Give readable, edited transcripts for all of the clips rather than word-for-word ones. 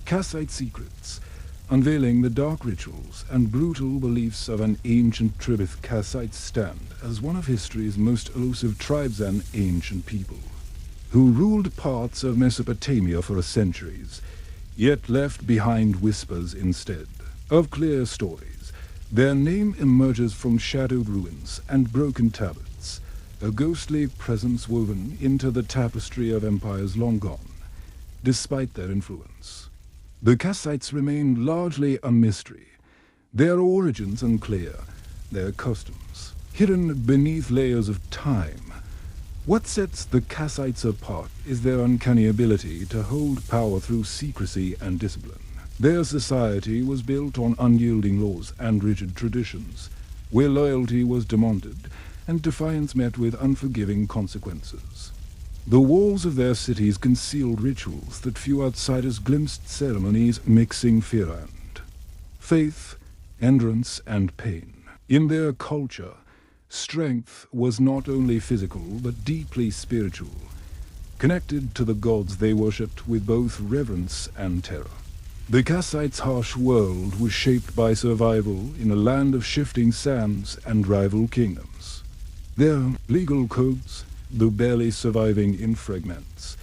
Kassite Secrets, unveiling the dark rituals and brutal beliefs of an ancient Tribith. Kassites stand as one of history's most elusive tribes and ancient people, who ruled parts of Mesopotamia for centuries, yet left behind whispers instead of clear stories. Their name emerges from shadowed ruins and broken tablets, a ghostly presence woven into the tapestry of empires long gone. Despite their influence, the Kassites remain largely a mystery, their origins unclear, their customs hidden beneath layers of time. What sets the Kassites apart is their uncanny ability to hold power through secrecy and discipline. Their society was built on unyielding laws and rigid traditions, where loyalty was demanded and defiance met with unforgiving consequences. The walls of their cities concealed rituals that few outsiders glimpsed, ceremonies mixing fear and faith, endurance and pain. In their culture, strength was not only physical but deeply spiritual, connected to the gods they worshipped with both reverence and terror. The Kassites' harsh world was shaped by survival in a land of shifting sands and rival kingdoms. Their legal codes, though barely surviving in fragments,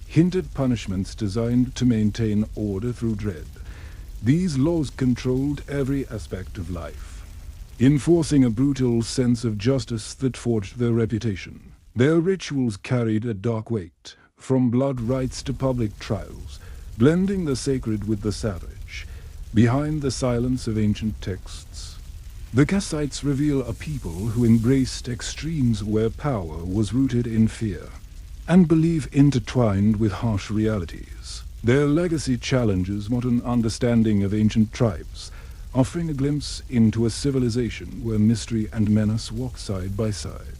hinted punishments designed to maintain order through dread. These laws controlled every aspect of life, enforcing a brutal sense of justice that forged their reputation. Their rituals carried a dark weight, from blood rites to public trials, blending the sacred with the savage. Behind the silence of ancient texts, the Kassites reveal a people who embraced extremes where power was rooted in fear and belief intertwined with harsh realities. Their legacy challenges modern understanding of ancient tribes, offering a glimpse into a civilization where mystery and menace walk side by side.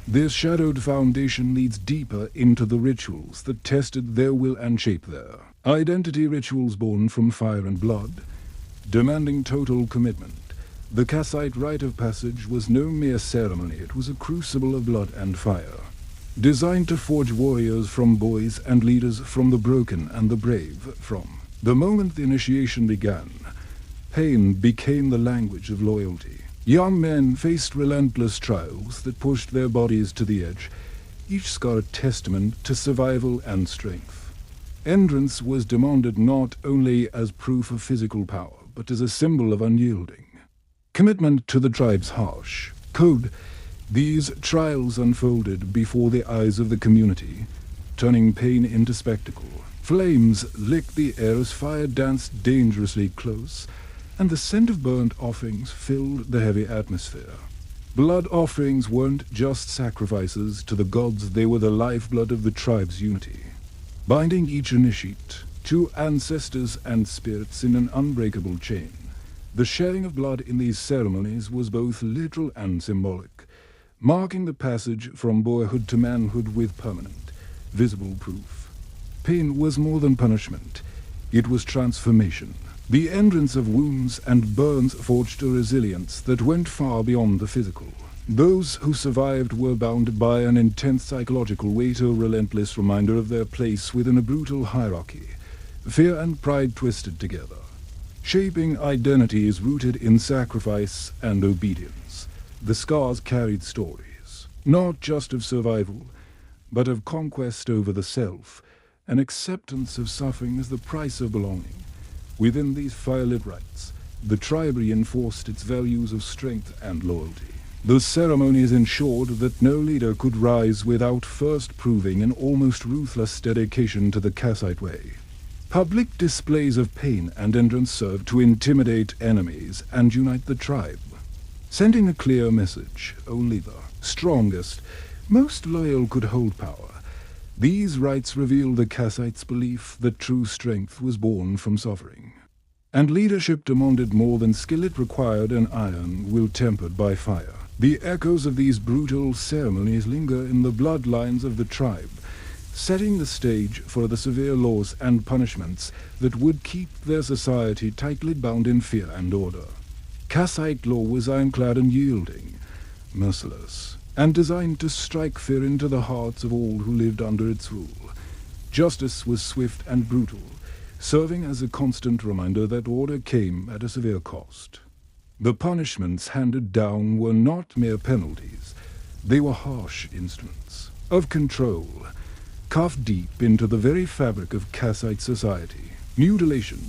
Their shadowed foundation leads deeper into the rituals that tested their will and shaped their identity. Rituals born from fire and blood, demanding total commitment. The Kassite rite of passage was no mere ceremony, it was a crucible of blood and fire, designed to forge warriors from boys and leaders from the broken and the brave. From the moment the initiation began, pain became the language of loyalty. Young men faced relentless trials that pushed their bodies to the edge, each scar a testament to survival and strength. Endurance was demanded not only as proof of physical power, but as a symbol of unyielding commitment to the tribe's harsh code. These trials unfolded before the eyes of the community, turning pain into spectacle. Flames licked the air as fire danced dangerously close, and the scent of burnt offerings filled the heavy atmosphere. Blood offerings weren't just sacrifices to the gods, they were the lifeblood of the tribe's unity, binding each initiate to ancestors and spirits in an unbreakable chain. The sharing of blood in these ceremonies was both literal and symbolic, marking the passage from boyhood to manhood with permanent, visible proof. Pain was more than punishment, it was transformation. The endurance of wounds and burns forged a resilience that went far beyond the physical. Those who survived were bound by an intense psychological weight, a relentless reminder of their place within a brutal hierarchy. Fear and pride twisted together, shaping identities rooted in sacrifice and obedience. The scars carried stories, not just of survival, but of conquest over the self, an acceptance of suffering as the price of belonging. Within these firelit rites, the tribe reinforced its values of strength and loyalty. The ceremonies ensured that no leader could rise without first proving an almost ruthless dedication to the Kassite way. Public displays of pain and endurance served to intimidate enemies and unite the tribe, sending a clear message: only the strongest, most loyal could hold power. These rites reveal the Kassites' belief that true strength was born from suffering, and leadership demanded more than skill. It required an iron will tempered by fire. The echoes of these brutal ceremonies linger in the bloodlines of the tribe, setting the stage for the severe laws and punishments that would keep their society tightly bound in fear and order. Kassite law was ironclad and yielding, merciless, and designed to strike fear into the hearts of all who lived under its rule. Justice was swift and brutal, serving as a constant reminder that order came at a severe cost. The punishments handed down were not mere penalties. They were harsh instruments of control, carved deep into the very fabric of Kassite society. Mutilation,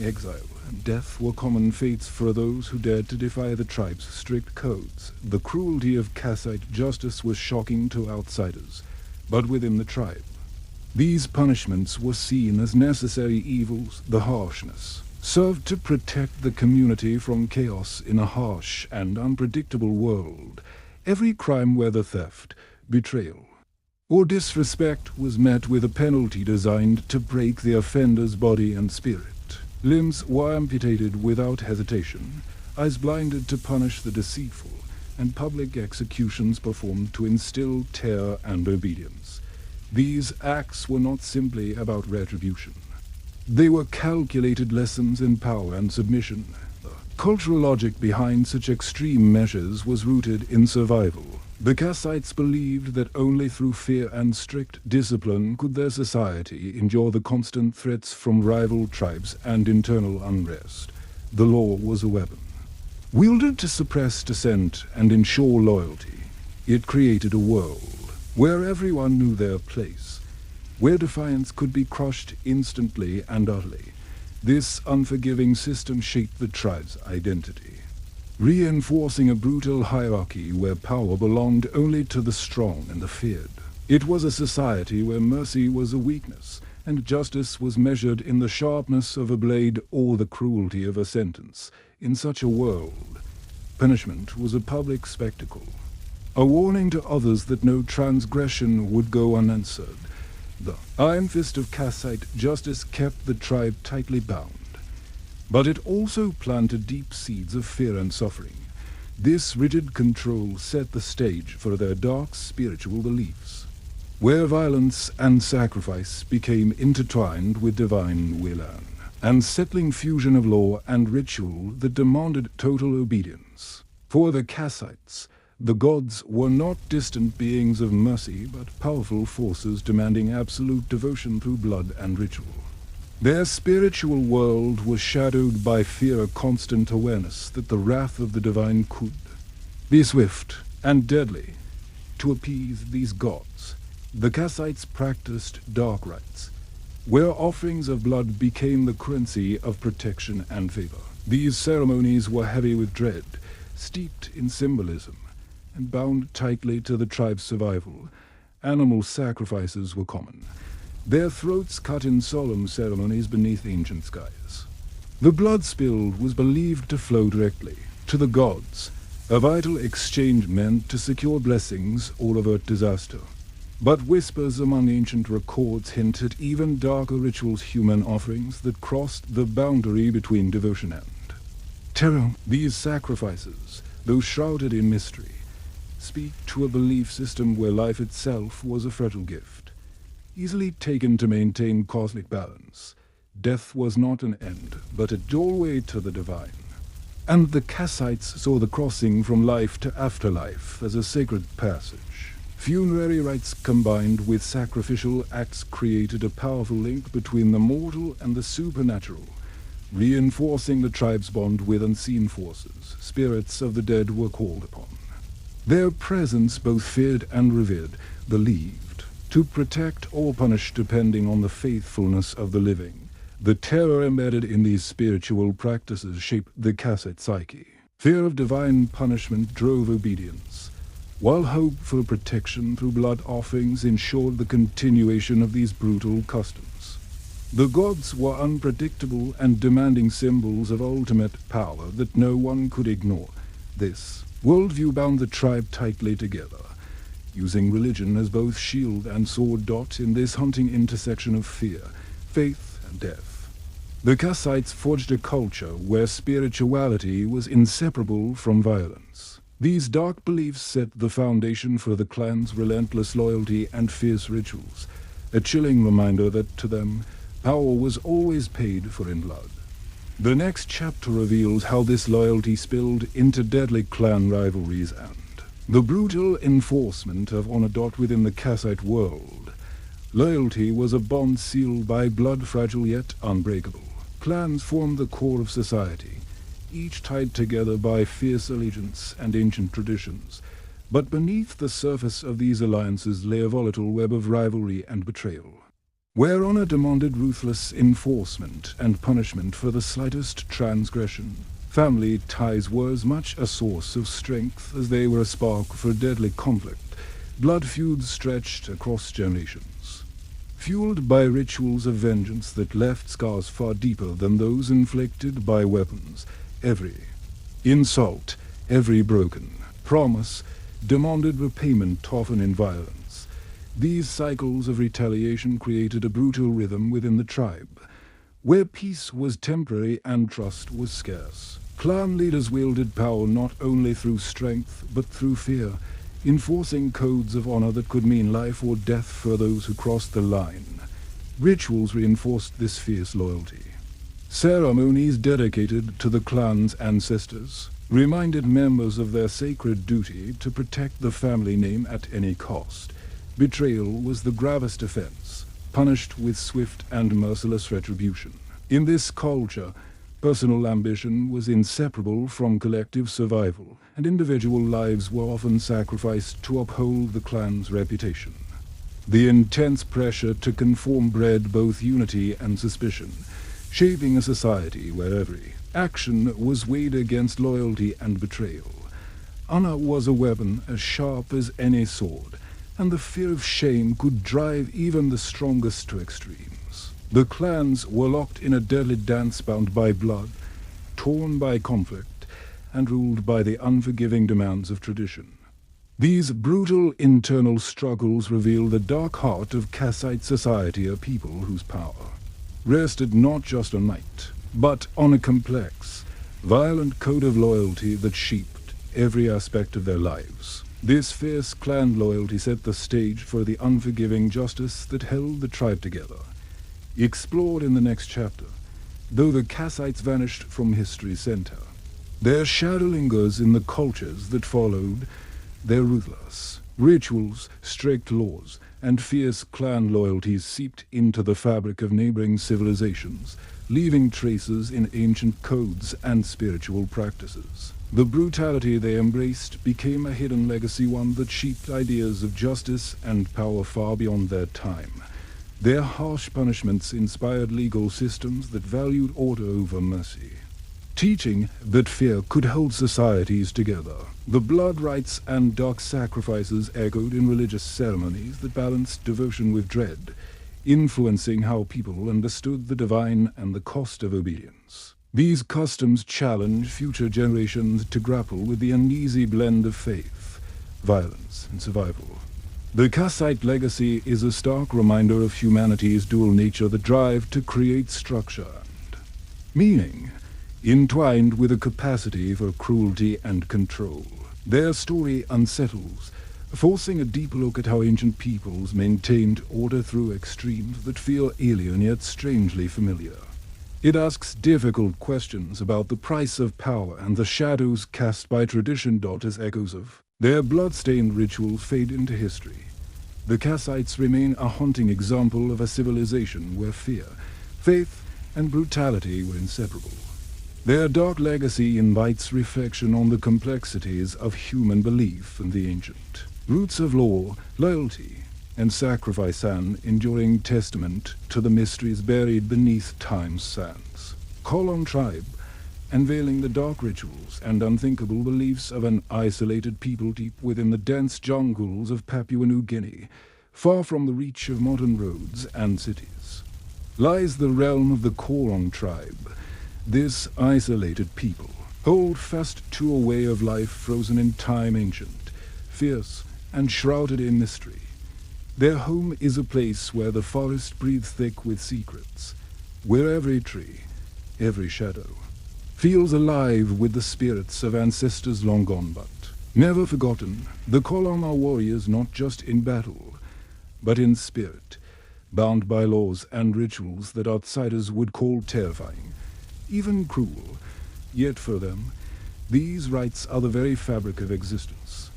exile, and death were common fates for those who dared to defy the tribe's strict codes. The cruelty of Kassite justice was shocking to outsiders, but within the tribe, these punishments were seen as necessary evils. The harshness served to protect the community from chaos in a harsh and unpredictable world. Every crime, whether theft, betrayal, or disrespect, was met with a penalty designed to break the offender's body and spirit. Limbs were amputated without hesitation, eyes blinded to punish the deceitful, and public executions performed to instill terror and obedience. These acts were not simply about retribution. They were calculated lessons in power and submission. The cultural logic behind such extreme measures was rooted in survival. The Kassites believed that only through fear and strict discipline could their society endure the constant threats from rival tribes and internal unrest. The law was a weapon, wielded to suppress dissent and ensure loyalty. It created a world where everyone knew their place, where defiance could be crushed instantly and utterly. This unforgiving system shaped the tribe's identity, reinforcing a brutal hierarchy where power belonged only to the strong and the feared. It was a society where mercy was a weakness, and justice was measured in the sharpness of a blade or the cruelty of a sentence. In such a world, punishment was a public spectacle, a warning to others that no transgression would go unanswered. The iron fist of Kassite justice kept the tribe tightly bound, but it also planted deep seeds of fear and suffering. This rigid control set the stage for their dark spiritual beliefs, where violence and sacrifice became intertwined with divine will, and settling fusion of law and ritual that demanded total obedience. For the Kassites, the gods were not distant beings of mercy, but powerful forces demanding absolute devotion through blood and ritual. Their spiritual world was shadowed by fear, a constant awareness that the wrath of the divine could be swift and deadly. To appease these gods, the Kassites practiced dark rites, where offerings of blood became the currency of protection and favor. These ceremonies were heavy with dread, steeped in symbolism, and bound tightly to the tribe's survival. Animal sacrifices were common, their throats cut in solemn ceremonies beneath ancient skies. The blood spilled was believed to flow directly to the gods, a vital exchange meant to secure blessings or avert disaster. But whispers among ancient records hint at even darker rituals, human offerings that crossed the boundary between devotion and terror. These sacrifices, though shrouded in mystery, speak to a belief system where life itself was a fragile gift, easily taken to maintain cosmic balance. Death was not an end, but a doorway to the divine. And the Kassites saw the crossing from life to afterlife as a sacred passage. Funerary rites combined with sacrificial acts created a powerful link between the mortal and the supernatural, reinforcing the tribe's bond with unseen forces. Spirits of the dead were called upon, their presence both feared and revered, believed to protect or punish depending on the faithfulness of the living. The terror embedded in these spiritual practices shaped the Kassite psyche. Fear of divine punishment drove obedience, while hope for protection through blood offerings ensured the continuation of these brutal customs. The gods were unpredictable and demanding symbols of ultimate power that no one could ignore. This worldview bound the tribe tightly together, using religion as both shield and sword. In this hunting intersection of fear, faith, and death, the Kassites forged a culture where spirituality was inseparable from violence. These dark beliefs set the foundation for the clan's relentless loyalty and fierce rituals, a chilling reminder that to them, power was always paid for in blood. The next chapter reveals how this loyalty spilled into deadly clan rivalries and the brutal enforcement of honor. Within the Kassite world, Loyalty was a bond sealed by blood, fragile yet unbreakable. Clans formed the core of society, each tied together by fierce allegiance and ancient traditions. But beneath the surface of these alliances lay a volatile web of rivalry and betrayal, where honor demanded ruthless enforcement and punishment for the slightest transgression. Family ties were as much a source of strength as they were a spark for deadly conflict. Blood feuds stretched across generations, fueled by rituals of vengeance that left scars far deeper than those inflicted by weapons. Every insult, every broken promise demanded repayment, often in violence. These cycles of retaliation created a brutal rhythm within the tribe, where peace was temporary and trust was scarce. Clan leaders wielded power not only through strength, but through fear, enforcing codes of honor that could mean life or death for those who crossed the line. Rituals reinforced this fierce loyalty. Ceremonies dedicated to the clan's ancestors reminded members of their sacred duty to protect the family name at any cost. Betrayal was the gravest offense, punished with swift and merciless retribution. In this culture, personal ambition was inseparable from collective survival, and individual lives were often sacrificed to uphold the clan's reputation. The intense pressure to conform bred both unity and suspicion, shaping a society where every action was weighed against loyalty and betrayal. Honor was a weapon as sharp as any sword, and the fear of shame could drive even the strongest to extremes. The clans were locked in a deadly dance bound by blood, torn by conflict, and ruled by the unforgiving demands of tradition. These brutal internal struggles reveal the dark heart of Kassite society, a people whose power rested not just on might, but on a complex, violent code of loyalty that shaped every aspect of their lives. This fierce clan loyalty set the stage for the unforgiving justice that held the tribe together. Explored in the next chapter, though the Kassites vanished from history's center, their shadow lingers in the cultures that followed. Their ruthless rituals, strict laws, and fierce clan loyalties seeped into the fabric of neighboring civilizations, leaving traces in ancient codes and spiritual practices. The brutality they embraced became a hidden legacy, one that shaped ideas of justice and power far beyond their time. Their harsh punishments inspired legal systems that valued order over mercy, teaching that fear could hold societies together. The blood rites and dark sacrifices echoed in religious ceremonies that balanced devotion with dread, influencing how people understood the divine and the cost of obedience. These customs challenged future generations to grapple with the uneasy blend of faith, violence, and survival. The Kassite legacy is a stark reminder of humanity's dual nature, the drive to create structure and meaning, entwined with a capacity for cruelty and control. Their story unsettles, forcing a deep look at how ancient peoples maintained order through extremes that feel alien yet strangely familiar. It asks difficult questions about the price of power and the shadows cast by tradition. As echoes of their blood-stained rituals fade into history, the Kassites remain a haunting example of a civilization where fear, faith, and brutality were inseparable. Their dark legacy invites reflection on the complexities of human belief and the ancient roots of law, loyalty, and sacrifice, an enduring testament to the mysteries buried beneath time's sands. Hurrian Tribe, unveiling the dark rituals and unthinkable beliefs of an isolated people deep within the dense jungles of Papua New Guinea, far from the reach of modern roads and cities, lies the realm of the Hurrian Tribe. This isolated people hold fast to a way of life frozen in time, ancient, fierce, and shrouded in mystery. Their home is a place where the forest breathes thick with secrets, where every tree, every shadow, feels alive with the spirits of ancestors long gone but never forgotten. The Hurrian are warriors not just in battle, but in spirit, bound by laws and rituals that outsiders would call terrifying, even cruel. Yet for them, these rites are the very fabric of existence.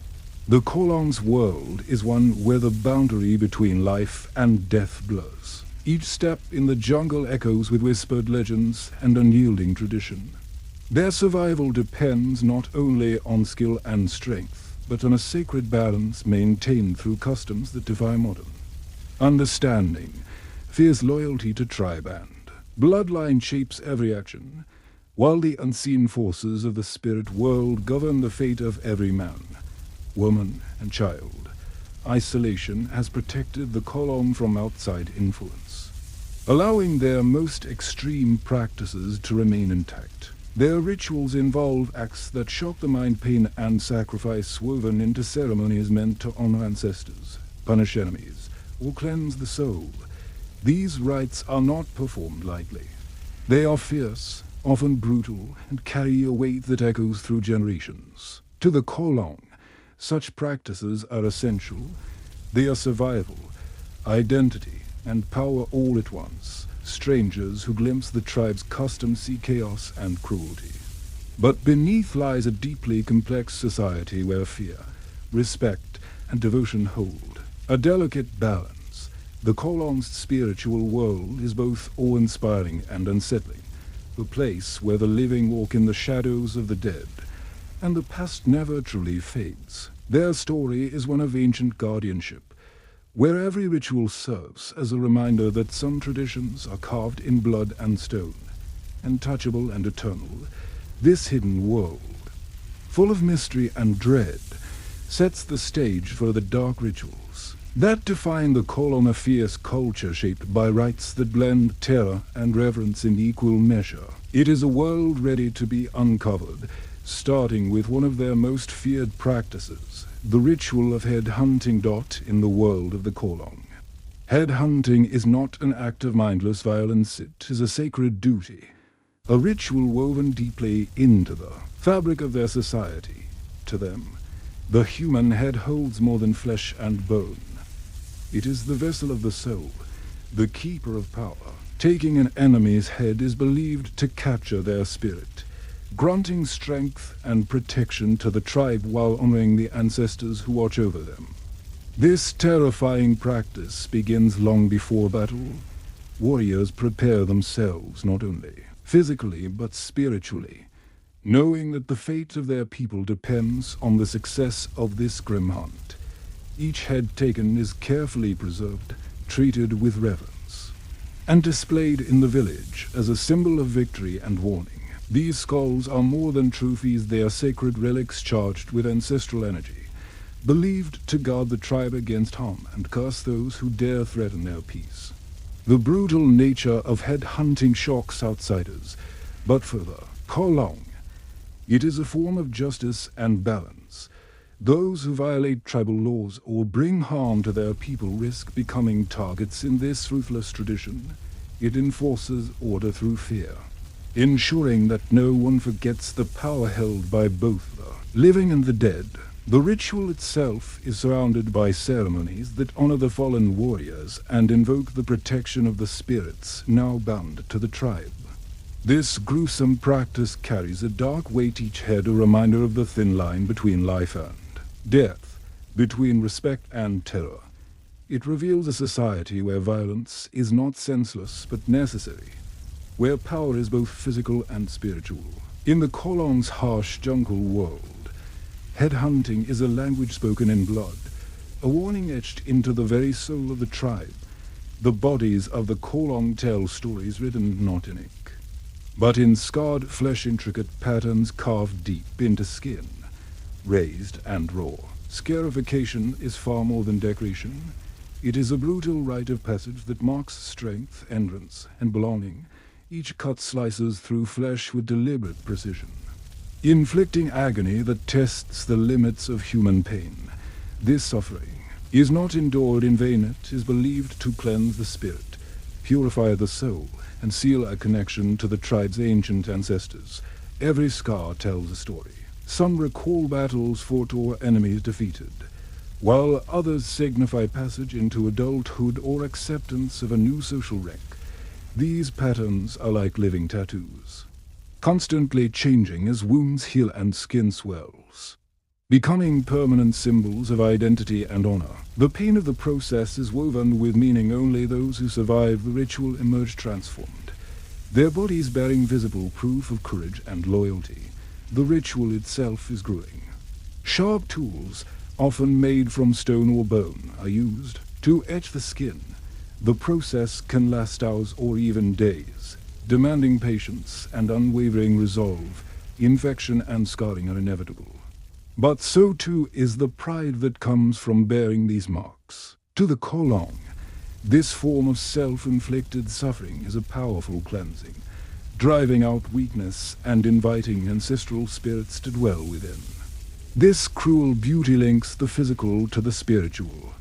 The Kolong's world is one where the boundary between life and death blurs. Each step in the jungle echoes with whispered legends and unyielding tradition. Their survival depends not only on skill and strength, but on a sacred balance maintained through customs that defy modern understanding. Fierce loyalty to tribe and bloodline shapes every action, while the unseen forces of the spirit world govern the fate of every man, woman, and child. Isolation has protected the Kolong from outside influence, allowing their most extreme practices to remain intact. Their rituals involve acts that shock the mind, pain, and sacrifice woven into ceremonies meant to honor ancestors, punish enemies, or cleanse the soul. These rites are not performed lightly. They are fierce, often brutal, and carry a weight that echoes through generations. To the Kolong, such practices are essential. They are survival, identity, and power all at once. Strangers who glimpse the tribe's customs see chaos and cruelty. But beneath lies a deeply complex society where fear, respect, and devotion hold a delicate balance. The Kolong's spiritual world is both awe-inspiring and unsettling, a place where the living walk in the shadows of the dead, and the past never truly fades. Their story is one of ancient guardianship, where every ritual serves as a reminder that some traditions are carved in blood and stone, untouchable and eternal. This hidden world, full of mystery and dread, sets the stage for the dark rituals that define the Kolong, a fierce culture shaped by rites that blend terror and reverence in equal measure. It is a world ready to be uncovered, starting with one of their most feared practices, the ritual of head hunting. In the world of the Kolong, head hunting is not an act of mindless violence, it is a sacred duty, a ritual woven deeply into the fabric of their society. To them, the human head holds more than flesh and bone. It is the vessel of the soul, the keeper of power. Taking an enemy's head is believed to capture their spirit, granting strength and protection to the tribe while honoring the ancestors who watch over them. This terrifying practice begins long before battle. Warriors prepare themselves not only physically but spiritually, knowing that the fate of their people depends on the success of this grim hunt. Each head taken is carefully preserved, treated with reverence, and displayed in the village as a symbol of victory and warning. These skulls are more than trophies, they are sacred relics charged with ancestral energy, believed to guard the tribe against harm and curse those who dare threaten their peace. The brutal nature of head hunting shocks outsiders, but for the Kolong, it is a form of justice and balance. Those who violate tribal laws or bring harm to their people risk becoming targets. In this ruthless tradition, it enforces order through fear, ensuring that no one forgets the power held by both the living and the dead. The ritual itself is surrounded by ceremonies that honor the fallen warriors and invoke the protection of the spirits now bound to the tribe. This gruesome practice carries a dark weight, each head a reminder of the thin line between life and death, between respect and terror. It reveals a society where violence is not senseless but necessary, where power is both physical and spiritual. In the Kolong's harsh jungle world, head hunting is a language spoken in blood, a warning etched into the very soul of the tribe. The bodies of the Kolong tell stories written not in ink, but in scarred flesh, intricate patterns carved deep into skin, raised and raw. Scarification is far more than decoration. It is a brutal rite of passage that marks strength, endurance, and belonging. Each cut slices through flesh with deliberate precision, inflicting agony that tests the limits of human pain. This suffering is not endured in vain. It is believed to cleanse the spirit, purify the soul, and seal a connection to the tribe's ancient ancestors. Every scar tells a story. Some recall battles fought or enemies defeated, while others signify passage into adulthood or acceptance of a new social rank. These patterns are like living tattoos, constantly changing as wounds heal and skin swells. becoming permanent symbols of identity and honor. The pain of the process is woven with meaning. Only those who survive the ritual emerge transformed, their bodies bearing visible proof of courage and loyalty. The ritual itself is grueling. Sharp tools, often made from stone or bone, are used to etch the skin. The process can last hours or even days, demanding patience and unwavering resolve. Infection and scarring are inevitable. But so too is the pride that comes from bearing these marks. To the Kolong, this form of self-inflicted suffering is a powerful cleansing, driving out weakness and inviting ancestral spirits to dwell within. This cruel beauty links the physical to the spiritual,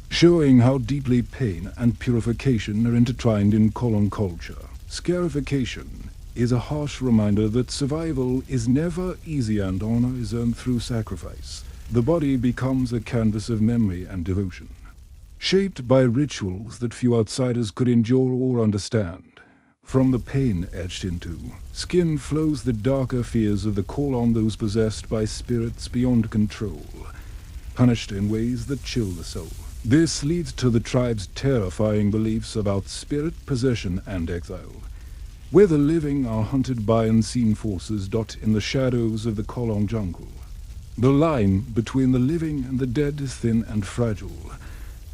showing how deeply pain and purification are intertwined in Kolong culture. Scarification is a harsh reminder that survival is never easy and honor is earned through sacrifice. The body becomes a canvas of memory and devotion, shaped by rituals that few outsiders could endure or understand. From the pain etched into skin flows the darker fears of the Kolong, those possessed by spirits beyond control, punished in ways that chill the soul. This leads to the tribe's terrifying beliefs about spirit possession and exile, where the living are hunted by unseen forces in the shadows of the Kolong jungle. The line between the living and the dead is thin and fragile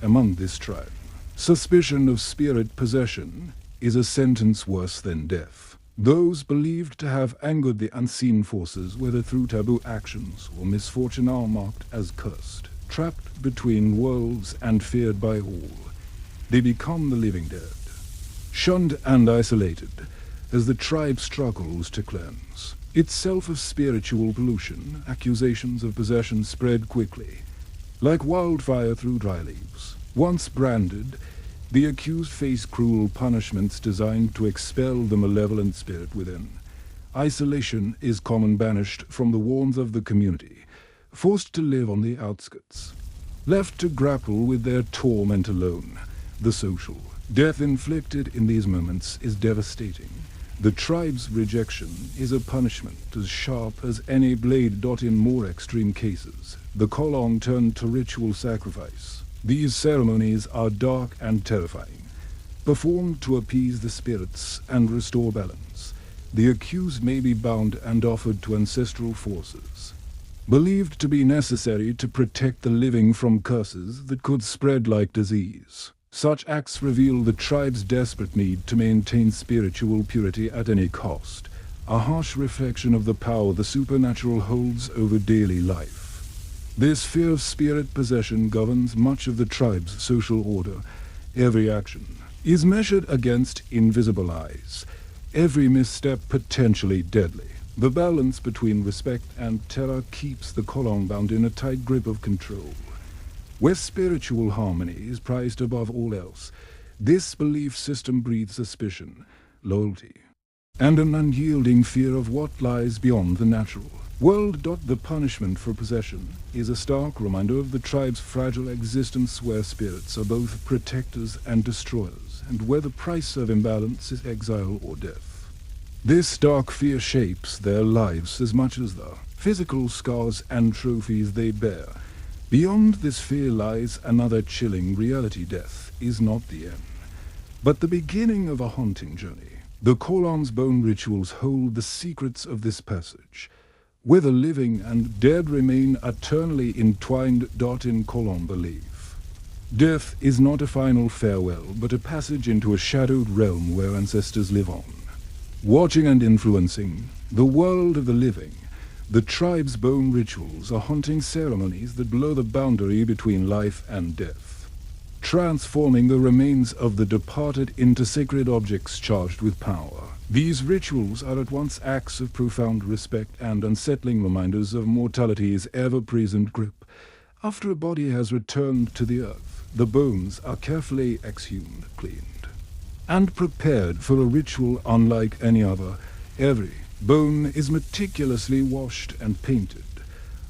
among this tribe. Suspicion of spirit possession is a sentence worse than death. Those believed to have angered the unseen forces, whether through taboo actions or misfortune, are marked as cursed, trapped between worlds and feared by all. They become the living dead, shunned and isolated as the tribe struggles to cleanse itself of spiritual pollution. Accusations of possession spread quickly, like wildfire through dry leaves. Once branded, the accused face cruel punishments designed to expel the malevolent spirit within. Isolation is common, banished from the warmth of the community, forced to live on the outskirts, left to grapple with their torment alone. The social death inflicted in these moments is devastating. The tribe's rejection is a punishment as sharp as any blade. In more extreme cases, the Kolong turn to ritual sacrifice. These ceremonies are dark and terrifying, performed to appease the spirits and restore balance. The accused may be bound and offered to ancestral forces, believed to be necessary to protect the living from curses that could spread like disease. Such acts reveal the tribe's desperate need to maintain spiritual purity at any cost, a harsh reflection of the power the supernatural holds over daily life. This fear of spirit possession governs much of the tribe's social order. Every action is measured against invisible eyes, every misstep potentially deadly. The balance between respect and terror keeps the Kolong bound in a tight grip of control. Where spiritual harmony is prized above all else, this belief system breeds suspicion, loyalty, and an unyielding fear of what lies beyond the natural world. The punishment for possession is a stark reminder of the tribe's fragile existence, where spirits are both protectors and destroyers, and where the price of imbalance is exile or death. This dark fear shapes their lives as much as the physical scars and trophies they bear. Beyond this fear lies another chilling reality. Death is not the end, but the beginning of a haunting journey. The Kolong's bone rituals hold the secrets of this passage, where the living and dead remain eternally entwined. In Kolong belief, death is not a final farewell, but a passage into a shadowed realm where ancestors live on, watching and influencing the world of the living. The tribe's bone rituals are haunting ceremonies that blur the boundary between life and death, transforming the remains of the departed into sacred objects charged with power. These rituals are at once acts of profound respect and unsettling reminders of mortality's ever-present grip. After a body has returned to the earth, the bones are carefully exhumed, cleaned, and prepared for a ritual unlike any other. Every bone is meticulously washed and painted,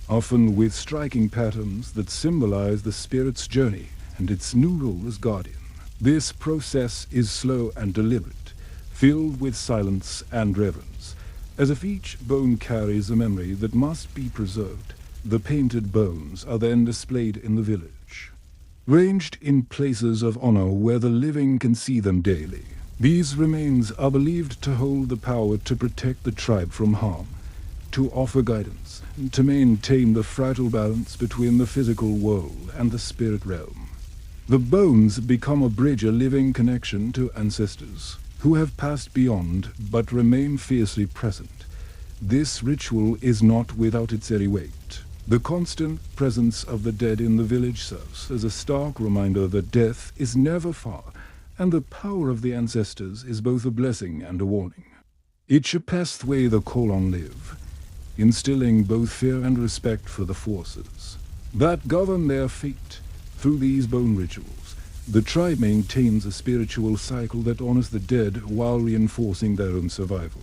often with striking patterns that symbolize the spirit's journey and its new role as guardian. This process is slow and deliberate, filled with silence and reverence, as if each bone carries a memory that must be preserved. The painted bones are then displayed in the village, ranged in places of honor where the living can see them daily. These remains are believed to hold the power to protect the tribe from harm, to offer guidance, and to maintain the fragile balance between the physical world and the spirit realm. The bones become a bridge, a living connection to ancestors who have passed beyond but remain fiercely present. This ritual is not without its airy weight. The constant presence of the dead in the village serves as a stark reminder that death is never far, and the power of the ancestors is both a blessing and a warning. It shapes the way the Kolon live, instilling both fear and respect for the forces that govern their fate. Through these bone rituals, the tribe maintains a spiritual cycle that honors the dead while reinforcing their own survival.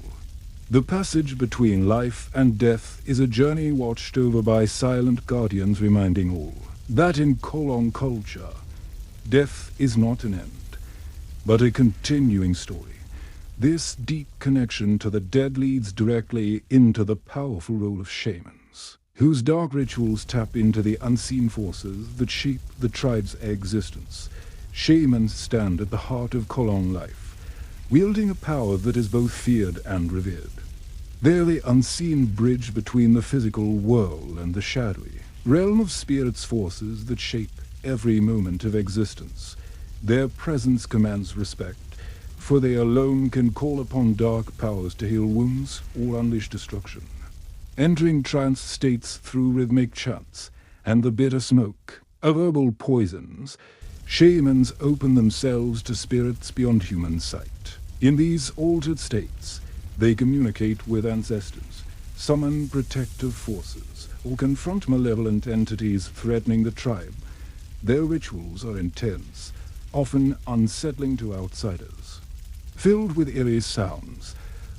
The passage between life and death is a journey watched over by silent guardians, reminding all that in Kolon culture, death is not an end, but a continuing story. This deep connection to the dead leads directly into the powerful role of shamans, whose dark rituals tap into the unseen forces that shape the tribe's existence. Shamans stand at the heart of Kolon life, wielding a power that is both feared and revered. They are the unseen bridge between the physical world and the shadowy realm of spirits' forces that shape every moment of existence. Their presence commands respect, for they alone can call upon dark powers to heal wounds or unleash destruction. Entering trance states through rhythmic chants and the bitter smoke of herbal poisons, shamans open themselves to spirits beyond human sight. In these altered states, they communicate with ancestors, summon protective forces, or confront malevolent entities threatening the tribe. Their rituals are intense, often unsettling to outsiders, filled with eerie sounds,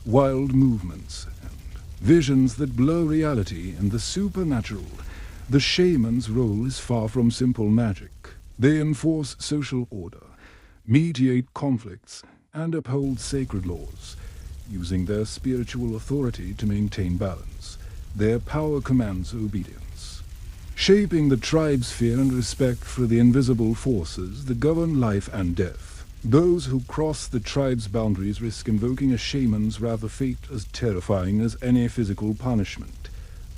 wild movements, and visions that blur reality and the supernatural. The shaman's role is far from simple magic. They enforce social order, mediate conflicts, and uphold sacred laws, using their spiritual authority to maintain balance. Their power commands obedience, shaping the tribe's fear and respect for the invisible forces that govern life and death. Those who cross the tribe's boundaries risk invoking a shaman's wrath, a fate as terrifying as any physical punishment,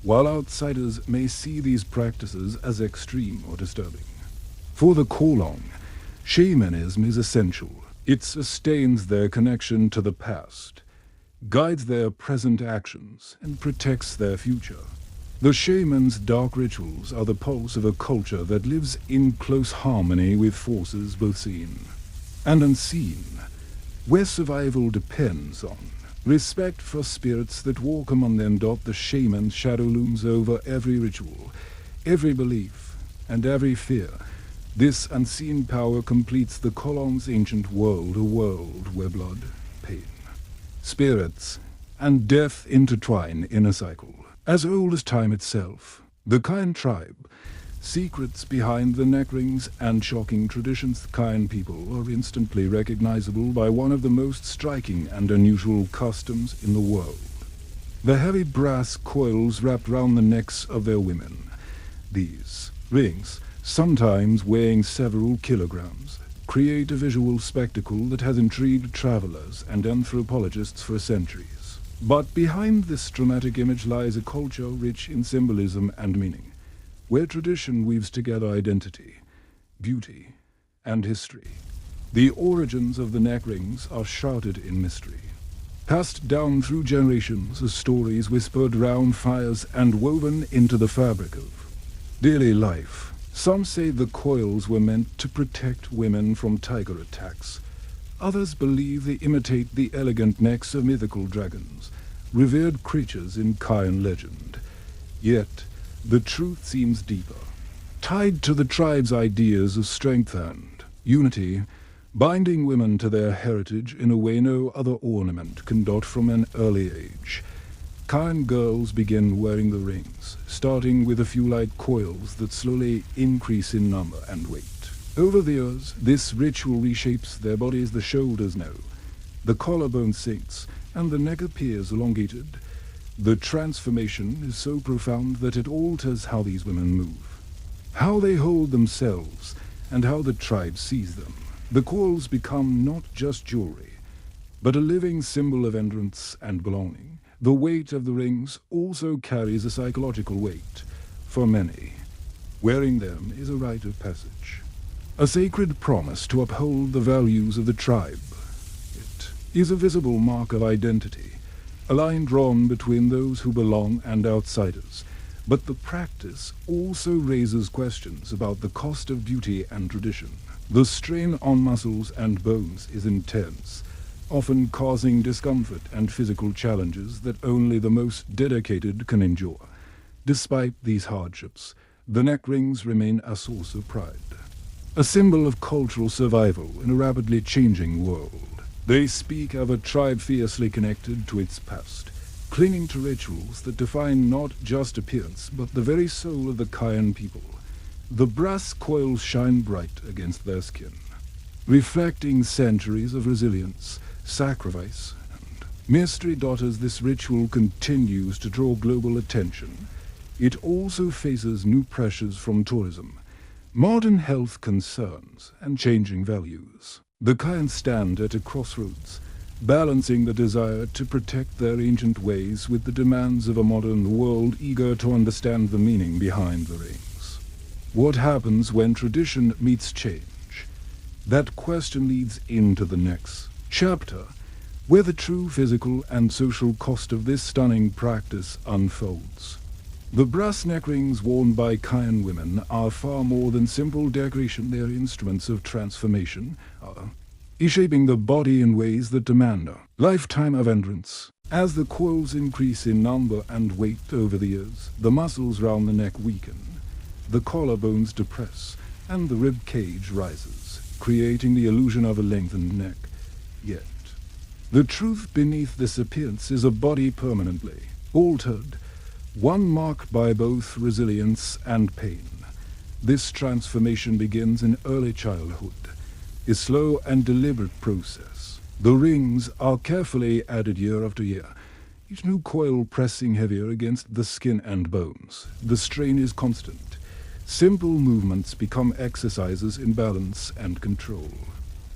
while outsiders may see these practices as extreme or disturbing. For the Kolon, shamanism is essential. It sustains their connection to the past, guides their present actions, and protects their future. The shaman's dark rituals are the pulse of a culture that lives in close harmony with forces both seen and unseen, where survival depends on respect for spirits that walk among them. The shaman's shadow looms over every ritual, every belief, and every fear. This unseen power completes the Kolon's ancient world, a world where blood, pain, spirits, and death intertwine in a cycle as old as time itself. The Hurrian Tribe, secrets behind the neck rings and shocking traditions. The Hurrian people are instantly recognizable by one of the most striking and unusual customs in the world: the heavy brass coils wrapped round the necks of their women. These rings, sometimes weighing several kilograms, create a visual spectacle that has intrigued travelers and anthropologists for centuries. But behind this dramatic image lies a culture rich in symbolism and meaning, where tradition weaves together identity, beauty, and history. The origins of the neck rings are shrouded in mystery, passed down through generations as stories whispered round fires and woven into the fabric of daily life. Some say the coils were meant to protect women from tiger attacks. Others believe they imitate the elegant necks of mythical dragons, revered creatures in Hurrian legend. Yet, the truth seems deeper, tied to the tribe's ideas of strength and unity, binding women to their heritage in a way no other ornament can dot. From an early age, Hurrian girls begin wearing the rings, starting with a few light coils that slowly increase in number and weight. Over the years, this ritual reshapes their bodies. The shoulders narrow, the collarbone sinks, and the neck appears elongated, The transformation is so profound that it alters how these women move, how they hold themselves, and how the tribe sees them. The coils become not just jewelry, but a living symbol of entrance and belonging. The weight of the rings also carries a psychological weight. For many, wearing them is a rite of passage, a sacred promise to uphold the values of the tribe. It is a visible mark of identity, a line drawn between those who belong and outsiders. But the practice also raises questions about the cost of beauty and tradition. The strain on muscles and bones is intense, often causing discomfort and physical challenges that only the most dedicated can endure. Despite these hardships, the neck rings remain a source of pride, a symbol of cultural survival in a rapidly changing world. They speak of a tribe fiercely connected to its past, clinging to rituals that define not just appearance, but the very soul of the Kayan people. The brass coils shine bright against their skin, reflecting centuries of resilience, sacrifice, and mystery. As this ritual continues to draw global attention, it also faces new pressures from tourism, modern health concerns, and changing values. The Kayan stand at a crossroads, balancing the desire to protect their ancient ways with the demands of a modern world eager to understand the meaning behind the rings. What happens when tradition meets change? That question leads into the next chapter, where the true physical and social cost of this stunning practice unfolds. The brass neck rings worn by Kayan women are far more than simple decoration. They are instruments of transformation, shaping the body in ways that demand a lifetime of endurance. As the coils increase in number and weight over the years, the muscles round the neck weaken, the collarbones depress, and the rib cage rises, creating the illusion of a lengthened neck. Yet, the truth beneath this appearance is a body permanently altered, one marked by both resilience and pain. This transformation begins in early childhood, a slow and deliberate process. The rings are carefully added year after year, each new coil pressing heavier against the skin and bones. The strain is constant. Simple movements become exercises in balance and control.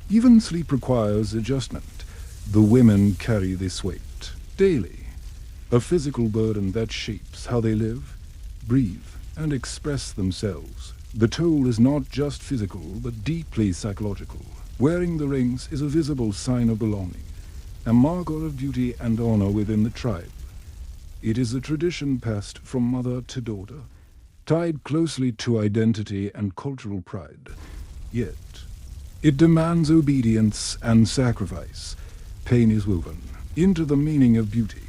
Even sleep requires adjustment. The women carry this weight daily, a physical burden that shapes how they live, breathe, and express themselves. The toll is not just physical, but deeply psychological. Wearing the rings is a visible sign of belonging, a marker of beauty and honor within the tribe. It is a tradition passed from mother to daughter, tied closely to identity and cultural pride. Yet, it demands obedience and sacrifice. Pain is woven into the meaning of beauty,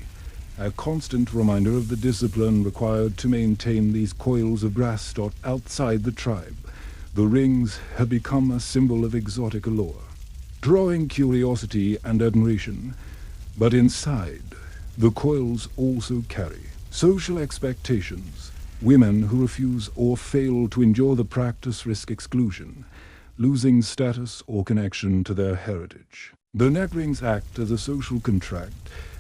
a constant reminder of the discipline required to maintain these coils of brass. Outside the tribe, the rings have become a symbol of exotic allure, drawing curiosity and admiration. But inside, the coils also carry social expectations. Women who refuse or fail to endure the practice risk exclusion, losing status or connection to their heritage. The neck rings act as a social contract,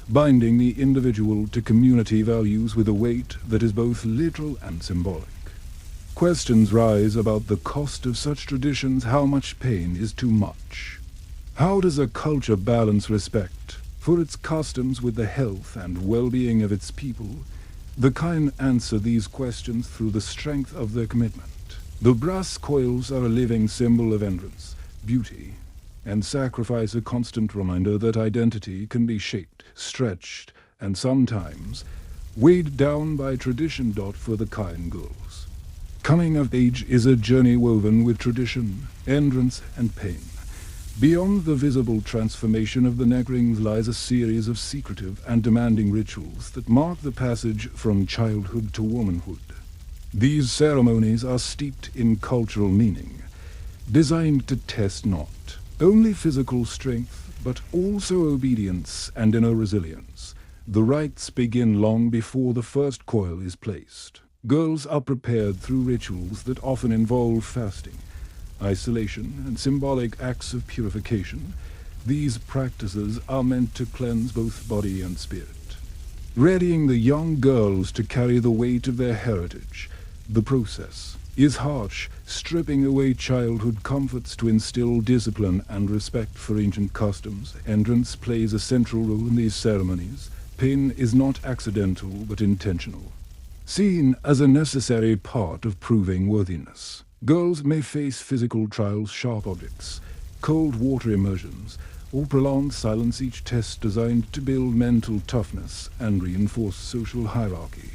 binding the individual to community values with a weight that is both literal and symbolic. Questions rise about the cost of such traditions. How much pain is too much? How does a culture balance respect for its customs with the health and well-being of its people? The Kayan answer these questions through the strength of their commitment. The brass coils are a living symbol of endurance, beauty, and sacrifice, a constant reminder that identity can be shaped, stretched, and sometimes weighed down by tradition. For the Kayan girls, coming of age is a journey woven with tradition, endurance, and pain. Beyond the visible transformation of the neck rings lies a series of secretive and demanding rituals that mark the passage from childhood to womanhood. These ceremonies are steeped in cultural meaning, designed to test not only physical strength, but also obedience and inner resilience. The rites begin long before the first coil is placed. Girls are prepared through rituals that often involve fasting, isolation, and symbolic acts of purification. These practices are meant to cleanse both body and spirit, readying the young girls to carry the weight of their heritage. The process is harsh, stripping away childhood comforts to instill discipline and respect for ancient customs. Entrance plays a central role in these ceremonies. Pain is not accidental but intentional, seen as a necessary part of proving worthiness. Girls may face physical trials, sharp objects, cold water immersions, or prolonged silence, each test designed to build mental toughness and reinforce social hierarchy.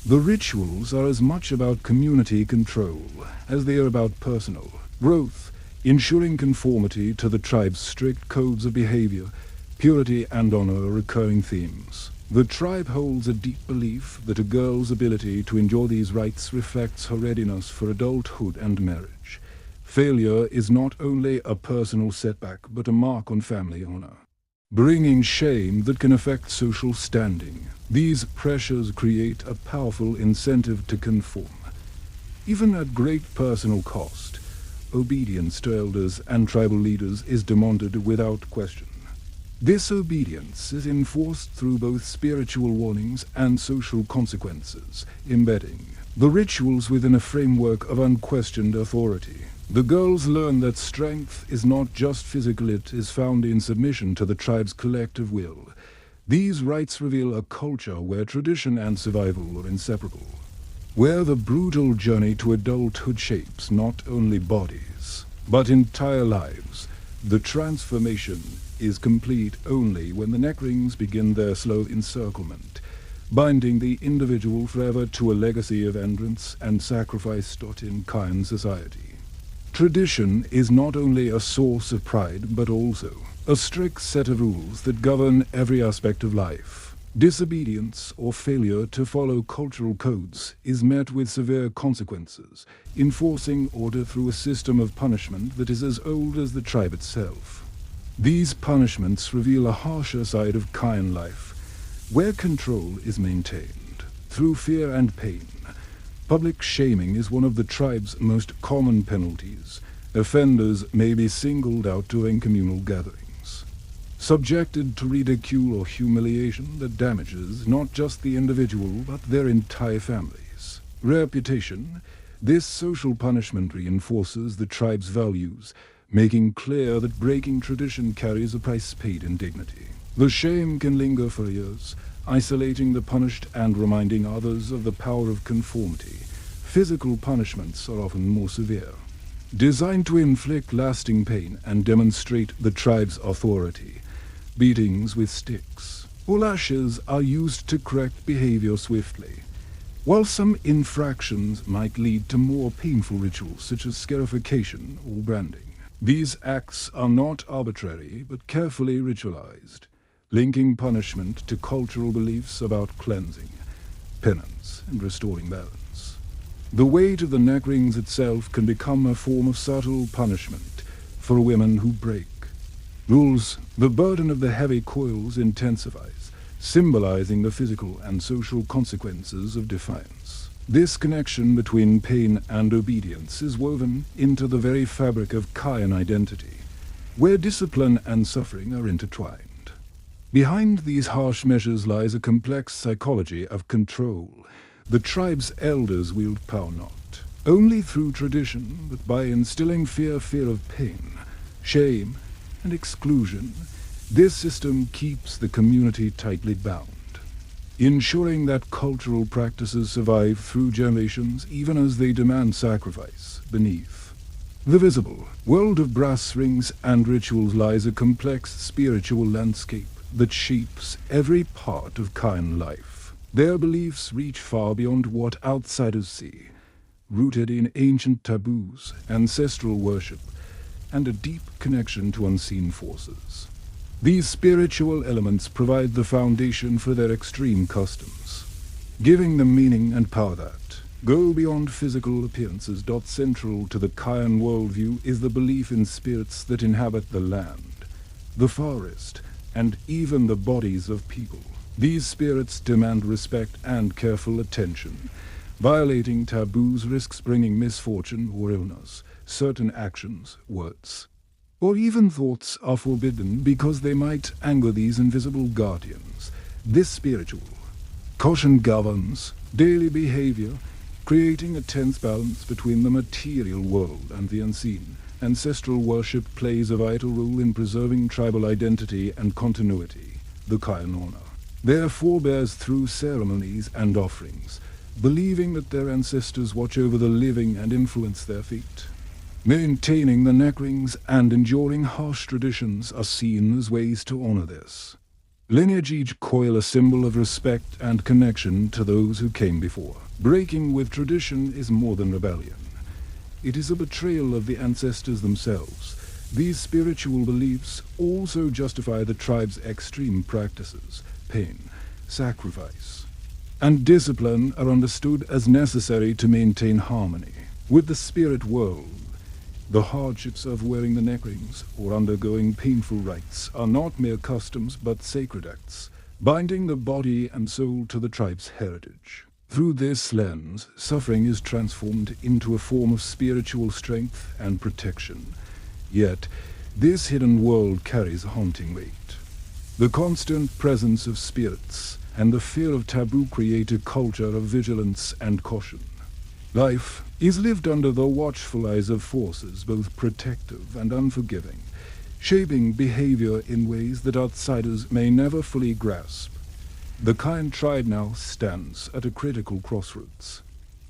The rituals are as much about community control as they are about personal growth, ensuring conformity to the tribe's strict codes of behavior. Purity and honor are recurring themes. The tribe holds a deep belief that a girl's ability to endure these rites reflects her readiness for adulthood and marriage. Failure is not only a personal setback but a mark on family honor, bringing shame that can affect social standing. These pressures create a powerful incentive to conform. Even at great personal cost, obedience to elders and tribal leaders is demanded without question. This obedience is enforced through both spiritual warnings and social consequences, embedding the rituals within a framework of unquestioned authority. The girls learn that strength is not just physical, it is found in submission to the tribe's collective will. These rites reveal a culture where tradition and survival are inseparable, where the brutal journey to adulthood shapes not only bodies, but entire lives. The transformation is complete only when the neck rings begin their slow encirclement, binding the individual forever to a legacy of endurance and sacrifice taught in Kayan society. Tradition is not only a source of pride, but also a strict set of rules that govern every aspect of life. Disobedience or failure to follow cultural codes is met with severe consequences, enforcing order through a system of punishment that is as old as the tribe itself. These punishments reveal a harsher side of Kayan life, where control is maintained through fear and pain. Public shaming is one of the tribe's most common penalties. Offenders may be singled out during communal gatherings, subjected to ridicule or humiliation that damages not just the individual but their entire families' reputation. This social punishment reinforces the tribe's values, making clear that breaking tradition carries a price paid in dignity. The shame can linger for years, isolating the punished and reminding others of the power of conformity. Physical punishments are often more severe, designed to inflict lasting pain and demonstrate the tribe's authority. Beatings with sticks or lashes are used to correct behavior swiftly, while some infractions might lead to more painful rituals such as scarification or branding. These acts are not arbitrary but carefully ritualized, linking punishment to cultural beliefs about cleansing, penance, and restoring balance. The weight of the neck rings itself can become a form of subtle punishment for women who break rules. The burden of the heavy coils intensifies, symbolizing the physical and social consequences of defiance. This connection between pain and obedience is woven into the very fabric of Kayan identity, where discipline and suffering are intertwined. Behind these harsh measures lies a complex psychology of control. The tribe's elders wield power not only through tradition, but by instilling fear of pain, shame, and exclusion. This system keeps the community tightly bound, ensuring that cultural practices survive through generations even as they demand sacrifice. Beneath the visible world of brass rings and rituals lies a complex spiritual landscape that shapes every part of Kayan life. Their beliefs reach far beyond what outsiders see, rooted in ancient taboos, ancestral worship, and a deep connection to unseen forces. These spiritual elements provide the foundation for their extreme customs, giving them meaning and power that go beyond physical appearances. Central to the Kayan worldview is the belief in spirits that inhabit the land, the forest, and even the bodies of people. These spirits demand respect and careful attention. Violating taboos risks bringing misfortune or illness. Certain actions, words, or even thoughts are forbidden because they might anger these invisible guardians. This spiritual Caution governs daily behavior, creating a tense balance between the material world and the unseen. Ancestral worship plays a vital role in preserving tribal identity and continuity. The Kayan honor their forebears through ceremonies and offerings, believing that their ancestors watch over the living and influence their fate. Maintaining the neck rings and enduring harsh traditions are seen as ways to honor this. Lineage each coil a symbol of respect and connection to those who came before. Breaking with tradition is more than rebellion. It is a betrayal of the ancestors themselves. These spiritual beliefs also justify the tribe's extreme practices. Pain, sacrifice, and discipline are understood as necessary to maintain harmony with the spirit world. The hardships of wearing the neck rings or undergoing painful rites are not mere customs but sacred acts, binding the body and soul to the tribe's heritage. Through this lens, suffering is transformed into a form of spiritual strength and protection. Yet, this hidden world carries a haunting weight. The constant presence of spirits and the fear of taboo create a culture of vigilance and caution. Life is lived under the watchful eyes of forces both protective and unforgiving, shaping behavior in ways that outsiders may never fully grasp. The Kayan tribe now stands at a critical crossroads,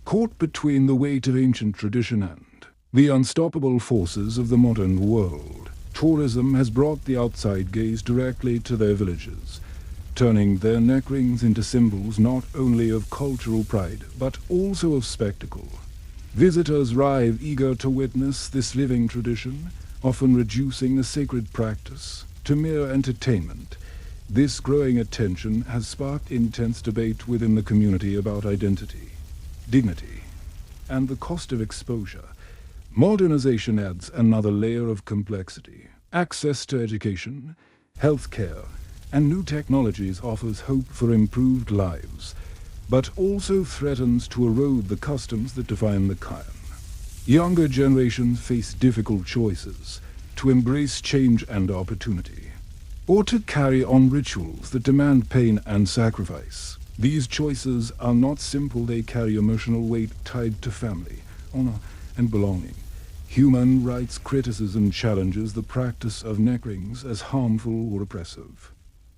caught between the weight of ancient tradition and the unstoppable forces of the modern world. Tourism has brought the outside gaze directly to their villages, turning their neck rings into symbols not only of cultural pride, but also of spectacle. Visitors arrive eager to witness this living tradition, often reducing the sacred practice to mere entertainment. This growing attention has sparked intense debate within the community about identity, dignity, and the cost of exposure. Modernization adds another layer of complexity. Access to education, healthcare, and new technologies offers hope for improved lives, but also threatens to erode the customs that define the Kayan. Younger generations face difficult choices: to embrace change and opportunity, or to carry on rituals that demand pain and sacrifice. These choices are not simple, they carry emotional weight tied to family, honor, and belonging. Human rights criticism challenges the practice of neck rings as harmful or oppressive.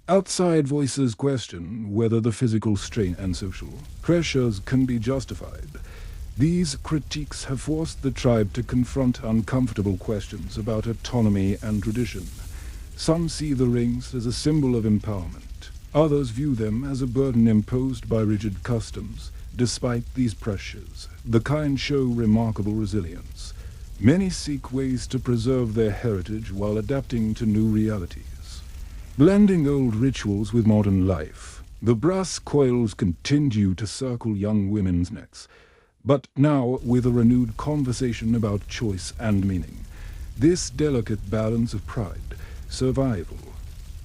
Outside voices question whether the physical strain and social pressures can be justified. These critiques have forced the tribe to confront uncomfortable questions about autonomy and tradition. Some see the rings as a symbol of empowerment. Others view them as a burden imposed by rigid customs. Despite these pressures, the Kayan show remarkable resilience. Many seek ways to preserve their heritage while adapting to new realities, blending old rituals with modern life. The brass coils continue to circle young women's necks, but now with a renewed conversation about choice and meaning. This delicate balance of pride, survival,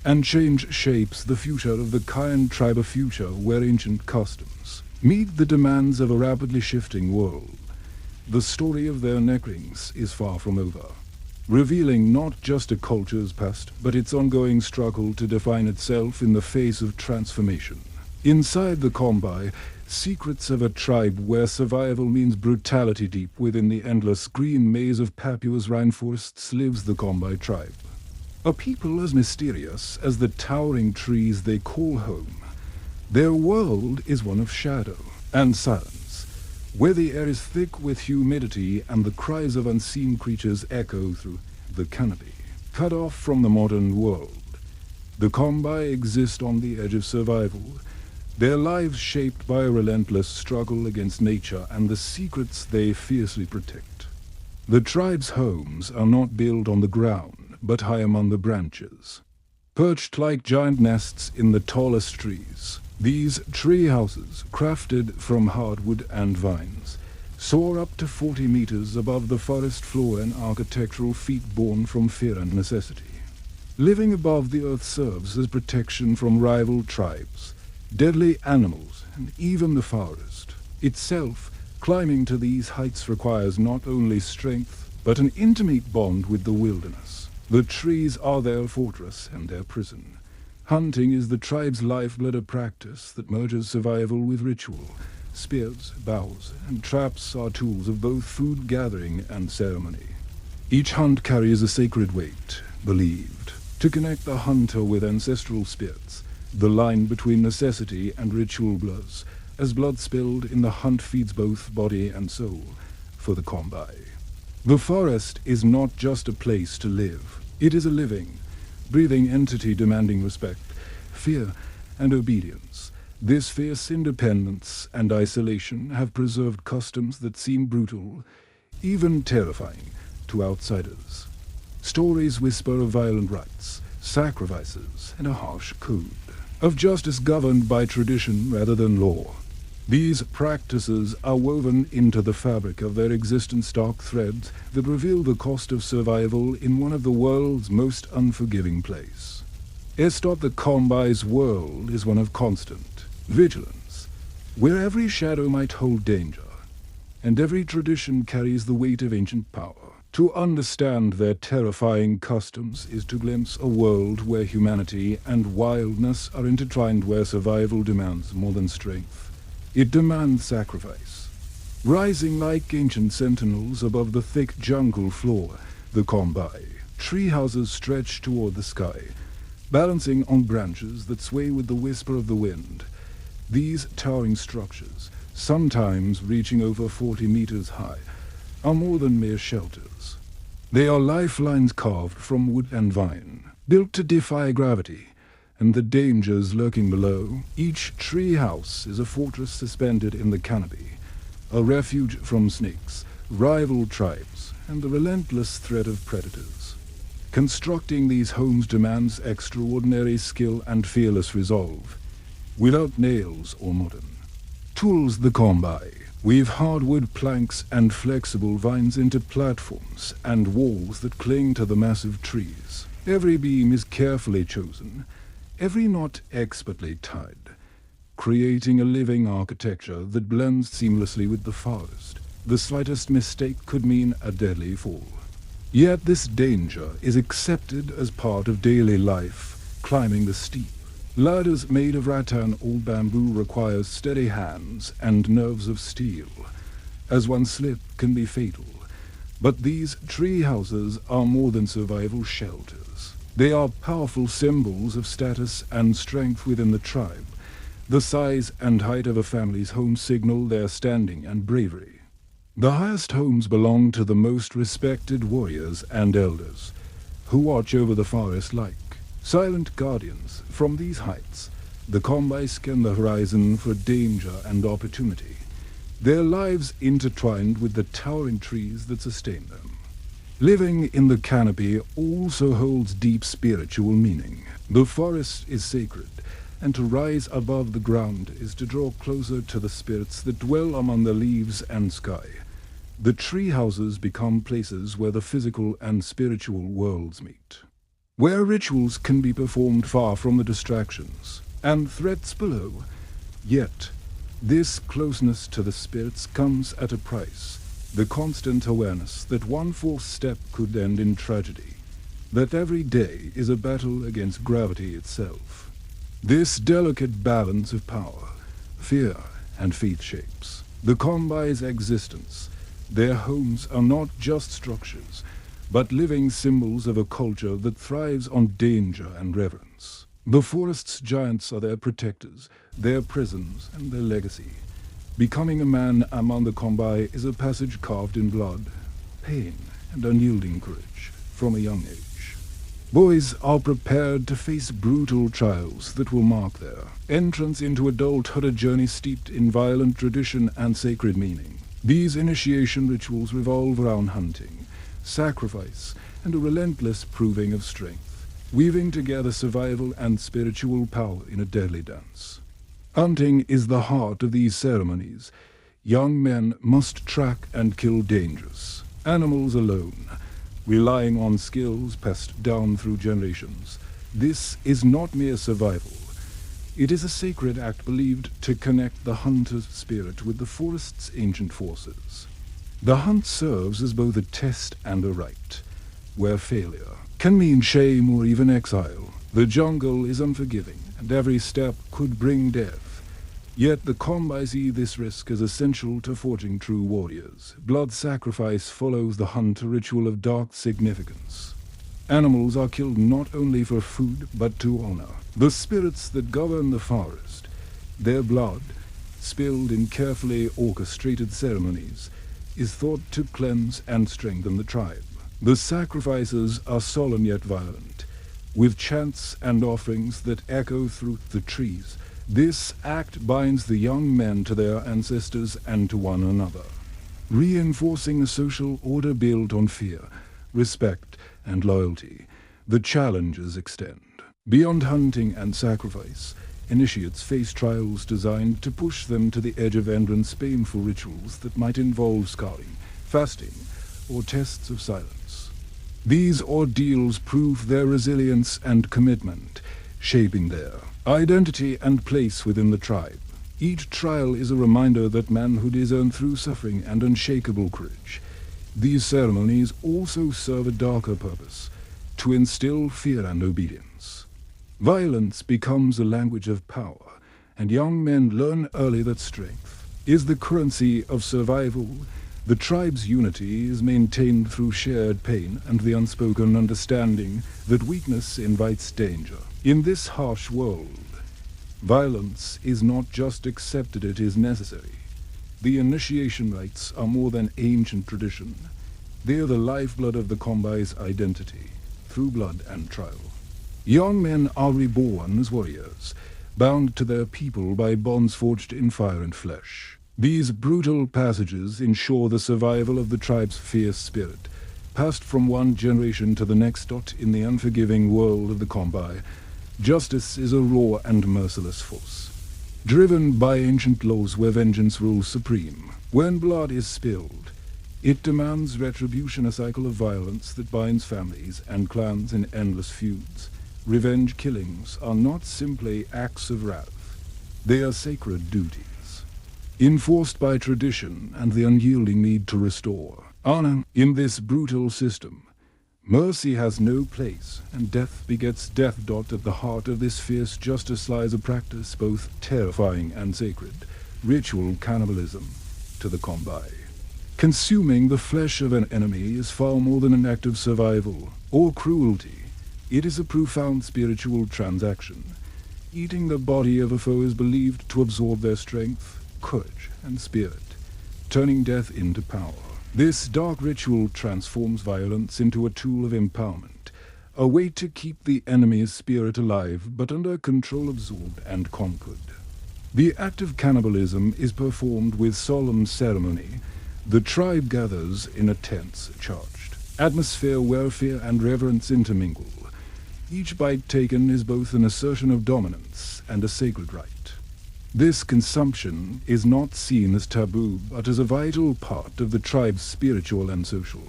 and change shapes the future of the Kayan tribe, a future where ancient customs meet the demands of a rapidly shifting world. The story of their neck rings is far from over, revealing not just a culture's past, but its ongoing struggle to define itself in the face of transformation. Inside the Kombai, secrets of a tribe where survival means brutality. Deep within the endless green maze of Papua's rainforests lives the Kombai tribe. A people as mysterious as the towering trees they call home. Their world is one of shadow and silence, where the air is thick with humidity and the cries of unseen creatures echo through the canopy. Cut off from the modern world, the Kombai exist on the edge of survival, their lives shaped by a relentless struggle against nature and the secrets they fiercely protect. The tribe's homes are not built on the ground, but high among the branches. Perched like giant nests in the tallest trees, these tree houses, crafted from hardwood and vines, soar up to 40 meters above the forest floor, an architectural feat born from fear and necessity. Living above the earth serves as protection from rival tribes, deadly animals, and even the forest itself. Climbing to these heights requires not only strength, but an intimate bond with the wilderness. The trees are their fortress and their prison, Hunting is the tribe's lifeblood, a practice that merges survival with ritual. Spears, bows, and traps are tools of both food gathering and ceremony. Each hunt carries a sacred weight, believed to connect the hunter with ancestral spirits. The line between necessity and ritual blurs, as blood spilled in the hunt feeds both body and soul for the Kombai. The forest is not just a place to live. It is a living, breathing entity demanding respect, fear, and obedience. This fierce independence and isolation have preserved customs that seem brutal, even terrifying, to outsiders. Stories whisper of violent rites, sacrifices, and a harsh code, of justice governed by tradition rather than law. These practices are woven into the fabric of their existence, dark threads that reveal the cost of survival in one of the world's most unforgiving places. Estot, the Kombai's world is one of constant vigilance, where every shadow might hold danger, and every tradition carries the weight of ancient power. To understand their terrifying customs is to glimpse a world where humanity and wildness are intertwined, where survival demands more than strength. It demands sacrifice. Rising like ancient sentinels above the thick jungle floor, the Kombai tree houses stretch toward the sky, balancing on branches that sway with the whisper of the wind. These towering structures, sometimes reaching over 40 meters high, are more than mere shelters. They are lifelines carved from wood and vine, built to defy gravity and the dangers lurking below. Each tree house is a fortress suspended in the canopy, a refuge from snakes, rival tribes, and the relentless threat of predators. Constructing these homes demands extraordinary skill and fearless resolve, without nails or modern tools. The Kombai weave hardwood planks and flexible vines into platforms and walls that cling to the massive trees. Every beam is carefully chosen, every knot expertly tied, creating a living architecture that blends seamlessly with the forest. The slightest mistake could mean a deadly fall. Yet this danger is accepted as part of daily life. Climbing the steep ladders made of rattan or bamboo requires steady hands and nerves of steel, as one slip can be fatal. But these tree houses are more than survival shelters. They are powerful symbols of status and strength within the tribe. The size and height of a family's home signal their standing and bravery. The highest homes belong to the most respected warriors and elders, who watch over the forest like silent guardians. From these heights, the Kombai scan the horizon for danger and opportunity, their lives intertwined with the towering trees that sustain them. Living in the canopy also holds deep spiritual meaning. The forest is sacred, and to rise above the ground is to draw closer to the spirits that dwell among the leaves and sky. The tree houses become places where the physical and spiritual worlds meet, where rituals can be performed far from the distractions and threats below. Yet, this closeness to the spirits comes at a price, the constant awareness that one false step could end in tragedy, that every day is a battle against gravity itself. This delicate balance of power, fear, and faith shapes the Kombai's existence. Their homes are not just structures, but living symbols of a culture that thrives on danger and reverence. The forest's giants are their protectors, their prisons, and their legacy. Becoming a man among the Kombai is a passage carved in blood, pain, and unyielding courage from a young age. Boys are prepared to face brutal trials that will mark their entrance into adulthood, a journey steeped in violent tradition and sacred meaning. These initiation rituals revolve around hunting, sacrifice, and a relentless proving of strength, weaving together survival and spiritual power in a deadly dance. Hunting is the heart of these ceremonies. Young men must track and kill dangerous animals alone, relying on skills passed down through generations. This is not mere survival. It is a sacred act believed to connect the hunter's spirit with the forest's ancient forces. The hunt serves as both a test and a rite, where failure can mean shame or even exile. The jungle is unforgiving, and every step could bring death. Yet the Kombai see this risk as essential to forging true warriors. Blood sacrifice follows the hunt, a ritual of dark significance. Animals are killed not only for food, but to honor the spirits that govern the forest. Their blood, spilled in carefully orchestrated ceremonies, is thought to cleanse and strengthen the tribe. The sacrifices are solemn yet violent, with chants and offerings that echo through the trees. This act binds the young men to their ancestors and to one another, reinforcing a social order built on fear, respect, and loyalty. The challenges extend. Beyond hunting and sacrifice, initiates face trials designed to push them to the edge of endless painful rituals that might involve scarring, fasting, or tests of silence. These ordeals prove their resilience and commitment, shaping their identity and place within the tribe. Each trial is a reminder that manhood is earned through suffering and unshakable courage. These ceremonies also serve a darker purpose, to instill fear and obedience. Violence becomes a language of power, and young men learn early that strength is the currency of survival. The tribe's unity is maintained through shared pain and the unspoken understanding that weakness invites danger. In this harsh world, violence is not just accepted, it is necessary. The initiation rites are more than ancient tradition. They are the lifeblood of the Kombai's identity, through blood and trial. Young men are reborn as warriors, bound to their people by bonds forged in fire and flesh. These brutal passages ensure the survival of the tribe's fierce spirit, passed from one generation to the next. In the unforgiving world of the Kombai, justice is a raw and merciless force, driven by ancient laws where vengeance rules supreme. When blood is spilled, it demands retribution, a cycle of violence that binds families and clans in endless feuds. Revenge killings are not simply acts of wrath, they are sacred duties, enforced by tradition and the unyielding need to restore honor. In this brutal system, mercy has no place, and death begets death. At the heart of this fierce justice lies a practice both terrifying and sacred, ritual cannibalism to the Kombai. Consuming the flesh of an enemy is far more than an act of survival or cruelty. It is a profound spiritual transaction. Eating the body of a foe is believed to absorb their strength, courage, and spirit, turning death into power. This dark ritual transforms violence into a tool of empowerment, a way to keep the enemy's spirit alive but under control, absorbed and conquered. The act of cannibalism is performed with solemn ceremony. The tribe gathers in a tense, charged atmosphere where fear and reverence intermingle. Each bite taken is both an assertion of dominance and a sacred rite. This consumption is not seen as taboo, but as a vital part of the tribe's spiritual and social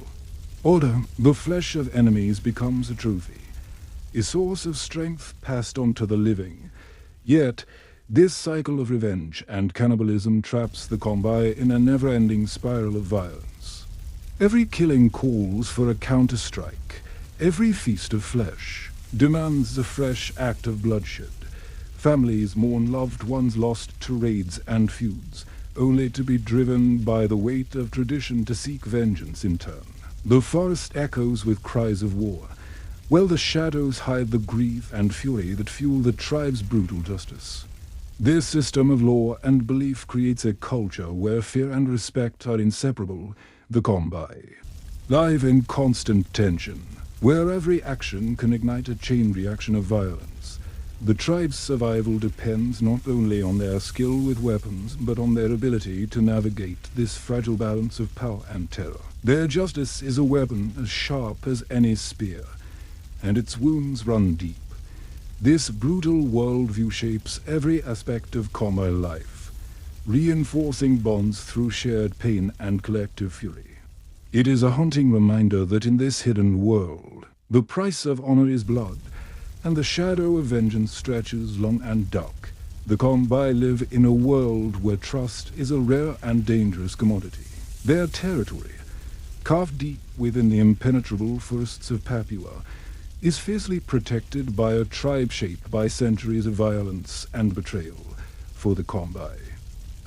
order. The flesh of enemies becomes a trophy, a source of strength passed on to the living. Yet, this cycle of revenge and cannibalism traps the Kombai in a never-ending spiral of violence. Every killing calls for a counter-strike. Every feast of flesh demands a fresh act of bloodshed. Families mourn loved ones lost to raids and feuds, only to be driven by the weight of tradition to seek vengeance in turn. The forest echoes with cries of war, while the shadows hide the grief and fury that fuel the tribe's brutal justice. This system of law and belief creates a culture where fear and respect are inseparable. The Kombai live in constant tension, where every action can ignite a chain reaction of violence. The tribe's survival depends not only on their skill with weapons, but on their ability to navigate this fragile balance of power and terror. Their justice is a weapon as sharp as any spear, and its wounds run deep. This brutal worldview shapes every aspect of Kombai life, reinforcing bonds through shared pain and collective fury. It is a haunting reminder that in this hidden world, the price of honor is blood, and the shadow of vengeance stretches long and dark. The Kombai live in a world where trust is a rare and dangerous commodity. Their territory, carved deep within the impenetrable forests of Papua, is fiercely protected by a tribe shaped by centuries of violence and betrayal for the Kombai.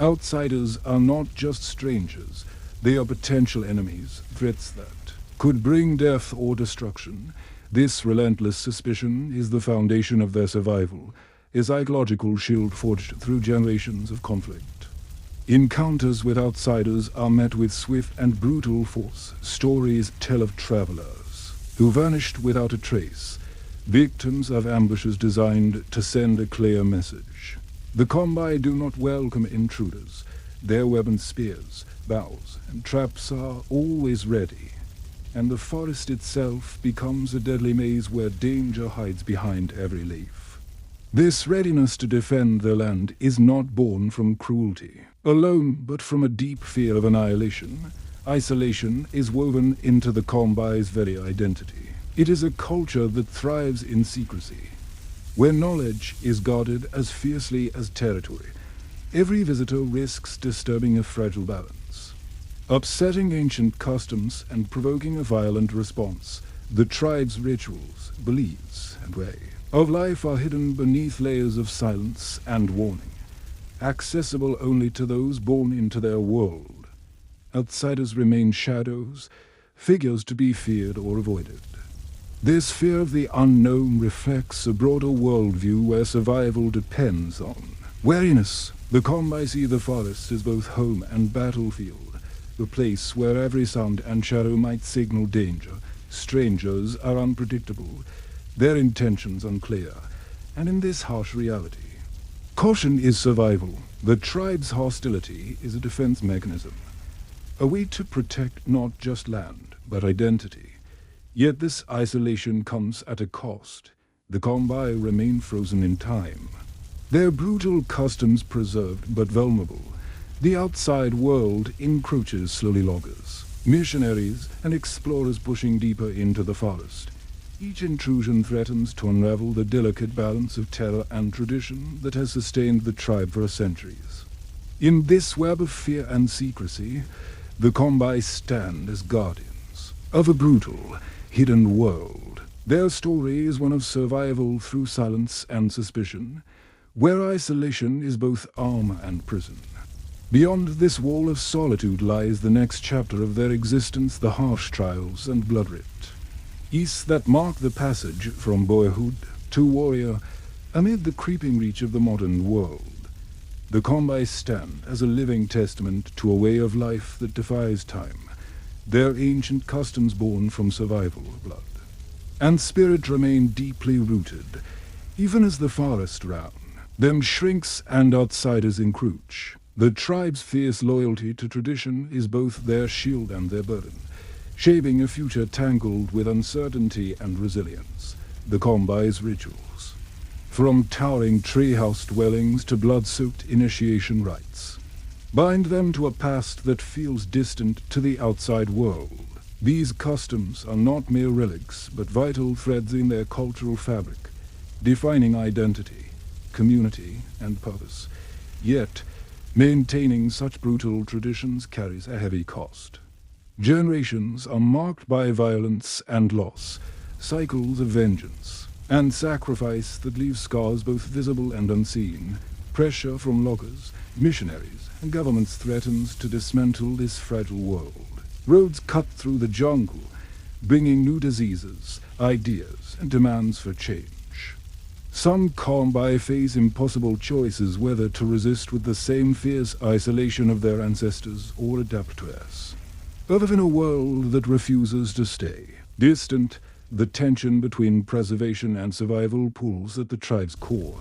Outsiders are not just strangers, they are potential enemies, threats that could bring death or destruction. This relentless suspicion is the foundation of their survival, a psychological shield forged through generations of conflict. Encounters with outsiders are met with swift and brutal force. Stories tell of travelers who vanished without a trace, victims of ambushes designed to send a clear message. The Kombai do not welcome intruders. Their weapons, spears, bows, and traps are always ready, and the forest itself becomes a deadly maze where danger hides behind every leaf. This readiness to defend their land is not born from cruelty alone, but from a deep fear of annihilation. Isolation is woven into the Kombai's very identity. It is a culture that thrives in secrecy, where knowledge is guarded as fiercely as territory. Every visitor risks disturbing a fragile balance, upsetting ancient customs and provoking a violent response. The tribe's rituals, beliefs, and way of life are hidden beneath layers of silence and warning, accessible only to those born into their world. Outsiders remain shadows, figures to be feared or avoided. This fear of the unknown reflects a broader worldview where survival depends on wariness. The Kombai see the forest as both home and battlefield, the place where every sound and shadow might signal danger. Strangers are unpredictable, their intentions unclear, and in this harsh reality, caution is survival. The tribe's hostility is a defense mechanism, a way to protect not just land, but identity. Yet this isolation comes at a cost. The Kombai remain frozen in time, their brutal customs preserved but vulnerable. The outside world encroaches slowly. Loggers, missionaries, and explorers pushing deeper into the forest. Each intrusion threatens to unravel the delicate balance of terror and tradition that has sustained the tribe for centuries. In this web of fear and secrecy, the Kombai stand as guardians of a brutal, hidden world. Their story is one of survival through silence and suspicion, where isolation is both armor and prison. Beyond this wall of solitude lies the next chapter of their existence, the harsh trials and blood-red easts that mark the passage from boyhood to warrior amid the creeping reach of the modern world. The Kombai stand as a living testament to a way of life that defies time, their ancient customs born from survival of blood and spirit remain deeply rooted, even as the forest round them shrinks and outsiders encroach. The tribe's fierce loyalty to tradition is both their shield and their burden, shaping a future tangled with uncertainty and resilience. The Kombai's rituals, from towering treehouse dwellings to blood-soaked initiation rites, bind them to a past that feels distant to the outside world. These customs are not mere relics, but vital threads in their cultural fabric, defining identity, community, and purpose. Yet, maintaining such brutal traditions carries a heavy cost. Generations are marked by violence and loss, cycles of vengeance and sacrifice that leave scars both visible and unseen. Pressure from loggers, missionaries, and governments threatens to dismantle this fragile world. Roads cut through the jungle, bringing new diseases, ideas, and demands for change. Some Kombai face impossible choices whether to resist with the same fierce isolation of their ancestors or adapt to us. But in a world that refuses to stay distant, the tension between preservation and survival pulls at the tribe's core.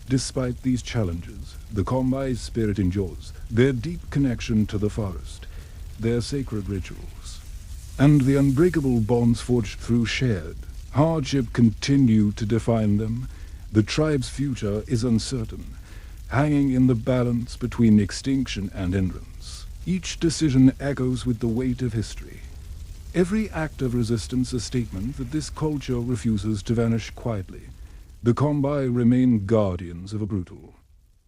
Despite these challenges, the Kombai's spirit endures, their deep connection to the forest, their sacred rituals, and the unbreakable bonds forged through shared hardship continue to define them. The tribe's future is uncertain, hanging in the balance between extinction and endurance. Each decision echoes with the weight of history. Every act of resistance a statement that this culture refuses to vanish quietly. The Kombai remain guardians of a brutal,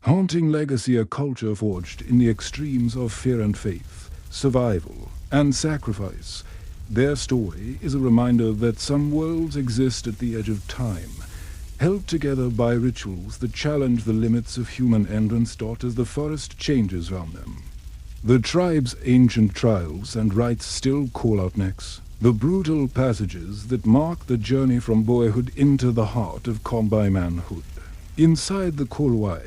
haunting legacy, a culture forged in the extremes of fear and faith, survival and sacrifice. Their story is a reminder that some worlds exist at the edge of time, held together by rituals that challenge the limits of human entrance as the forest changes around them. The tribe's ancient trials and rites still call out next, the brutal passages that mark the journey from boyhood into the heart of Kombai manhood. Inside the Kaluli,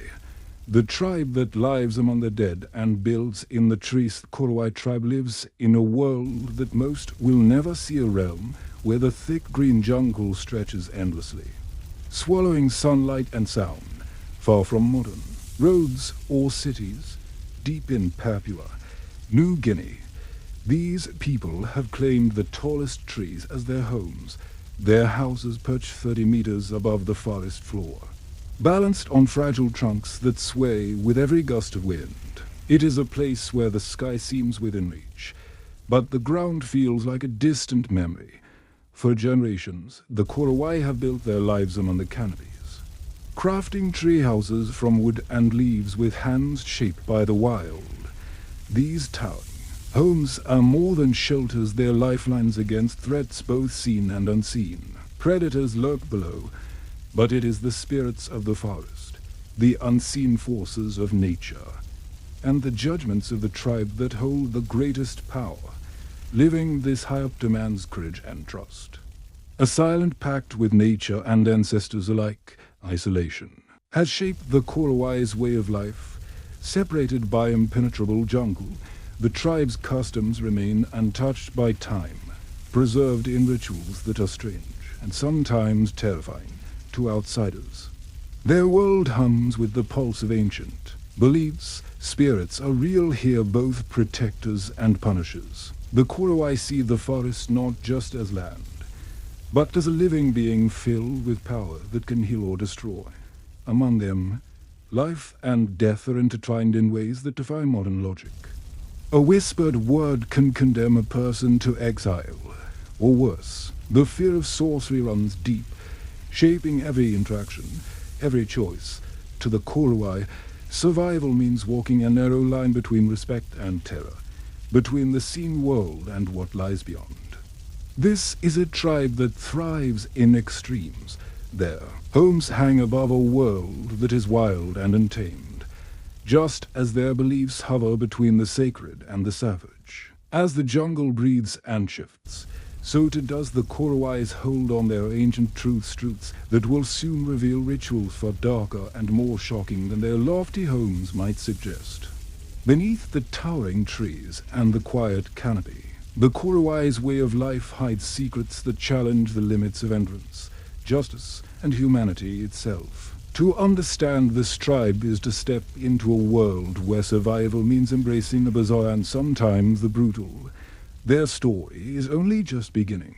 the tribe that lives among the dead and builds in the trees, the Jarawa Tribe lives in a world that most will never see, a realm where the thick green jungle stretches endlessly, swallowing sunlight and sound, far from modern roads or cities. Deep in Papua New Guinea, these people have claimed the tallest trees as their homes, their houses perched 30 meters above the forest floor, balanced on fragile trunks that sway with every gust of wind. It is a place where the sky seems within reach, but the ground feels like a distant memory. For generations, the Kaluli have built their lives among the canopies, crafting tree houses from wood and leaves with hands shaped by the wild. These towering homes are more than shelters, they're lifelines against threats both seen and unseen. Predators lurk below, but it is the spirits of the forest, the unseen forces of nature, and the judgments of the tribe that hold the greatest power, living this high up to man's courage and trust. A silent pact with nature and ancestors alike, isolation, has shaped the Kaluli's way of life. Separated by impenetrable jungle, the tribe's customs remain untouched by time, preserved in rituals that are strange and sometimes terrifying to outsiders. Their world hums with the pulse of ancient beliefs. Spirits are real here, both protectors and punishers. The Kaluli see the forest not just as land, but as a living being filled with power that can heal or destroy. Among them, life and death are intertwined in ways that defy modern logic. A whispered word can condemn a person to exile, or worse. The fear of sorcery runs deep, shaping every interaction, every choice. To the Kaluli, survival means walking a narrow line between respect and terror, between the seen world and what lies beyond. This is a tribe that thrives in extremes. Their homes hang above a world that is wild and untamed, just as their beliefs hover between the sacred and the savage. As the jungle breathes and shifts, so too does the Kaluli's hold on their ancient truths that will soon reveal rituals far darker and more shocking than their lofty homes might suggest. Beneath the towering trees and the quiet canopy, the Kaluli's way of life hides secrets that challenge the limits of entrance, justice, and humanity itself. To understand this tribe is to step into a world where survival means embracing the bizarre and sometimes the brutal. Their story is only just beginning,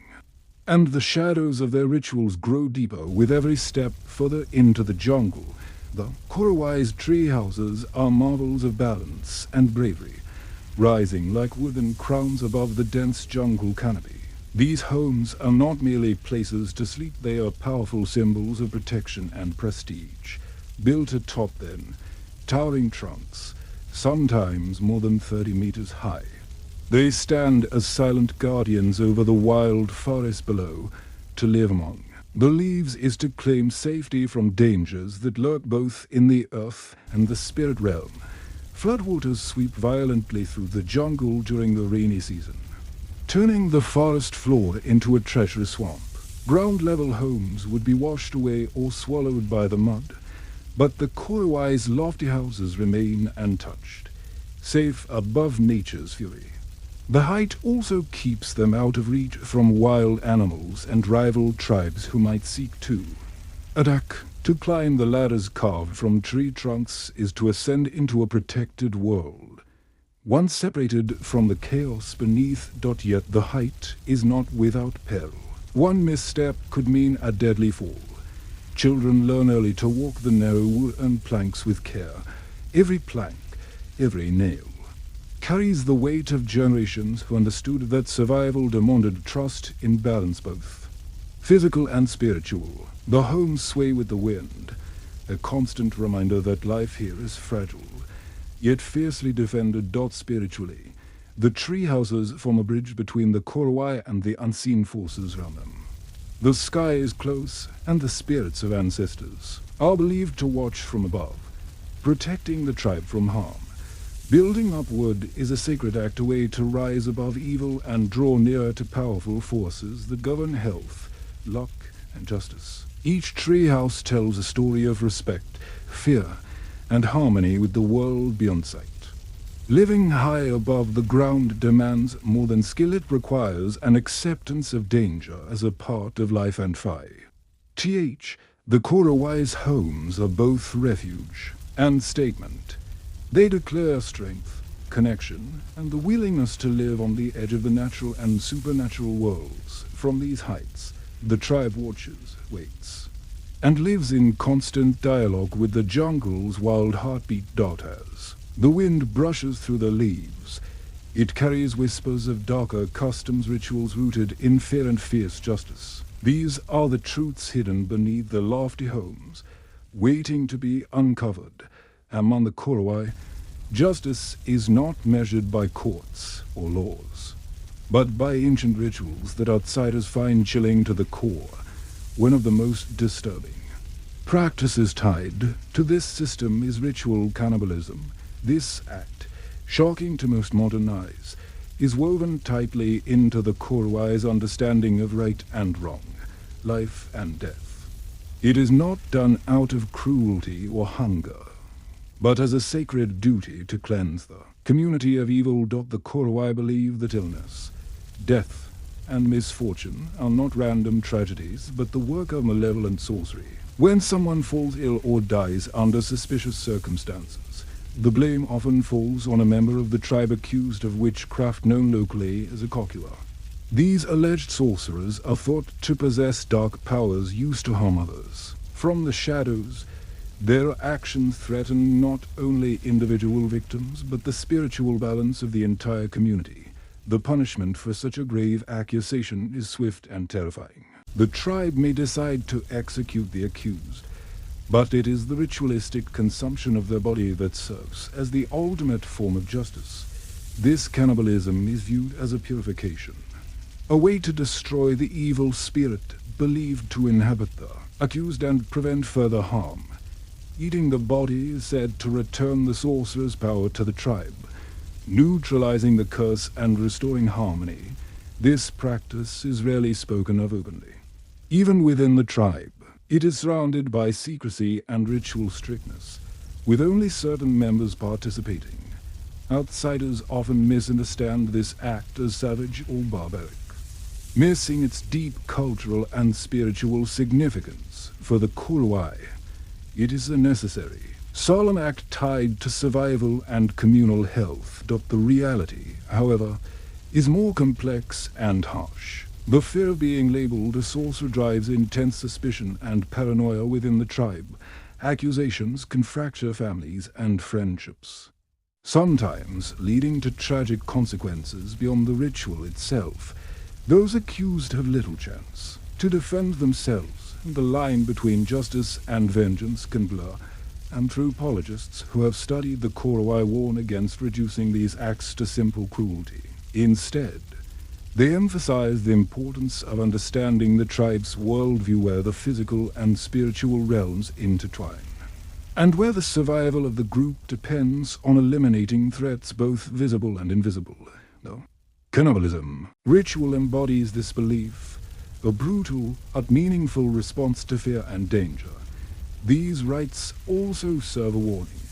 and the shadows of their rituals grow deeper with every step further into the jungle. The Kaluli's tree houses are marvels of balance and bravery, rising like wooden crowns above the dense jungle canopy. These homes are not merely places to sleep, they are powerful symbols of protection and prestige. Built atop them, towering trunks, sometimes more than 30 meters high, they stand as silent guardians over the wild forest below to live among. The leaves is to claim safety from dangers that lurk both in the earth and the spirit realm. Floodwaters sweep violently through the jungle during the rainy season, turning the forest floor into a treacherous swamp. Ground-level homes would be washed away or swallowed by the mud, but the Kaluli's lofty houses remain untouched, safe above nature's fury. The height also keeps them out of reach from wild animals and rival tribes who might seek to attack. To climb the ladders carved from tree trunks is to ascend into a protected world, one separated from the chaos beneath. Yet the height is not without peril. One misstep could mean a deadly fall. Children learn early to walk the narrow wooden planks with care. Every plank, every nail, carries the weight of generations who understood that survival demanded trust in balance, both physical and spiritual. The homes sway with the wind, a constant reminder that life here is fragile, yet fiercely defended. Spiritually, The tree houses form a bridge between the Korowai and the unseen forces around them. The sky is close, and the spirits of ancestors are believed to watch from above, protecting the tribe from harm. Building upward is a sacred act, a way to rise above evil and draw nearer to powerful forces that govern health, luck, and justice. Each treehouse tells a story of respect, fear, and harmony with the world beyond sight. Living high above the ground demands more than skill. It requires an acceptance of danger as a part of life and fi. The Korowai's homes are both refuge and statement. They declare strength, connection, and the willingness to live on the edge of the natural and supernatural worlds. From these heights, the tribe watches, waits, and lives in constant dialogue with the jungle's wild heartbeat daughters. The wind brushes through the leaves. It carries whispers of darker customs, rituals rooted in fear and fierce justice. These are the truths hidden beneath the lofty homes, waiting to be uncovered. Among the Korowai, justice is not measured by courts or laws, but by ancient rituals that outsiders find chilling to the core. One of the most disturbing practices tied to this system is ritual cannibalism. This act, shocking to most modern eyes, is woven tightly into the Korowai's understanding of right and wrong, life and death. It is not done out of cruelty or hunger, but as a sacred duty to cleanse the community of evil. The Korowai believe that illness, death, and misfortune are not random tragedies, but the work of malevolent sorcery. When someone falls ill or dies under suspicious circumstances, the blame often falls on a member of the tribe accused of witchcraft, known locally as a kokua. These alleged sorcerers are thought to possess dark powers used to harm others. From the shadows, their actions threaten not only individual victims, but the spiritual balance of the entire community. The punishment for such a grave accusation is swift and terrifying. The tribe may decide to execute the accused, but it is the ritualistic consumption of their body that serves as the ultimate form of justice. This cannibalism is viewed as a purification, a way to destroy the evil spirit believed to inhabit the accused and prevent further harm. Eating the body is said to return the sorcerer's power to the tribe, neutralizing the curse and restoring harmony. This practice is rarely spoken of openly. Even within the tribe, it is surrounded by secrecy and ritual strictness, with only certain members participating. Outsiders often misunderstand this act as savage or barbaric, missing its deep cultural and spiritual significance. For the Korowai, it is a necessary, solemn act tied to survival and communal health. The reality, however, is more complex and harsh. The fear of being labeled a sorcerer drives intense suspicion and paranoia within the tribe. Accusations can fracture families and friendships, sometimes leading to tragic consequences beyond the ritual itself. Those accused have little chance to defend themselves, and the line between justice and vengeance can blur. Anthropologists who have studied the Korowai warn against reducing these acts to simple cruelty. Instead, they emphasize the importance of understanding the tribe's worldview, where the physical and spiritual realms intertwine, and where the survival of the group depends on eliminating threats both visible and invisible. No. Cannibalism ritual embodies this belief, a brutal but meaningful response to fear and danger. These rites also serve a warning,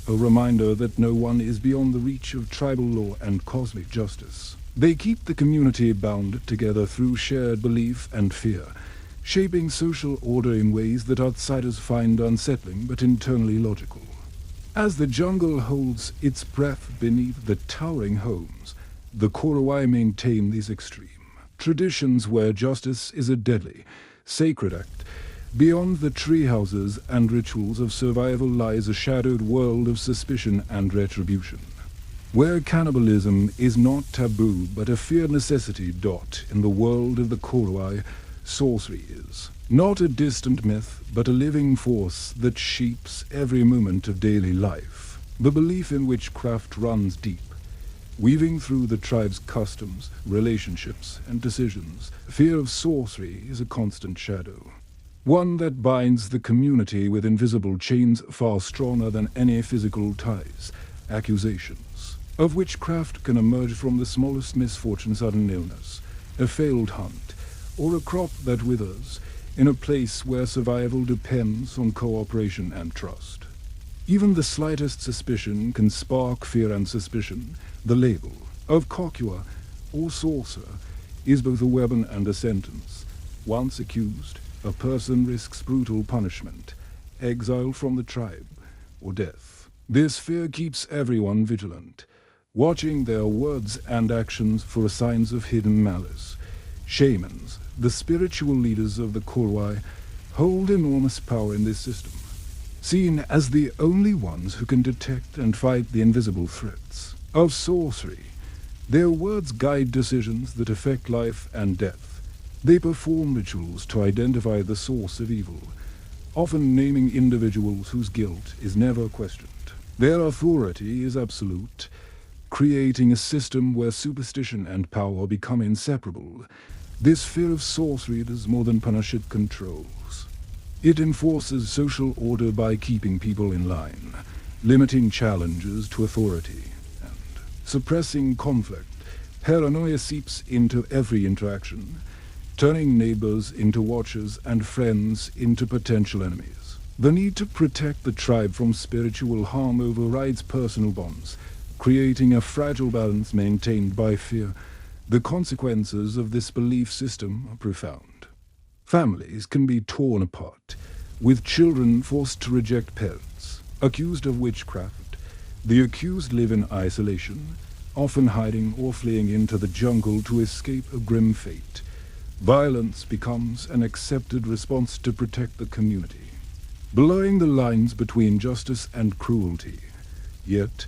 a reminder that no one is beyond the reach of tribal law and cosmic justice. They keep the community bound together through shared belief and fear, shaping social order in ways that outsiders find unsettling but internally logical. As the jungle holds its breath beneath the towering homes, the Korowai maintain these extreme traditions where justice is a deadly, sacred act. Beyond the tree houses and rituals of survival lies a shadowed world of suspicion and retribution, where cannibalism is not taboo but a feared necessity. In the world of the Korowai, sorcery is not a distant myth but a living force that shapes every moment of daily life. The belief in witchcraft runs deep, Weaving through the tribe's customs, relationships, and decisions, fear of sorcery is a constant shadow. One that binds the community with invisible chains far stronger than any physical ties. Accusations of witchcraft can emerge from the smallest misfortune, sudden illness, a failed hunt, or a crop that withers, in a place where survival depends on cooperation and trust. Even the slightest suspicion can spark fear and suspicion. The label of Kokua, or sorcerer, is both a weapon and a sentence. Once accused, a person risks brutal punishment, exile from the tribe, or death. This fear keeps everyone vigilant, watching their words and actions for signs of hidden malice. Shamans, the spiritual leaders of the Korwai, hold enormous power in this system, seen as the only ones who can detect and fight the invisible threats of sorcery. Their words guide decisions that affect life and death. They perform rituals to identify the source of evil, often naming individuals whose guilt is never questioned. Their authority is absolute, creating a system where superstition and power become inseparable. This fear of sorcery does more than punish, it controls. It enforces social order by keeping people in line, limiting challenges to authority, and suppressing conflict. Paranoia seeps into every interaction, turning neighbors into watchers and friends into potential enemies. The need to protect the tribe from spiritual harm overrides personal bonds, creating a fragile balance maintained by fear. The consequences of this belief system are profound. Families can be torn apart, with children forced to reject parents. Accused of witchcraft, the accused live in isolation, often hiding or fleeing into the jungle to escape a grim fate. Violence becomes an accepted response to protect the community, blurring the lines between justice and cruelty. Yet,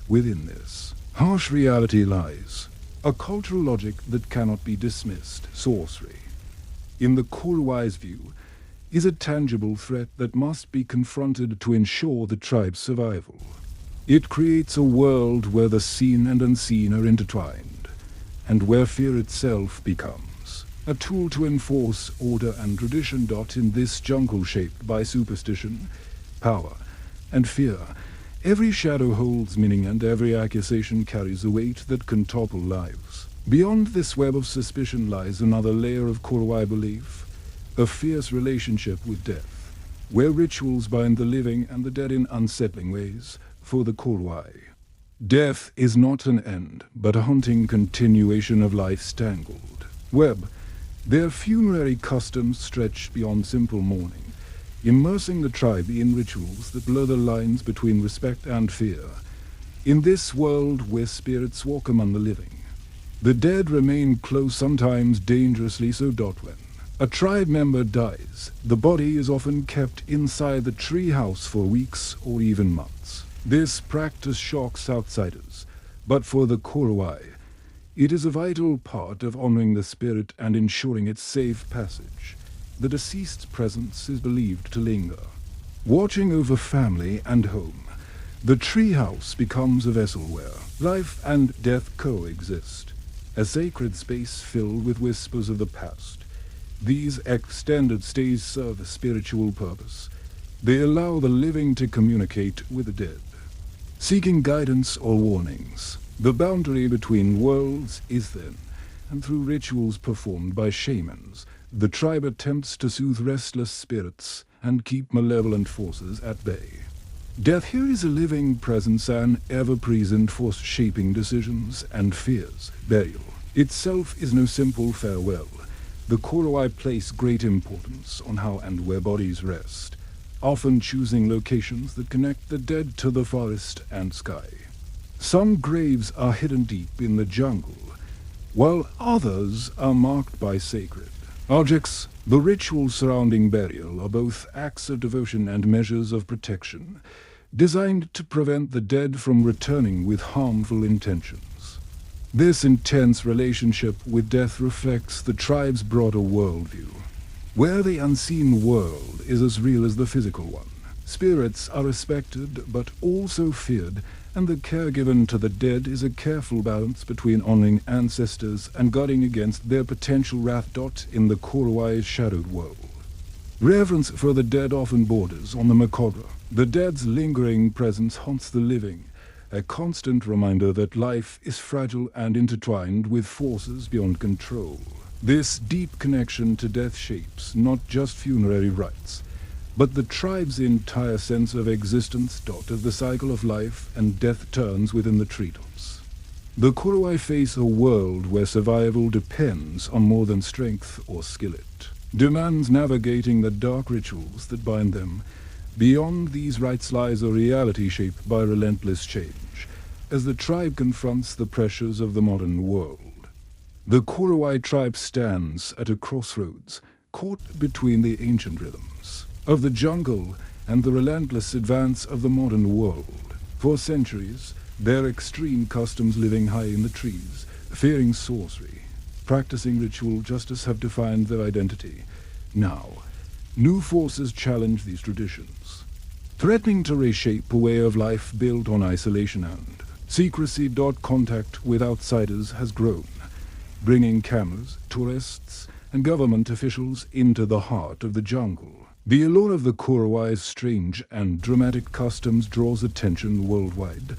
within this harsh reality lies a cultural logic that cannot be dismissed. Sorcery, in the Korwai's view, is a tangible threat that must be confronted to ensure the tribe's survival. It creates a world where the seen and unseen are intertwined, and where fear itself becomes a tool to enforce order and tradition. In this jungle shaped by superstition, power, and fear, every shadow holds meaning and every accusation carries a weight that can topple lives. Beyond this web of suspicion lies another layer of Korwai belief, a fierce relationship with death, where rituals bind the living and the dead in unsettling ways. For the Korwai, death is not an end, but a haunting continuation of life's tangled web. Their funerary customs stretch beyond simple mourning, immersing the tribe in rituals that blur the lines between respect and fear. In this world where spirits walk among the living, the dead remain close, sometimes dangerously so. When a tribe member dies, the body is often kept inside the tree house for weeks or even months. This practice shocks outsiders, but for the Korwai, it is a vital part of honoring the spirit and ensuring its safe passage. The deceased's presence is believed to linger, watching over family and home. The treehouse becomes a vessel where life and death coexist, a sacred space filled with whispers of the past. These extended stays serve a spiritual purpose. They allow the living to communicate with the dead, seeking guidance or warnings. The boundary between worlds is thin, and through rituals performed by shamans, the tribe attempts to soothe restless spirits and keep malevolent forces at bay. Death here is a living presence, an ever-present force shaping decisions and fears. Burial itself is no simple farewell. The Korwai place great importance on how and where bodies rest, often choosing locations that connect the dead to the forest and sky. Some graves are hidden deep in the jungle, while others are marked by sacred objects. The rituals surrounding burial are both acts of devotion and measures of protection, designed to prevent the dead from returning with harmful intentions. This intense relationship with death reflects the tribe's broader worldview, where the unseen world is as real as the physical one. Spirits are respected but also feared, and the care given to the dead is a careful balance between honoring ancestors and guarding against their potential wrath. In the Korowai's shadowed world, reverence for the dead often borders on the macabre. The dead's lingering presence haunts the living, a constant reminder that life is fragile and intertwined with forces beyond control. This deep connection to death shapes not just funerary rites, but the tribe's entire sense of existence. As the cycle of life and death turns within the treetops, the Korowai face a world where survival depends on more than strength or skill. It demands navigating the dark rituals that bind them. Beyond these rites lies a reality shaped by relentless change, as the tribe confronts the pressures of the modern world. The Hurrian Tribe stands at a crossroads, caught between the ancient rhythms of the jungle and the relentless advance of the modern world. For centuries, their extreme customs, living high in the trees, fearing sorcery, practicing ritual justice, have defined their identity. Now, new forces challenge these traditions, threatening to reshape a way of life built on isolation and secrecy. Contact with outsiders has grown, bringing cameras, tourists, and government officials into the heart of the jungle. The allure of the Korowai's strange and dramatic customs draws attention worldwide,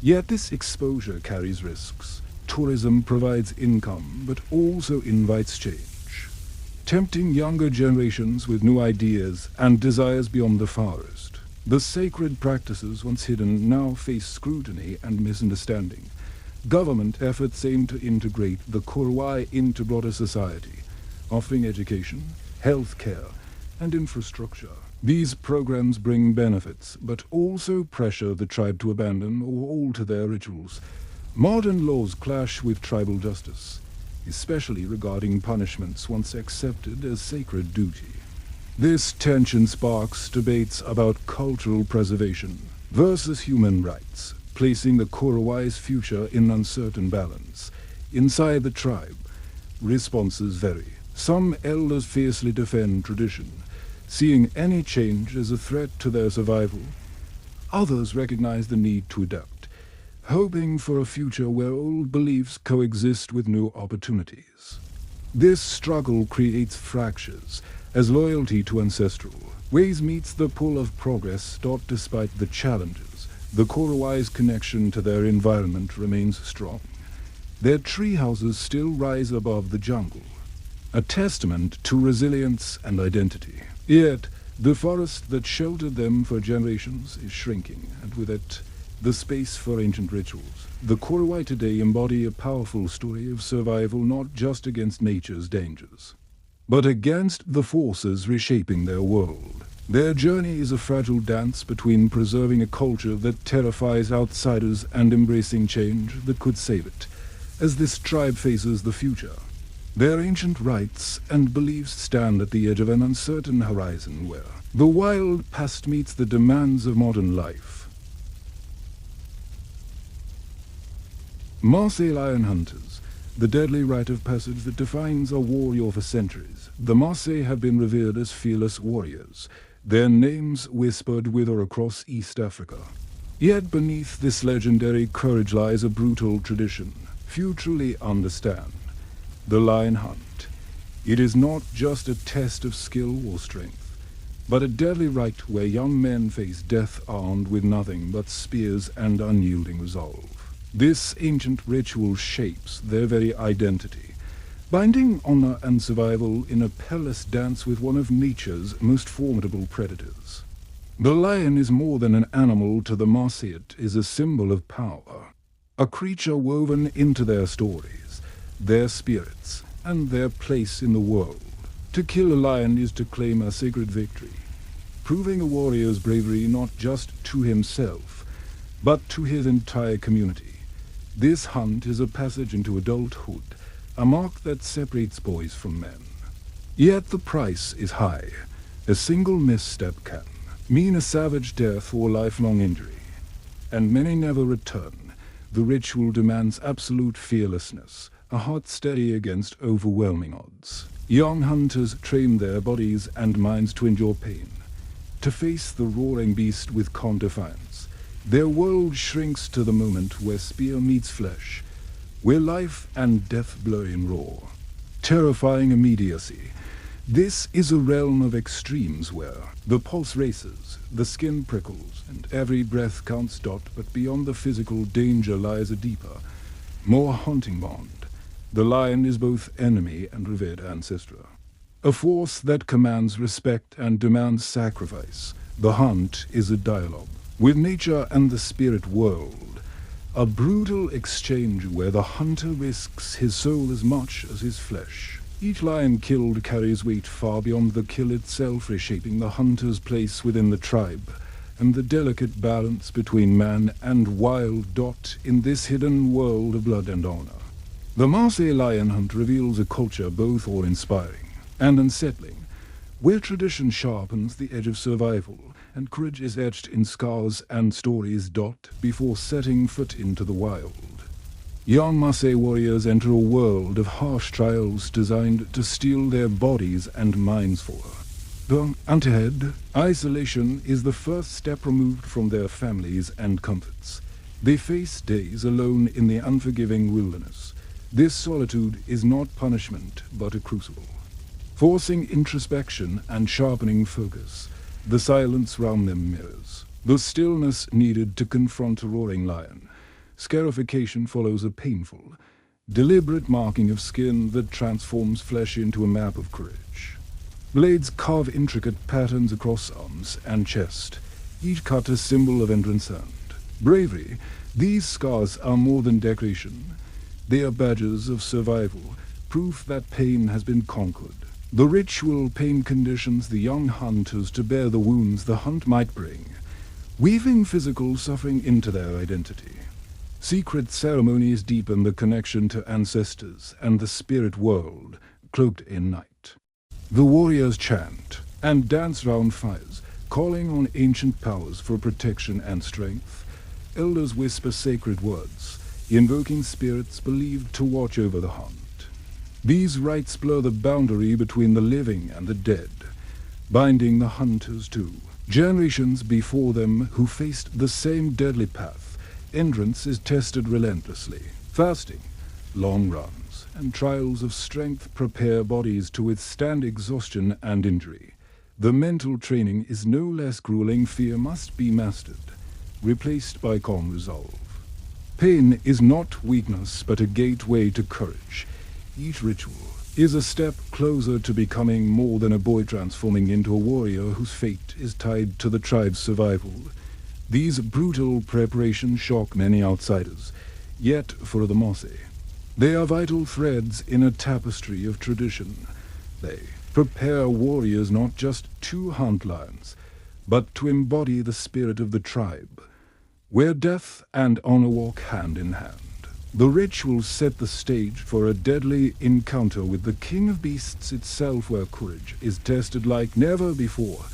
yet this exposure carries risks. Tourism provides income, but also invites change, tempting younger generations with new ideas and desires beyond the forest. The sacred practices once hidden now face scrutiny and misunderstanding. Government efforts aim to integrate the Korowai into broader society, offering education, health care, and infrastructure. These programs bring benefits, but also pressure the tribe to abandon or alter their rituals. Modern laws clash with tribal justice, especially regarding punishments once accepted as sacred duty. This tension sparks debates about cultural preservation versus human rights, placing the Korowai's future in uncertain balance. Inside the tribe, responses vary. Some elders fiercely defend tradition, seeing any change as a threat to their survival. Others recognize the need to adapt, hoping for a future where old beliefs coexist with new opportunities. This struggle creates fractures, as loyalty to ancestral ways meets the pull of progress. Despite the challenges, the Korowai's connection to their environment remains strong. Their tree houses still rise above the jungle, a testament to resilience and identity. Yet, the forest that sheltered them for generations is shrinking, and with it, the space for ancient rituals. The Korowai today embody a powerful story of survival, not just against nature's dangers, but against the forces reshaping their world. Their journey is a fragile dance between preserving a culture that terrifies outsiders and embracing change that could save it, as this tribe faces the future. Their ancient rites and beliefs stand at the edge of an uncertain horizon where the wild past meets the demands of modern life. Maasai lion hunters, the deadly rite of passage that defines a warrior for centuries. The Maasai have been revered as fearless warriors, their names whispered with or across East Africa. Yet beneath this legendary courage lies a brutal tradition few truly understand: the lion hunt. It is not just a test of skill or strength, but a deadly rite where young men face death armed with nothing but spears and unyielding resolve. This ancient ritual shapes their very identity, binding honor and survival in a perilous dance with one of nature's most formidable predators. The lion is more than an animal to the Maasai. It is a symbol of power, a creature woven into their stories, their spirits, and their place in the world. To kill a lion is to claim a sacred victory, proving a warrior's bravery not just to himself, but to his entire community. This hunt is a passage into adulthood, a mark that separates boys from men. Yet the price is high. A single misstep can mean a savage death or lifelong injury, and many never return. The ritual demands absolute fearlessness, a heart steady against overwhelming odds. Young hunters train their bodies and minds to endure pain, to face the roaring beast with calm defiance. Their world shrinks to the moment where spear meets flesh, where life and death blur in raw, terrifying immediacy. This is a realm of extremes where the pulse races, the skin prickles, and every breath counts. But beyond the physical danger lies a deeper, more haunting bond. The lion is both enemy and revered ancestor, a force that commands respect and demands sacrifice. The hunt is a dialogue with nature and the spirit world, a brutal exchange where the hunter risks his soul as much as his flesh. Each lion killed carries weight far beyond the kill itself, reshaping the hunter's place within the tribe, and the delicate balance between man and wild. In this hidden world of blood and honor, the Maasai lion hunt reveals a culture both awe-inspiring and unsettling, where tradition sharpens the edge of survival, and courage is etched in scars and stories. Before setting foot into the wild, young Maasai warriors enter a world of harsh trials designed to steel their bodies and minds for. Ahead, isolation is the first step removed from their families and comforts. They face days alone in the unforgiving wilderness. This solitude is not punishment, but a crucible, forcing introspection and sharpening focus. The silence round them mirrors the stillness needed to confront a roaring lion. Scarification follows a painful, deliberate marking of skin that transforms flesh into a map of courage. Blades carve intricate patterns across arms and chest, each cut a symbol of endurance and bravery. These scars are more than decoration. They are badges of survival, proof that pain has been conquered. The ritual pain conditions the young hunters to bear the wounds the hunt might bring, weaving physical suffering into their identity. Secret ceremonies deepen the connection to ancestors and the spirit world, cloaked in night. The warriors chant and dance round fires, calling on ancient powers for protection and strength. Elders whisper sacred words, invoking spirits believed to watch over the hunt. These rites blur the boundary between the living and the dead, binding the hunters to generations before them who faced the same deadly path. Endurance is tested relentlessly. Fasting, long runs, and trials of strength prepare bodies to withstand exhaustion and injury. The mental training is no less grueling. Fear must be mastered, replaced by calm resolve. Pain is not weakness, but a gateway to courage. Each ritual is a step closer to becoming more than a boy, transforming into a warrior whose fate is tied to the tribe's survival. These brutal preparations shock many outsiders, yet for the Maasai, they are vital threads in a tapestry of tradition. They prepare warriors not just to hunt lions, but to embody the spirit of the tribe, where death and honor walk hand in hand. The rituals set the stage for a deadly encounter with the king of beasts itself, where courage is tested like never before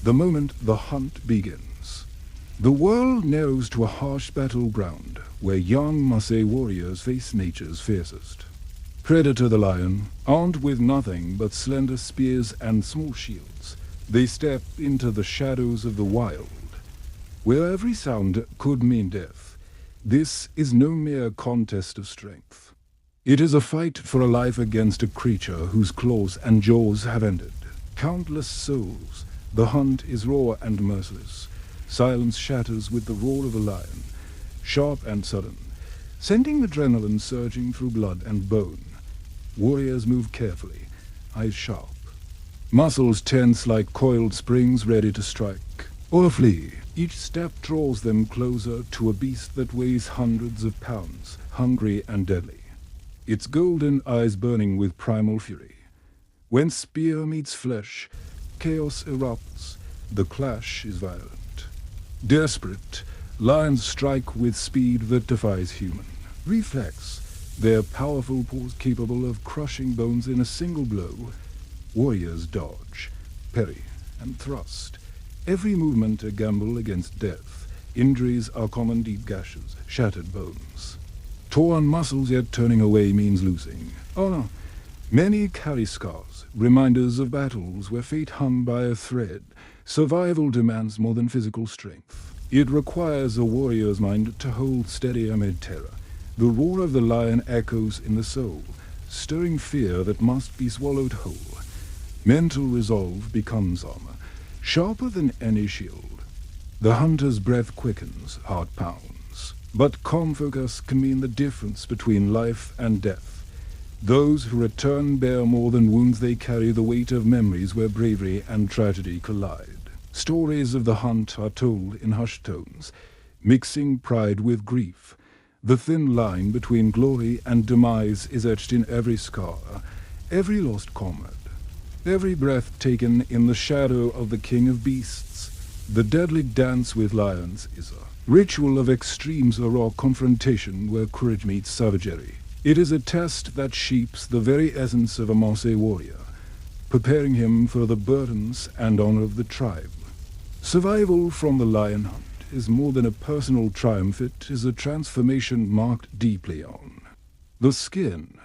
the moment the hunt begins. The world narrows to a harsh battleground where young Maasai warriors face nature's fiercest predator, the lion. Armed with nothing but slender spears and small shields, they step into the shadows of the wild, where every sound could mean death. This is no mere contest of strength. It is a fight for a life against a creature whose claws and jaws have ended countless souls. The hunt is raw and merciless. Silence shatters with the roar of a lion, sharp and sudden, sending adrenaline surging through blood and bone. Warriors move carefully, eyes sharp, muscles tense like coiled springs ready to strike or flee. Each step draws them closer to a beast that weighs hundreds of pounds, hungry and deadly, its golden eyes burning with primal fury. When spear meets flesh, chaos erupts. The clash is violent. Desperate, lions strike with speed that defies human reflex, their powerful paws capable of crushing bones in a single blow. Warriors dodge, parry, and thrust, every movement a gamble against death. Injuries are common: deep gashes, shattered bones, torn muscles, yet turning away means losing. Oh no, many carry scars, reminders of battles where fate hung by a thread. Survival demands more than physical strength. It requires a warrior's mind to hold steady amid terror. The roar of the lion echoes in the soul, stirring fear that must be swallowed whole. Mental resolve becomes armor, sharper than any shield. The hunter's breath quickens, heart pounds. But calm focus can mean the difference between life and death. Those who return bear more than wounds, they carry the weight of memories where bravery and tragedy collide. Stories of the hunt are told in hushed tones, mixing pride with grief. The thin line between glory and demise is etched in every scar, every lost comrade, every breath taken in the shadow of the king of beasts. The deadly dance with lions is a ritual of extremes, a raw confrontation where courage meets savagery. It is a test that shapes the very essence of a Maasai warrior, preparing him for the burdens and honor of the tribe. Survival from the lion hunt is more than a personal triumph, it is a transformation marked deeply on the skin.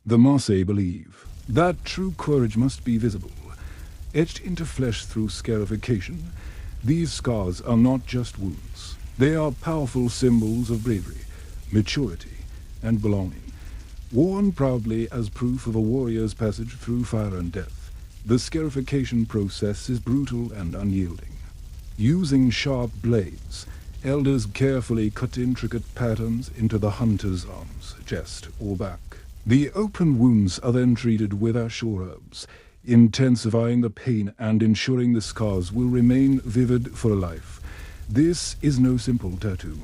The Maasai believe that true courage must be visible, etched into flesh through scarification. These scars are not just wounds. They are powerful symbols of bravery, maturity, and belonging. Worn proudly as proof of a warrior's passage through fire and death, the scarification process is brutal and unyielding. Using sharp blades, elders carefully cut intricate patterns into the hunter's arms, chest, or back. The open wounds are then treated with ashore herbs, intensifying the pain and ensuring the scars will remain vivid for life. This is no simple tattoo.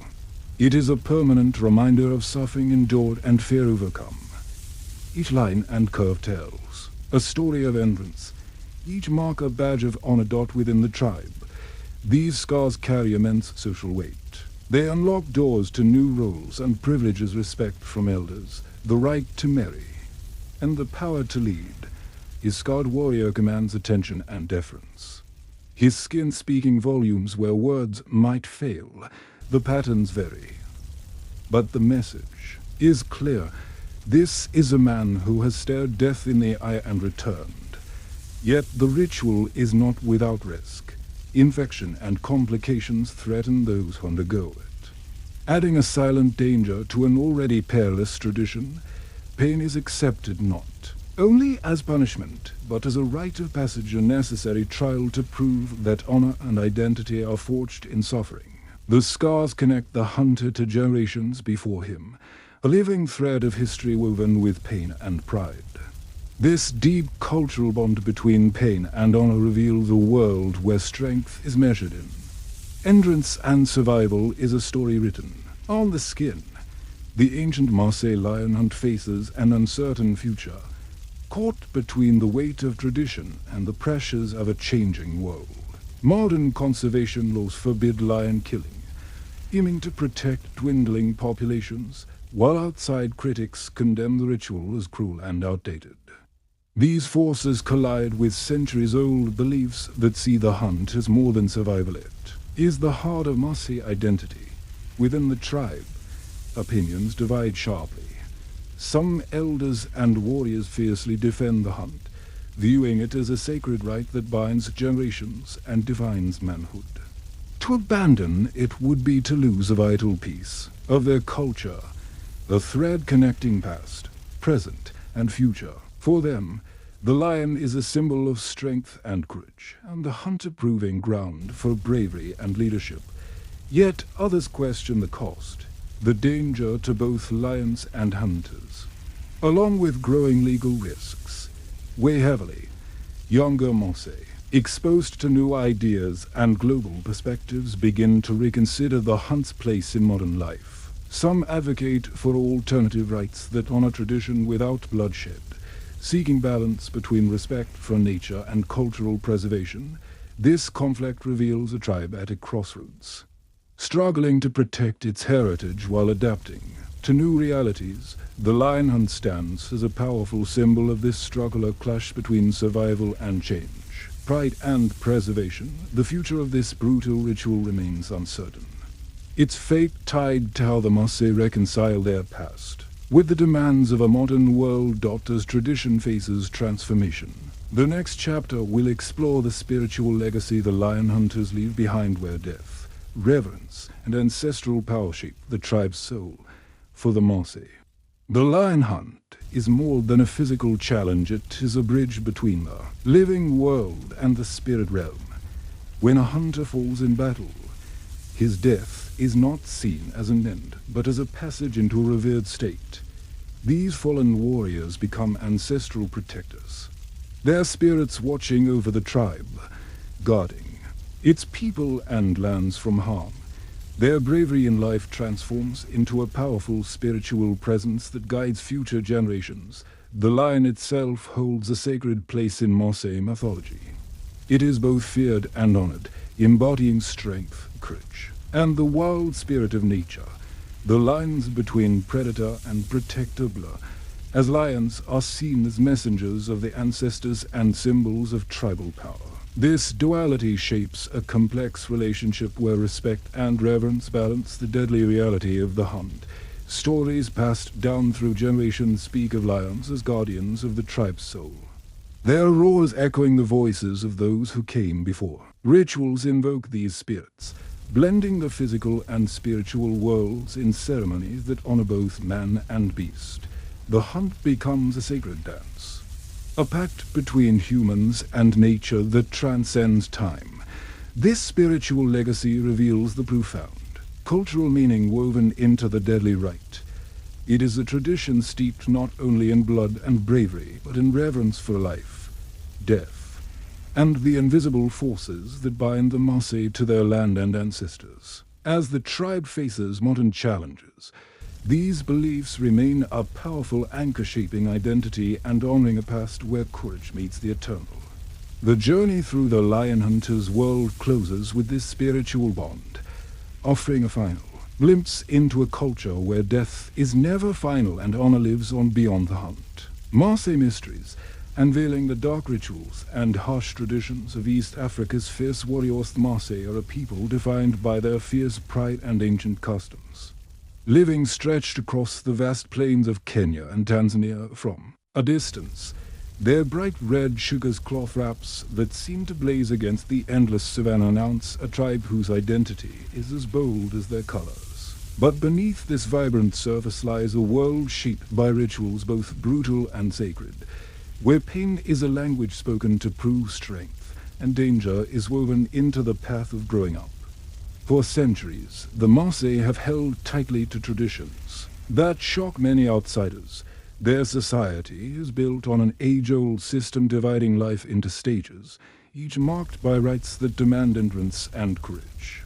It is a permanent reminder of suffering endured and fear overcome. Each line and curve tells a story of endurance, each mark a badge of honor within the tribe. These scars carry immense social weight. They unlock doors to new roles and privileges, respect from elders, the right to marry, and the power to lead. His scarred warrior commands attention and deference. His skin speaking volumes where words might fail. The patterns vary, but the message is clear. This is a man who has stared death in the eye and returned. Yet the ritual is not without risk. Infection and complications threaten those who undergo it. Adding a silent danger to an already perilous tradition, pain is accepted not only as punishment, but as a rite of passage, a necessary trial to prove that honor and identity are forged in suffering. The scars connect the hunter to generations before him, a living thread of history woven with pain and pride. This deep cultural bond between pain and honor reveals a world where strength is measured in endurance and survival is a story written on the skin. The ancient Maasai lion hunt faces an uncertain future, caught between the weight of tradition and the pressures of a changing world. Modern conservation laws forbid lion killing, aiming to protect dwindling populations, while outside critics condemn the ritual as cruel and outdated. These forces collide with centuries-old beliefs that see the hunt as more than survival. It is the heart of Maasai identity. Within the tribe, opinions divide sharply. Some elders and warriors fiercely defend the hunt, viewing it as a sacred rite that binds generations and defines manhood. To abandon it would be to lose a vital piece of their culture, a thread connecting past, present, and future. For them, the lion is a symbol of strength and courage, and the hunt a proving ground for bravery and leadership. Yet others question the cost, the danger to both lions and hunters, along with growing legal risks, weigh heavily. Younger Maasai, exposed to new ideas and global perspectives, begin to reconsider the hunt's place in modern life. Some advocate for alternative rites that honor tradition without bloodshed, seeking balance between respect for nature and cultural preservation. This conflict reveals a tribe at a crossroads, struggling to protect its heritage while adapting to new realities. The lion hunt stands as a powerful symbol of this struggle, a clash between survival and change, pride and preservation. The future of this brutal ritual remains uncertain, its fate tied to how the Maasai reconcile their past with the demands of a modern world as tradition faces transformation. The next chapter will explore the spiritual legacy the lion hunters leave behind, where death, reverence, and ancestral power shape the tribe's soul. For the Maasai, the lion hunt is more than a physical challenge. It is a bridge between the living world and the spirit realm. When a hunter falls in battle, his death is not seen as an end, but as a passage into a revered state. These fallen warriors become ancestral protectors, their spirits watching over the tribe, guarding its people and lands from harm. Their bravery in life transforms into a powerful spiritual presence that guides future generations. The lion itself holds a sacred place in Maasai mythology. It is both feared and honored, embodying strength, courage, and the wild spirit of nature. The lines between predator and protector blur, as lions are seen as messengers of the ancestors and symbols of tribal power. This duality shapes a complex relationship where respect and reverence balance the deadly reality of the hunt. Stories passed down through generations speak of lions as guardians of the tribe's soul, their roars echoing the voices of those who came before. Rituals invoke these spirits, blending the physical and spiritual worlds in ceremonies that honor both man and beast. The hunt becomes a sacred dance, a pact between humans and nature that transcends time. This spiritual legacy reveals the profound cultural meaning woven into the deadly rite. It is a tradition steeped not only in blood and bravery, but in reverence for life, death, and the invisible forces that bind the Maasai to their land and ancestors. As the tribe faces modern challenges, these beliefs remain a powerful anchor shaping identity and honoring a past where courage meets the eternal. The journey through the lion hunter's world closes with this spiritual bond, offering a final glimpse into a culture where death is never final and honor lives on beyond the hunt. Maasai Mysteries, unveiling the dark rituals and harsh traditions of East Africa's fierce warriors. The Maasai are a people defined by their fierce pride and ancient customs, living stretched across the vast plains of Kenya and Tanzania. From a distance, their bright red sugar's cloth wraps that seem to blaze against the endless savanna announce a tribe whose identity is as bold as their colors. But beneath this vibrant surface lies a world shaped by rituals both brutal and sacred, where pain is a language spoken to prove strength, and danger is woven into the path of growing up. For centuries, the Maasai have held tightly to traditions that shock many outsiders. Their society is built on an age-old system dividing life into stages, each marked by rites that demand endurance and courage.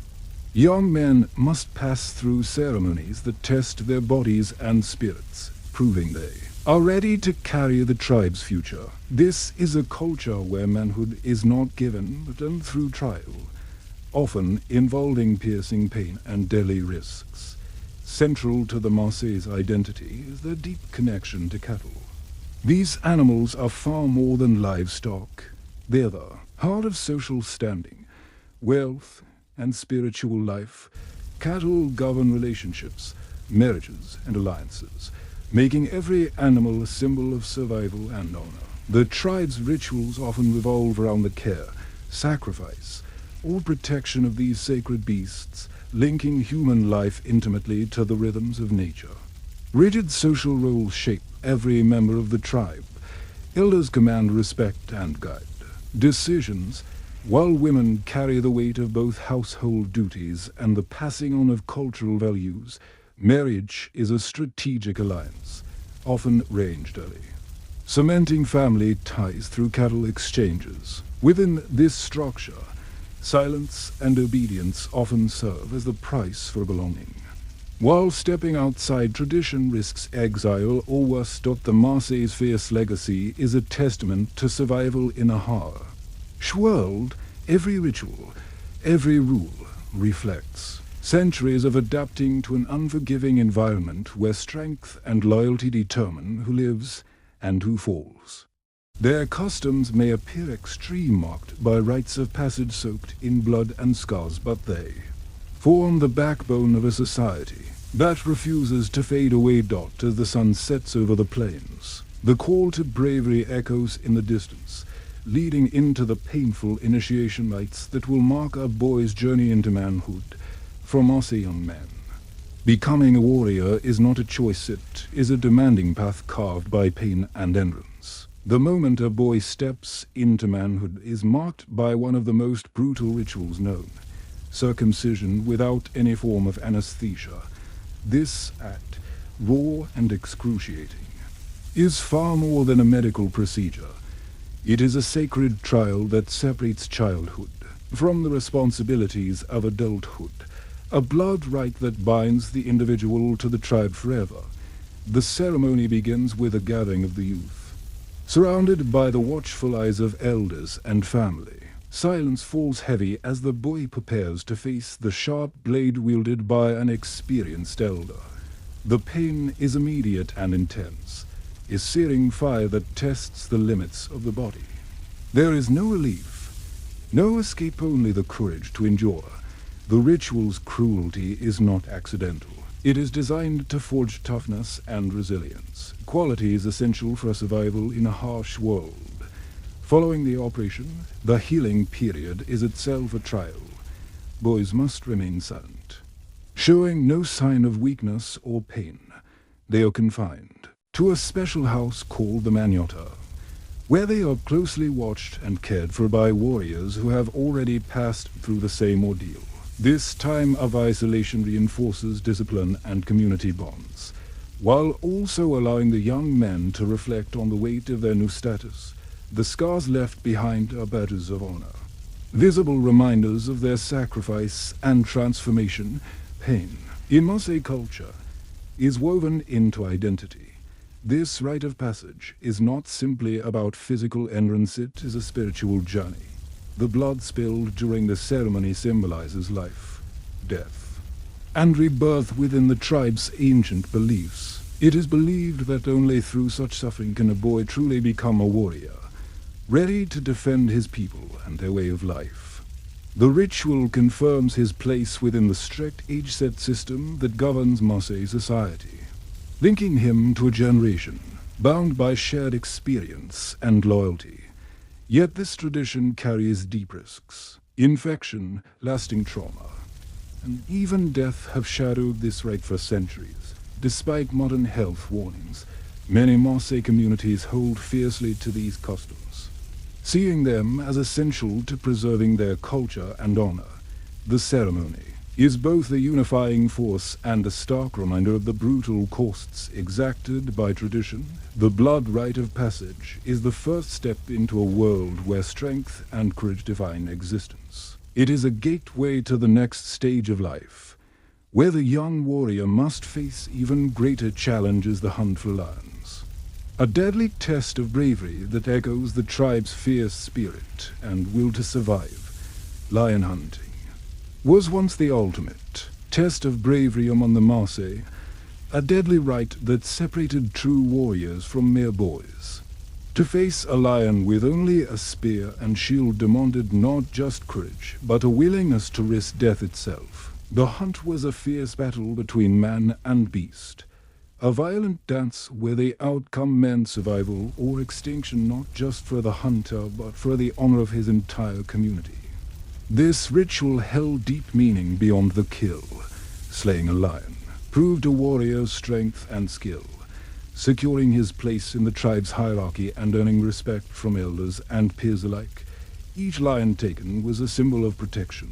Young men must pass through ceremonies that test their bodies and spirits, proving they are ready to carry the tribe's future. This is a culture where manhood is not given but done through trial, often involving piercing pain and deadly risks. Central to the Maasai's identity is their deep connection to cattle. These animals are far more than livestock. They're the heart of social standing, wealth, and spiritual life. Cattle govern relationships, marriages, and alliances, making every animal a symbol of survival and honor. The tribe's rituals often revolve around the care, sacrifice, or protection of these sacred beasts, linking human life intimately to the rhythms of nature. Rigid social roles shape every member of the tribe. Elders command respect and guide decisions, while women carry the weight of both household duties and the passing on of cultural values. Marriage is a strategic alliance, often arranged early, cementing family ties through cattle exchanges. Within this structure, silence and obedience often serve as the price for belonging. While stepping outside tradition risks exile or worse, the Maasai's fierce legacy is a testament to survival in a harsh world. Every ritual, every rule reflects centuries of adapting to an unforgiving environment where strength and loyalty determine who lives and who falls. Their customs may appear extreme, marked by rites of passage soaked in blood and scars, but they form the backbone of a society that refuses to fade away. As the sun sets over the plains, the call to bravery echoes in the distance, leading into the painful initiation rites that will mark a boy's journey into manhood. for Maasai young men. Becoming a warrior is not a choice, it is a demanding path carved by pain and endurance. The moment a boy steps into manhood is marked by one of the most brutal rituals known, circumcision without any form of anesthesia. This act, raw and excruciating, is far more than a medical procedure. It is a sacred trial that separates childhood from the responsibilities of adulthood, a blood rite that binds the individual to the tribe forever. The ceremony begins with a gathering of the youth. Surrounded by the watchful eyes of elders and family, silence falls heavy as the boy prepares to face the sharp blade wielded by an experienced elder. The pain is immediate and intense, a searing fire that tests the limits of the body. There is no relief, no escape, only the courage to endure. The ritual's cruelty is not accidental. It is designed to forge toughness and resilience, qualities essential for survival in a harsh world. Following the operation, the healing period is itself a trial. Boys must remain silent, showing no sign of weakness or pain. They are confined to a special house called the Manyota, where they are closely watched and cared for by warriors who have already passed through the same ordeal. This time of isolation reinforces discipline and community bonds, while also allowing the young men to reflect on the weight of their new status. The scars left behind are badges of honor, visible reminders of their sacrifice and transformation. Pain, in Maasai culture, is woven into identity. This rite of passage is not simply about physical endurance, it is a spiritual journey. The blood spilled during the ceremony symbolizes life, death, and rebirth within the tribe's ancient beliefs. It is believed that only through such suffering can a boy truly become a warrior, ready to defend his people and their way of life. The ritual confirms his place within the strict age-set system that governs Maasai society, linking him to a generation bound by shared experience and loyalty. Yet this tradition carries deep risks. Infection, lasting trauma, and even death have shadowed this rite for centuries. Despite modern health warnings, many Maasai communities hold fiercely to these customs, seeing them as essential to preserving their culture and honor. The ceremony is both a unifying force and a stark reminder of the brutal costs exacted by tradition. The blood rite of passage is the first step into a world where strength and courage define existence. It is a gateway to the next stage of life, where the young warrior must face even greater challenges: the hunt for lions. A deadly test of bravery that echoes the tribe's fierce spirit and will to survive. Lion hunting was once the ultimate test of bravery among the Maasai, a deadly rite that separated true warriors from mere boys. To face a lion with only a spear and shield demanded not just courage, but a willingness to risk death itself. The hunt was a fierce battle between man and beast, a violent dance where the outcome meant survival or extinction, not just for the hunter, but for the honor of his entire community. This ritual held deep meaning beyond the kill. Slaying a lion proved a warrior's strength and skill, securing his place in the tribe's hierarchy and earning respect from elders and peers alike. Each lion taken was a symbol of protection,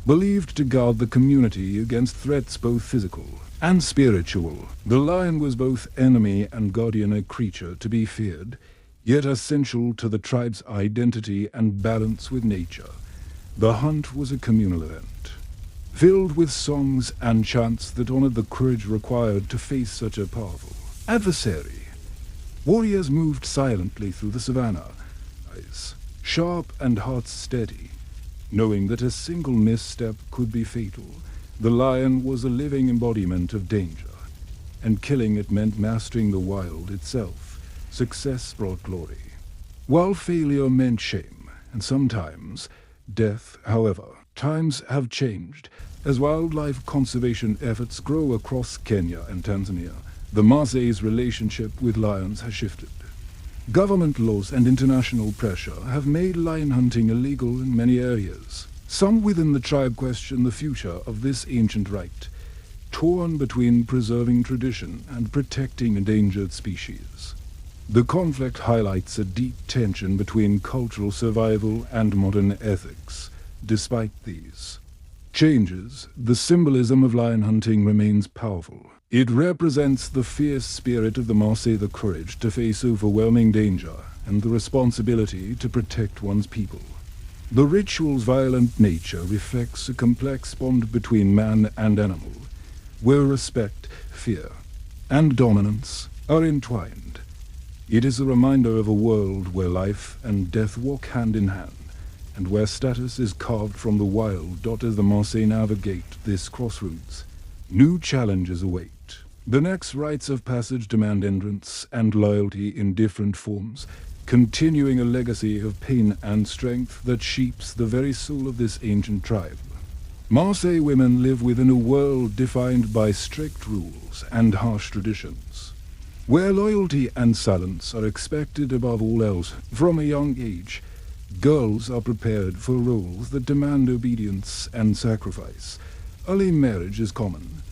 believed to guard the community against threats both physical and spiritual. The lion was both enemy and guardian, a creature to be feared, yet essential to the tribe's identity and balance with nature. The hunt was a communal event, filled with songs and chants that honored the courage required to face such a powerful adversary. Warriors moved silently through the savannah, eyes sharp and hearts steady, knowing that a single misstep could be fatal. The lion was a living embodiment of danger, and killing it meant mastering the wild itself. Success brought glory, while failure meant shame, and sometimes death. However, times have changed. As wildlife conservation efforts grow across Kenya and Tanzania, the Maasai's relationship with lions has shifted. Government laws and international pressure have made lion hunting illegal in many areas. Some within the tribe question the future of this ancient rite, torn between preserving tradition and protecting endangered species. The conflict highlights a deep tension between cultural survival and modern ethics. Despite these changes, the symbolism of lion hunting remains powerful. It represents the fierce spirit of the Maasai, the courage to face overwhelming danger, and the responsibility to protect one's people. The ritual's violent nature reflects a complex bond between man and animal, where respect, fear, and dominance are entwined. It is a reminder of a world where life and death walk hand in hand, and where status is carved from the wild. As the Maasai navigate this crossroads, new challenges await. The next rites of passage demand endurance and loyalty in different forms, continuing a legacy of pain and strength that shapes the very soul of this ancient tribe. Maasai women live within a world defined by strict rules and harsh traditions, where loyalty and silence are expected above all else. From a young age, girls are prepared for roles that demand obedience and sacrifice. Early marriage is common,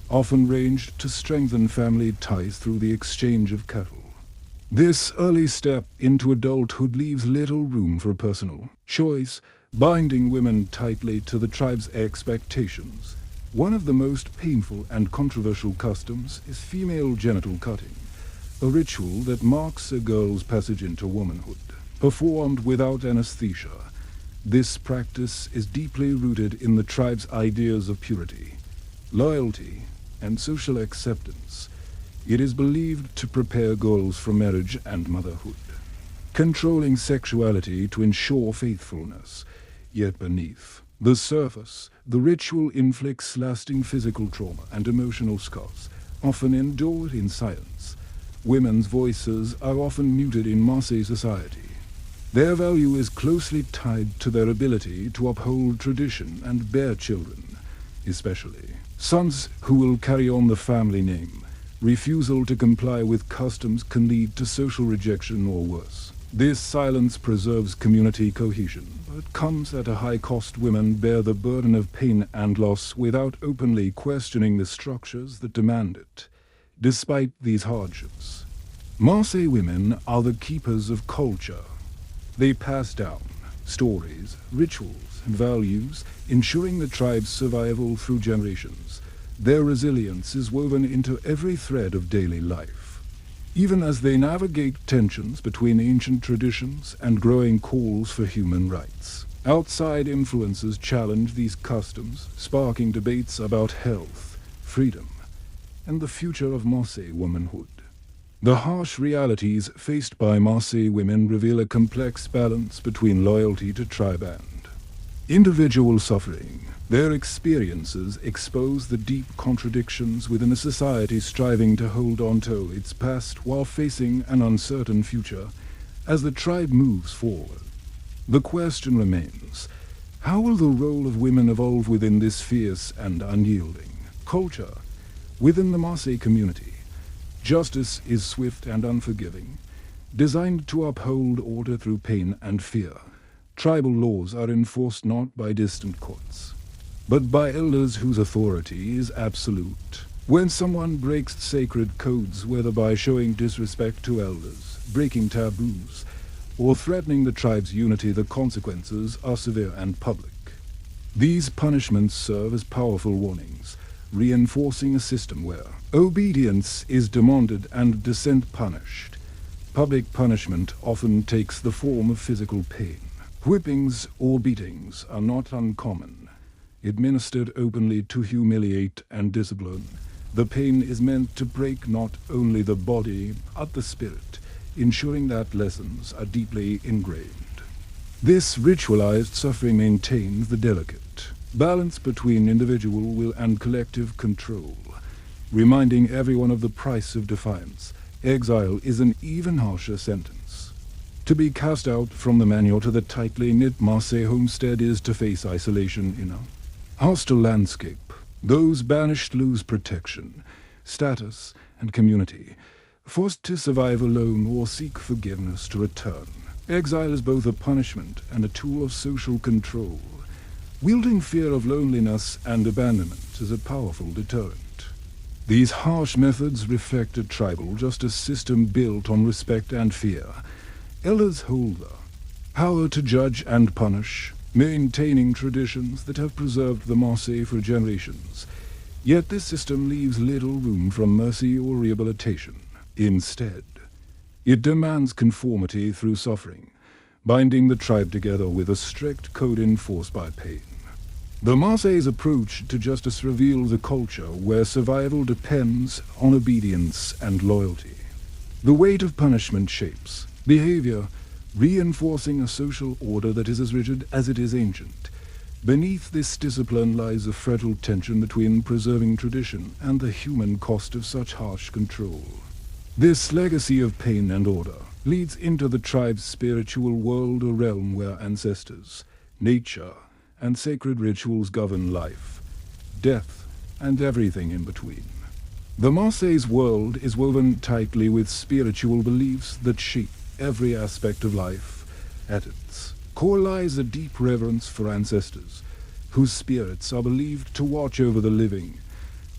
often arranged to strengthen family ties through the exchange of cattle. This early step into adulthood leaves little room for personal choice, binding women tightly to the tribe's expectations. One of the most painful and controversial customs is female genital cutting, a ritual that marks a girl's passage into womanhood. Performed without anesthesia, this practice is deeply rooted in the tribe's ideas of purity, loyalty, and social acceptance. It is believed to prepare girls for marriage and motherhood, controlling sexuality to ensure faithfulness. Yet beneath the surface, the ritual inflicts lasting physical trauma and emotional scars, often endured in silence. Women's voices are often muted in Maasai society. Their value is closely tied to their ability to uphold tradition and bear children, especially sons who will carry on the family name. Refusal to comply with customs can lead to social rejection or worse. This silence preserves community cohesion, but comes at a high cost. Women bear the burden of pain and loss without openly questioning the structures that demand it. Despite these hardships, Maasai women are the keepers of culture. They pass down stories, rituals, and values, ensuring the tribe's survival through generations. Their resilience is woven into every thread of daily life. Even as they navigate tensions between ancient traditions and growing calls for human rights, outside influences challenge these customs, sparking debates about health, freedom, and the future of Maasai womanhood. The harsh realities faced by Maasai women reveal a complex balance between loyalty to tribe and individual suffering. Their experiences expose the deep contradictions within a society striving to hold on to its past while facing an uncertain future. As the tribe moves forward, the question remains, how will the role of women evolve within this fierce and unyielding culture? Within the Maasai community, justice is swift and unforgiving, designed to uphold order through pain and fear. Tribal laws are enforced not by distant courts, but by elders whose authority is absolute. When someone breaks sacred codes, whether by showing disrespect to elders, breaking taboos, or threatening the tribe's unity, the consequences are severe and public. These punishments serve as powerful warnings, reinforcing a system where obedience is demanded and dissent punished. Public punishment often takes the form of physical pain. Whippings or beatings are not uncommon, administered openly to humiliate and discipline. The pain is meant to break not only the body, but the spirit, ensuring that lessons are deeply ingrained. This ritualized suffering maintains the delicate balance between individual will and collective control, reminding everyone of the price of defiance. Exile is an even harsher sentence. To be cast out from the manure to the tightly knit Maasai homestead is to face isolation in a hostile landscape. Those banished lose protection, status, and community, forced to survive alone or seek forgiveness to return. Exile is both a punishment and a tool of social control, wielding fear of loneliness and abandonment as a powerful deterrent. These harsh methods reflect a tribal justice system built on respect and fear. Elders hold the power to judge and punish, maintaining traditions that have preserved the Maasai for generations. Yet this system leaves little room for mercy or rehabilitation. Instead, it demands conformity through suffering, binding the tribe together with a strict code enforced by pain. The Maasai's approach to justice reveals a culture where survival depends on obedience and loyalty. The weight of punishment shapes behavior, reinforcing a social order that is as rigid as it is ancient. Beneath this discipline lies a fragile tension between preserving tradition and the human cost of such harsh control. This legacy of pain and order leads into the tribe's spiritual world, a realm where ancestors, nature, and sacred rituals govern life, death, and everything in between. The Maasai's world is woven tightly with spiritual beliefs that shape every aspect of life. At its core lies a deep reverence for ancestors, whose spirits are believed to watch over the living,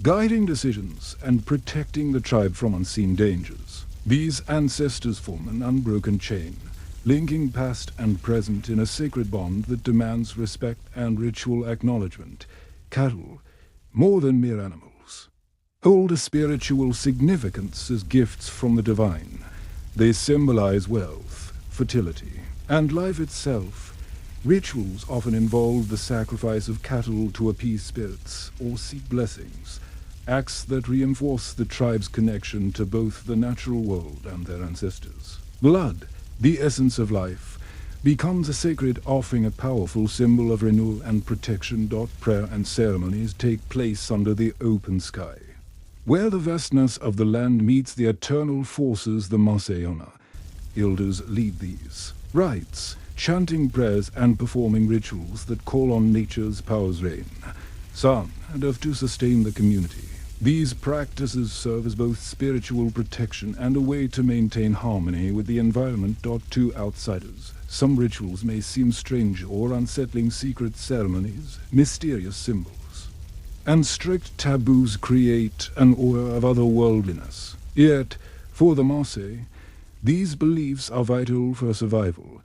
guiding decisions and protecting the tribe from unseen dangers. These ancestors form an unbroken chain, linking past and present in a sacred bond that demands respect and ritual acknowledgement. Cattle, more than mere animals, hold a spiritual significance as gifts from the divine. They symbolize wealth, fertility, and life itself. Rituals often involve the sacrifice of cattle to appease spirits or seek blessings, acts that reinforce the tribe's connection to both the natural world and their ancestors. Blood, the essence of life, becomes a sacred offering, a powerful symbol of renewal and protection. Prayer and ceremonies take place under the open sky, where the vastness of the land meets the eternal forces the Maasai honor. Elders lead these rites, chanting prayers and performing rituals that call on nature's powers, rain, sun, and earth to sustain the community. These practices serve as both spiritual protection and a way to maintain harmony with the environment. To outsiders, some rituals may seem strange or unsettling. Secret ceremonies, mysterious symbols, and strict taboos create an aura of otherworldliness. Yet, for the Maasai, these beliefs are vital for survival,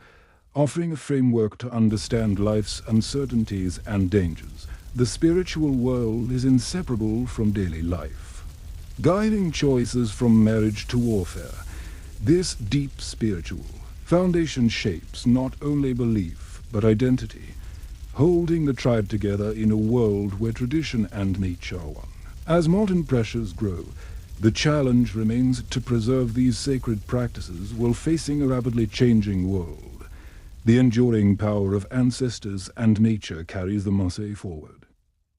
offering a framework to understand life's uncertainties and dangers. The spiritual world is inseparable from daily life, guiding choices from marriage to warfare. This deep spiritual foundation shapes not only belief but identity, holding the tribe together in a world where tradition and nature are one. As modern pressures grow, the challenge remains to preserve these sacred practices while facing a rapidly changing world. The enduring power of ancestors and nature carries the Maasai forward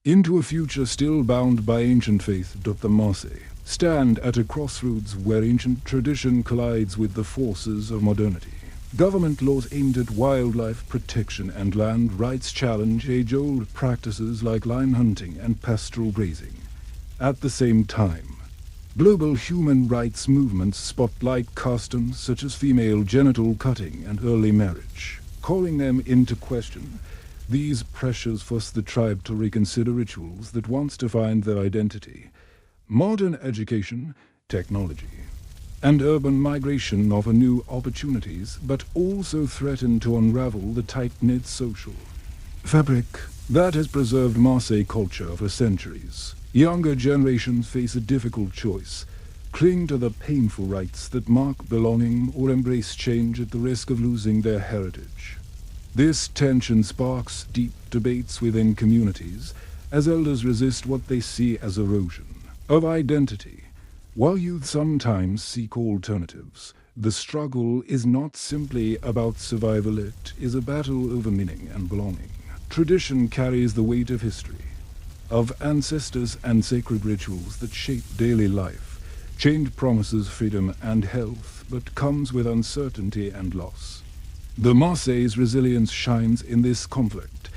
into a future still bound by ancient faith. The Maasai stand at a crossroads where ancient tradition collides with the forces of modernity. Government laws aimed at wildlife protection and land rights challenge age-old practices like lion hunting and pastoral grazing. At the same time, global human rights movements spotlight customs such as female genital cutting and early marriage, calling them into question. These pressures force the tribe to reconsider rituals that once defined their identity. Modern education, technology, and urban migration offer new opportunities, but also threaten to unravel the tight-knit social fabric that has preserved Maasai culture for centuries. Younger generations face a difficult choice: cling to the painful rites that mark belonging or embrace change at the risk of losing their heritage. This tension sparks deep debates within communities, as elders resist what they see as erosion of identity, while youth sometimes seek alternatives. The struggle is not simply about survival, it is a battle over meaning and belonging. Tradition carries the weight of history, of ancestors and sacred rituals that shape daily life. Change promises freedom and health, but comes with uncertainty and loss. The Maasai's resilience shines in this conflict,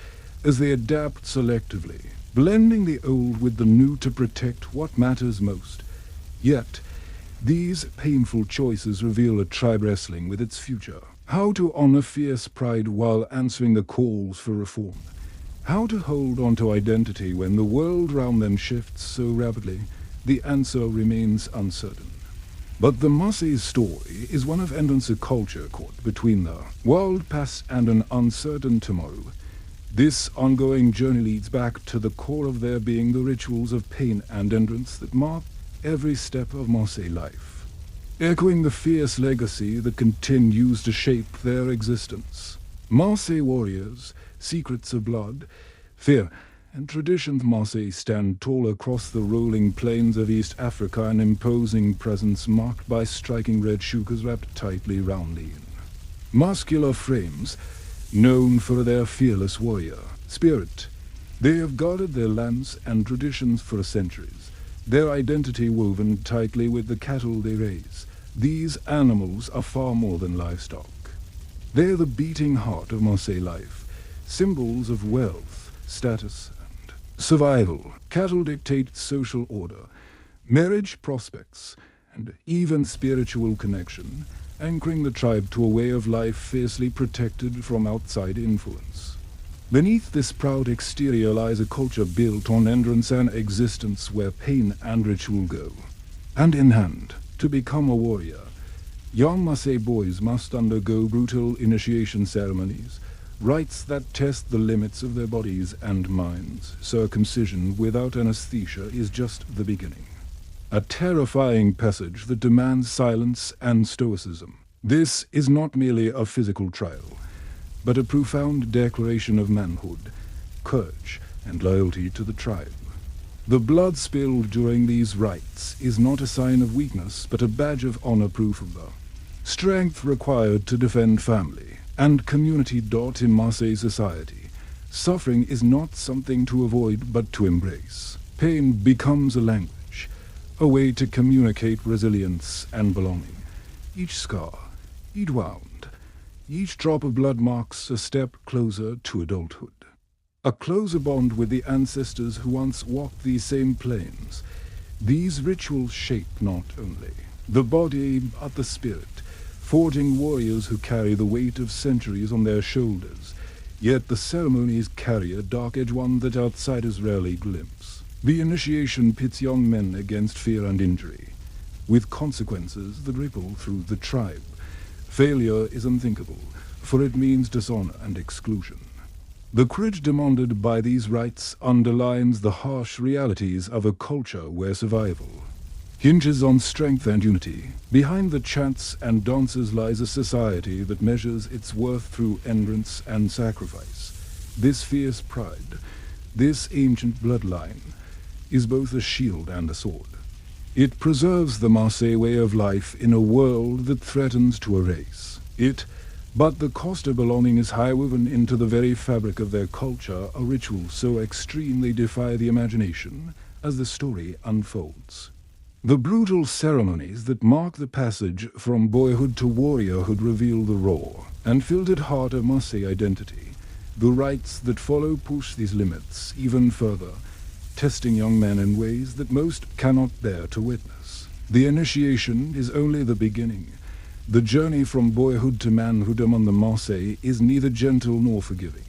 as they adapt selectively, blending the old with the new to protect what matters most. Yet, these painful choices reveal a tribe wrestling with its future. How to honor fierce pride while answering the calls for reform. How to hold onto identity when the world around them shifts so rapidly? The answer remains uncertain. But the Maasai's story is one of endurance, a culture caught between the world past and an uncertain tomorrow. This ongoing journey leads back to the core of their being, the rituals of pain and endurance that mark every step of Maasai life, echoing the fierce legacy that continues to shape their existence. Maasai warriors, secrets of blood, fear, and traditions. Maasai stand tall across the rolling plains of East Africa, an imposing presence marked by striking red shukas wrapped tightly round the muscular frames, known for their fearless warrior spirit. They have guarded their lands and traditions for centuries, their identity woven tightly with the cattle they raise. These animals are far more than livestock. They are the beating heart of Maasai life, symbols of wealth, status, and survival. Cattle dictate social order, marriage prospects, and even spiritual connection, anchoring the tribe to a way of life fiercely protected from outside influence. Beneath this proud exterior lies a culture built on endurance and existence, where pain and ritual go hand in hand. To become a warrior, young Maasai boys must undergo brutal initiation ceremonies, rites that test the limits of their bodies and minds. Circumcision without anesthesia is just the beginning, a terrifying passage that demands silence and stoicism. This is not merely a physical trial, but a profound declaration of manhood, courage, and loyalty to the tribe. The blood spilled during these rites is not a sign of weakness, but a badge of honor, proof of the strength required to defend family and community. In Maasai society, suffering is not something to avoid but to embrace. Pain becomes a language, a way to communicate resilience and belonging. Each scar, each wound, each drop of blood marks a step closer to adulthood, a closer bond with the ancestors who once walked these same plains. These rituals shape not only the body but the spirit, forging warriors who carry the weight of centuries on their shoulders. Yet the ceremonies carry a dark edge, one that outsiders rarely glimpse. The initiation pits young men against fear and injury, with consequences that ripple through the tribe. Failure is unthinkable, for it means dishonor and exclusion. The courage demanded by these rites underlines the harsh realities of a culture where survival hinges on strength and unity. Behind the chants and dances lies a society that measures its worth through endurance and sacrifice. This fierce pride, this ancient bloodline, is both a shield and a sword. It preserves the Maasai way of life in a world that threatens to erase it. But the cost of belonging is high, woven into the very fabric of their culture, a ritual so extreme they defy the imagination as the story unfolds. The brutal ceremonies that mark the passage from boyhood to warriorhood reveal the raw and filtered heart of Maasai identity. The rites that follow push these limits even further, testing young men in ways that most cannot bear to witness. The initiation is only the beginning. The journey from boyhood to manhood among the Maasai is neither gentle nor forgiving.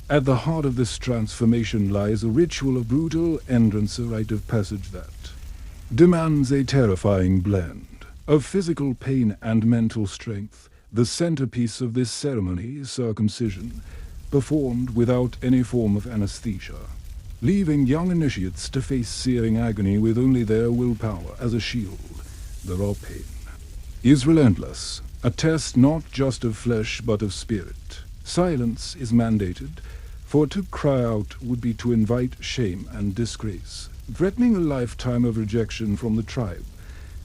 At the heart of this transformation lies a ritual of brutal endurance, a rite of passage that demands a terrifying blend of physical pain and mental strength. The centerpiece of this ceremony is circumcision, performed without any form of anesthesia, leaving young initiates to face searing agony with only their willpower as a shield. The raw pain is relentless, a test not just of flesh but of spirit. Silence is mandated, for to cry out would be to invite shame and disgrace, threatening a lifetime of rejection from the tribe.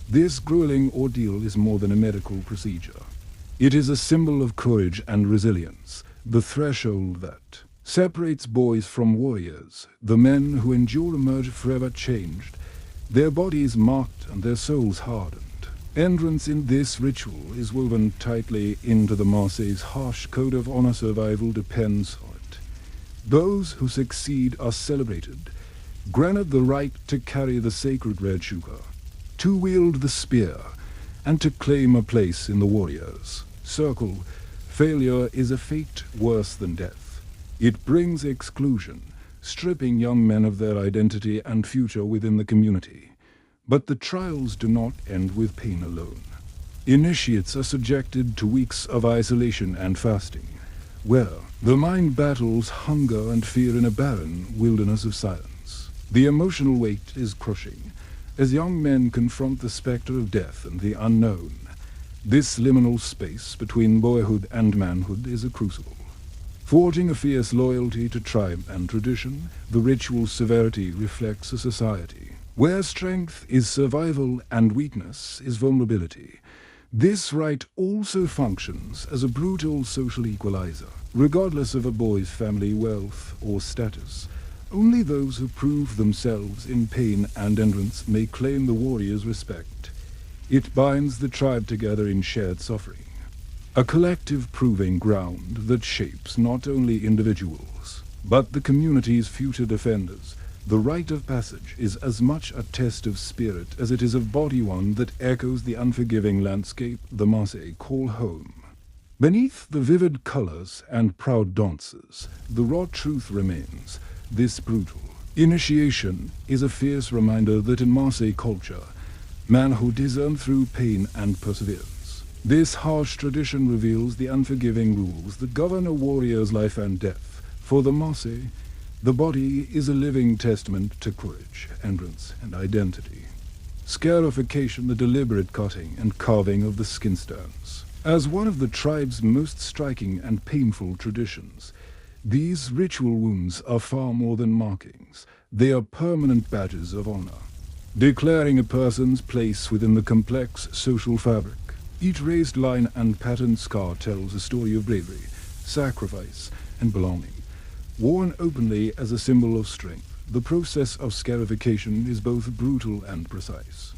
This grueling ordeal is more than a medical procedure. It is a symbol of courage and resilience, the threshold that separates boys from warriors. The men who endure emerge forever changed, their bodies marked and their souls hardened. Endurance in this ritual is woven tightly into the Maasai's harsh code of honor. Survival depends on it. Those who succeed are celebrated, granted the right to carry the sacred red shuka, to wield the spear, and to claim a place in the warrior's circle. Failure is a fate worse than death. It brings exclusion, stripping young men of their identity and future within the community. But the trials do not end with pain alone. Initiates are subjected to weeks of isolation and fasting, where the mind battles hunger and fear in a barren wilderness of silence. The emotional weight is crushing, as young men confront the specter of death and the unknown. This liminal space between boyhood and manhood is a crucible. Forging a fierce loyalty to tribe and tradition, the ritual's severity reflects a society where strength is survival and weakness is vulnerability. This rite also functions as a brutal social equalizer. Regardless of a boy's family wealth or status, only those who prove themselves in pain and endurance may claim the warrior's respect. It binds the tribe together in shared suffering, a collective proving ground that shapes not only individuals, but the community's future defenders. The rite of passage is as much a test of spirit as it is of body, one that echoes the unforgiving landscape the Maasai call home. Beneath the vivid colors and proud dances, the raw truth remains, this brutal. Initiation is a fierce reminder that in Maasai culture, manhood is earned through pain and perseverance. This harsh tradition reveals the unforgiving rules that govern a warrior's life and death. For the Maasai, the body is a living testament to courage, endurance, and identity. Scarification, the deliberate cutting and carving of the skin stones. As one of the tribe's most striking and painful traditions, these ritual wounds are far more than markings. They are permanent badges of honor, declaring a person's place within the complex social fabric. Each raised line and patterned scar tells a story of bravery, sacrifice, and belonging. Worn openly as a symbol of strength, the process of scarification is both brutal and precise.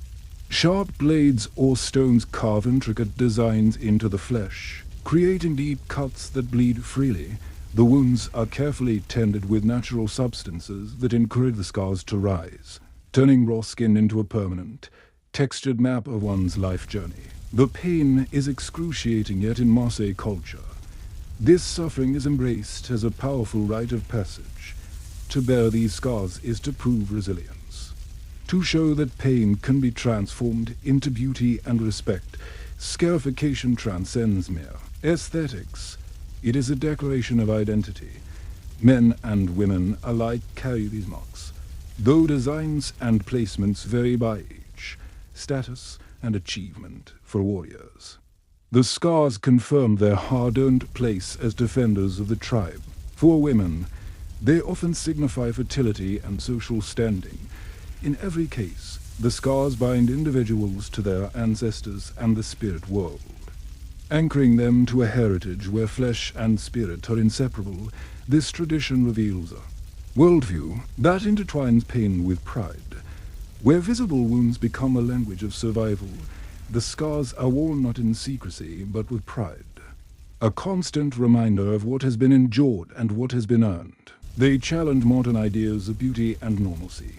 Sharp blades or stones carve intricate designs into the flesh, creating deep cuts that bleed freely. The wounds are carefully tended with natural substances that encourage the scars to rise, turning raw skin into a permanent, textured map of one's life journey. The pain is excruciating, yet in Maasai culture, this suffering is embraced as a powerful rite of passage. To bear these scars is to prove resilience, to show that pain can be transformed into beauty and respect. Scarification transcends mere aesthetics. It is a declaration of identity. Men and women alike carry these marks, though designs and placements vary by age, status, and achievement for warriors. The scars confirm their hard-earned place as defenders of the tribe. For women, they often signify fertility and social standing. In every case, the scars bind individuals to their ancestors and the spirit world, anchoring them to a heritage where flesh and spirit are inseparable. This tradition reveals a worldview that intertwines pain with pride, where visible wounds become a language of survival. The scars are worn not in secrecy, but with pride, a constant reminder of what has been endured and what has been earned. They challenge modern ideas of beauty and normalcy,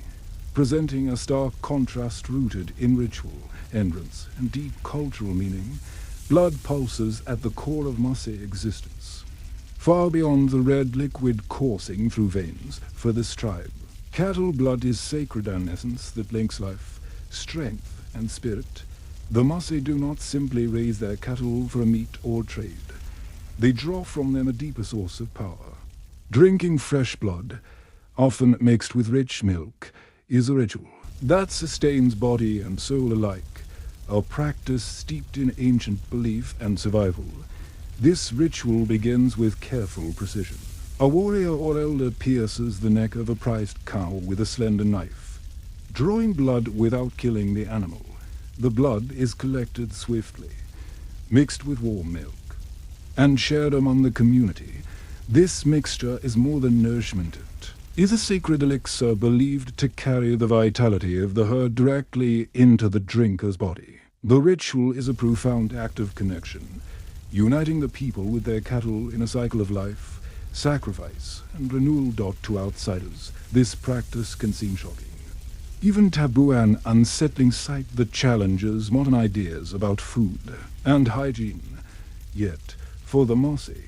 presenting a stark contrast rooted in ritual, endurance, and deep cultural meaning. Blood pulses at the core of Maasai existence, far beyond the red liquid coursing through veins. For this tribe, cattle blood is sacred, an essence that links life, strength, and spirit. The Maasai do not simply raise their cattle for meat or trade. They draw from them a deeper source of power. Drinking fresh blood, often mixed with rich milk, is a ritual that sustains body and soul alike, a practice steeped in ancient belief and survival. This ritual begins with careful precision. A warrior or elder pierces the neck of a prized cow with a slender knife, drawing blood without killing the animal. The blood is collected swiftly, mixed with warm milk, and shared among the community. This mixture is more than nourishment. It is a sacred elixir believed to carry the vitality of the herd directly into the drinker's body. The ritual is a profound act of connection, uniting the people with their cattle in a cycle of life, sacrifice, and renewal. To outsiders, this practice can seem shocking, even taboo, an unsettling sight that challenges modern ideas about food and hygiene. Yet, for the Maasai,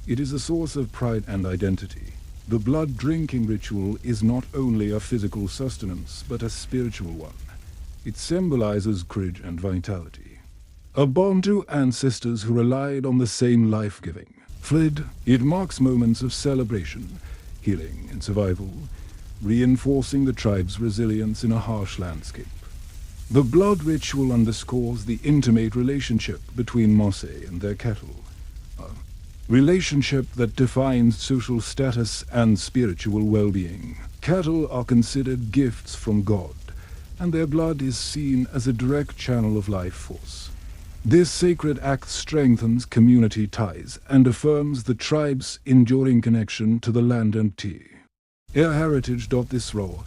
It is a source of pride and identity. The blood-drinking ritual is not only a physical sustenance, but a spiritual one. It symbolizes courage and vitality. A bond to ancestors who relied on the same life-giving fluid. It marks moments of celebration, healing, and survival, reinforcing the tribe's resilience in a harsh landscape. The blood ritual underscores the intimate relationship between Mose and their cattle, a relationship that defines social status and spiritual well-being. Cattle are considered gifts from God, and their blood is seen as a direct channel of life force. This sacred act strengthens community ties and affirms the tribe's enduring connection to the land and tea. Their heritage. This raw,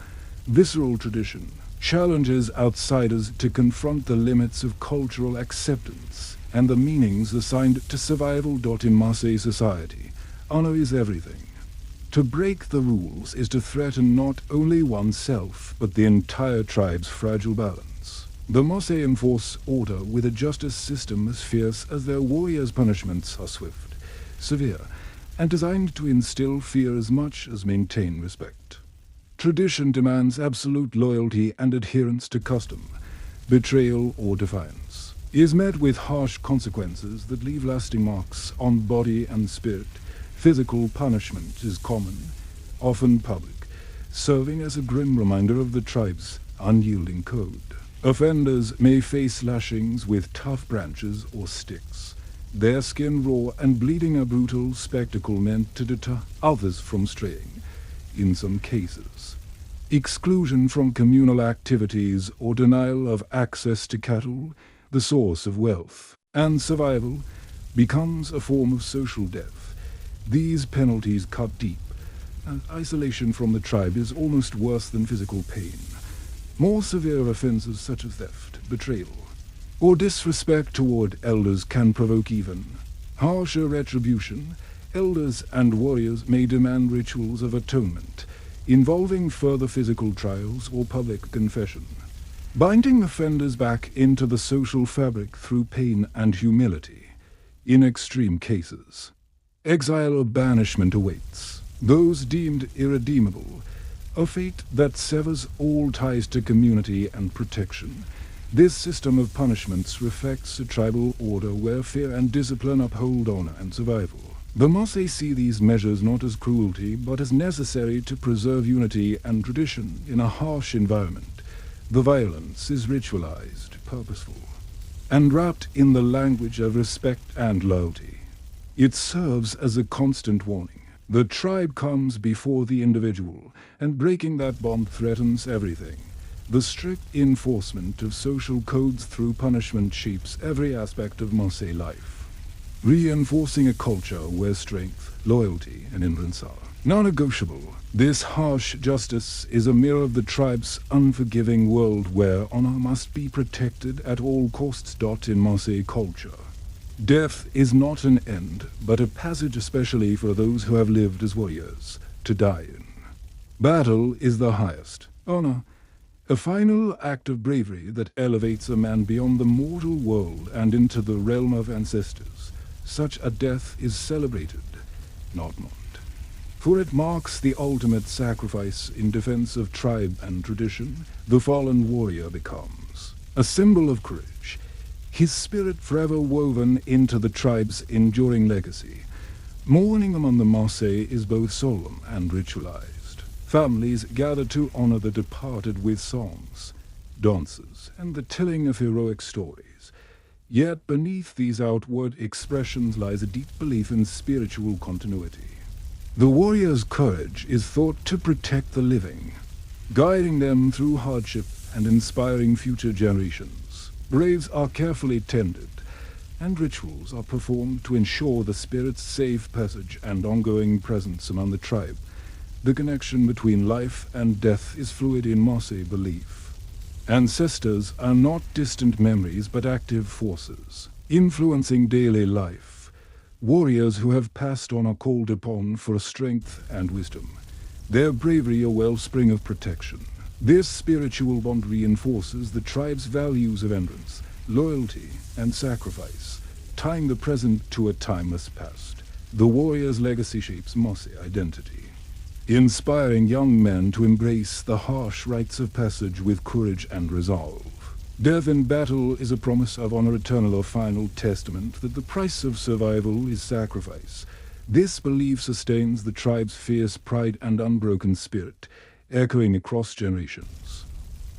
visceral tradition challenges outsiders to confront the limits of cultural acceptance and the meanings assigned to survival. In Maasai society, honor is everything. To break the rules is to threaten not only oneself, but the entire tribe's fragile balance. The Maasai enforce order with a justice system as fierce as their warriors' punishments are swift, severe, and designed to instill fear as much as maintain respect. Tradition demands absolute loyalty and adherence to custom. Betrayal or defiance is met with harsh consequences that leave lasting marks on body and spirit. Physical punishment is common, often public, serving as a grim reminder of the tribe's unyielding code. Offenders may face lashings with tough branches or sticks, their skin raw and bleeding, a brutal spectacle meant to deter others from straying. In some cases, exclusion from communal activities or denial of access to cattle, the source of wealth and survival, becomes a form of social death. These penalties cut deep, and isolation from the tribe is almost worse than physical pain. More severe offenses such as theft, betrayal, or disrespect toward elders can provoke even harsher retribution. Elders and warriors may demand rituals of atonement, involving further physical trials or public confession, binding offenders back into the social fabric through pain and humility. In extreme cases, exile or banishment awaits those deemed irredeemable, a fate that severs all ties to community and protection. This system of punishments reflects a tribal order where fear and discipline uphold honor and survival. The Maasai see these measures not as cruelty, but as necessary to preserve unity and tradition in a harsh environment. The violence is ritualized, purposeful, and wrapped in the language of respect and loyalty. It serves as a constant warning. The tribe comes before the individual, and breaking that bond threatens everything. The strict enforcement of social codes through punishment shapes every aspect of Maasai life, reinforcing a culture where strength, loyalty, and endurance are non-negotiable. This harsh justice is a mirror of the tribe's unforgiving world where honor must be protected at all costs. In Maasai culture, death is not an end, but a passage, especially for those who have lived as warriors, to die in. Battle is the highest honor, a final act of bravery that elevates a man beyond the mortal world and into the realm of ancestors. Such a death is celebrated, not mourned, for it marks the ultimate sacrifice in defense of tribe and tradition. The fallen warrior becomes a symbol of courage, his spirit forever woven into the tribe's enduring legacy. Mourning among the Maasai is both solemn and ritualized. Families gather to honor the departed with songs, dances, and the telling of heroic stories. Yet beneath these outward expressions lies a deep belief in spiritual continuity. The warrior's courage is thought to protect the living, guiding them through hardship and inspiring future generations. Graves are carefully tended, and rituals are performed to ensure the spirit's safe passage and ongoing presence among the tribe. The connection between life and death is fluid in Maasai belief. Ancestors are not distant memories but active forces, influencing daily life. Warriors who have passed on are called upon for strength and wisdom, their bravery a wellspring of protection. This spiritual bond reinforces the tribe's values of endurance, loyalty, and sacrifice, tying the present to a timeless past. The warrior's legacy shapes Mosse identity, inspiring young men to embrace the harsh rites of passage with courage and resolve. Death in battle is a promise of honor, eternal or final testament that the price of survival is sacrifice. This belief sustains the tribe's fierce pride and unbroken spirit, echoing across generations.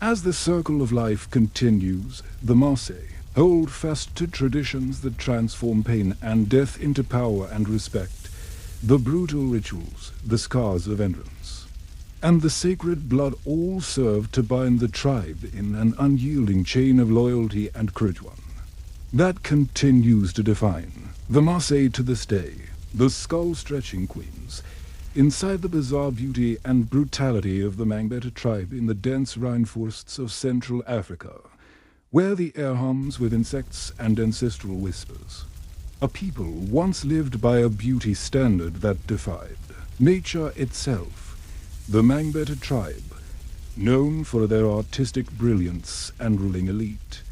As the circle of life continues, the Mosse hold fast to traditions that transform pain and death into power and respect, the brutal rituals, the scars of endurance, and the sacred blood all serve to bind the tribe in an unyielding chain of loyalty and courage, one that continues to define the Mosse to this day. The skull-stretching queens, inside the bizarre beauty and brutality of the Mangbetu tribe in the dense rainforests of Central Africa, where the air hums with insects and ancestral whispers. A people once lived by a beauty standard that defied nature itself. The Mangbetu tribe, known for their artistic brilliance and ruling elite,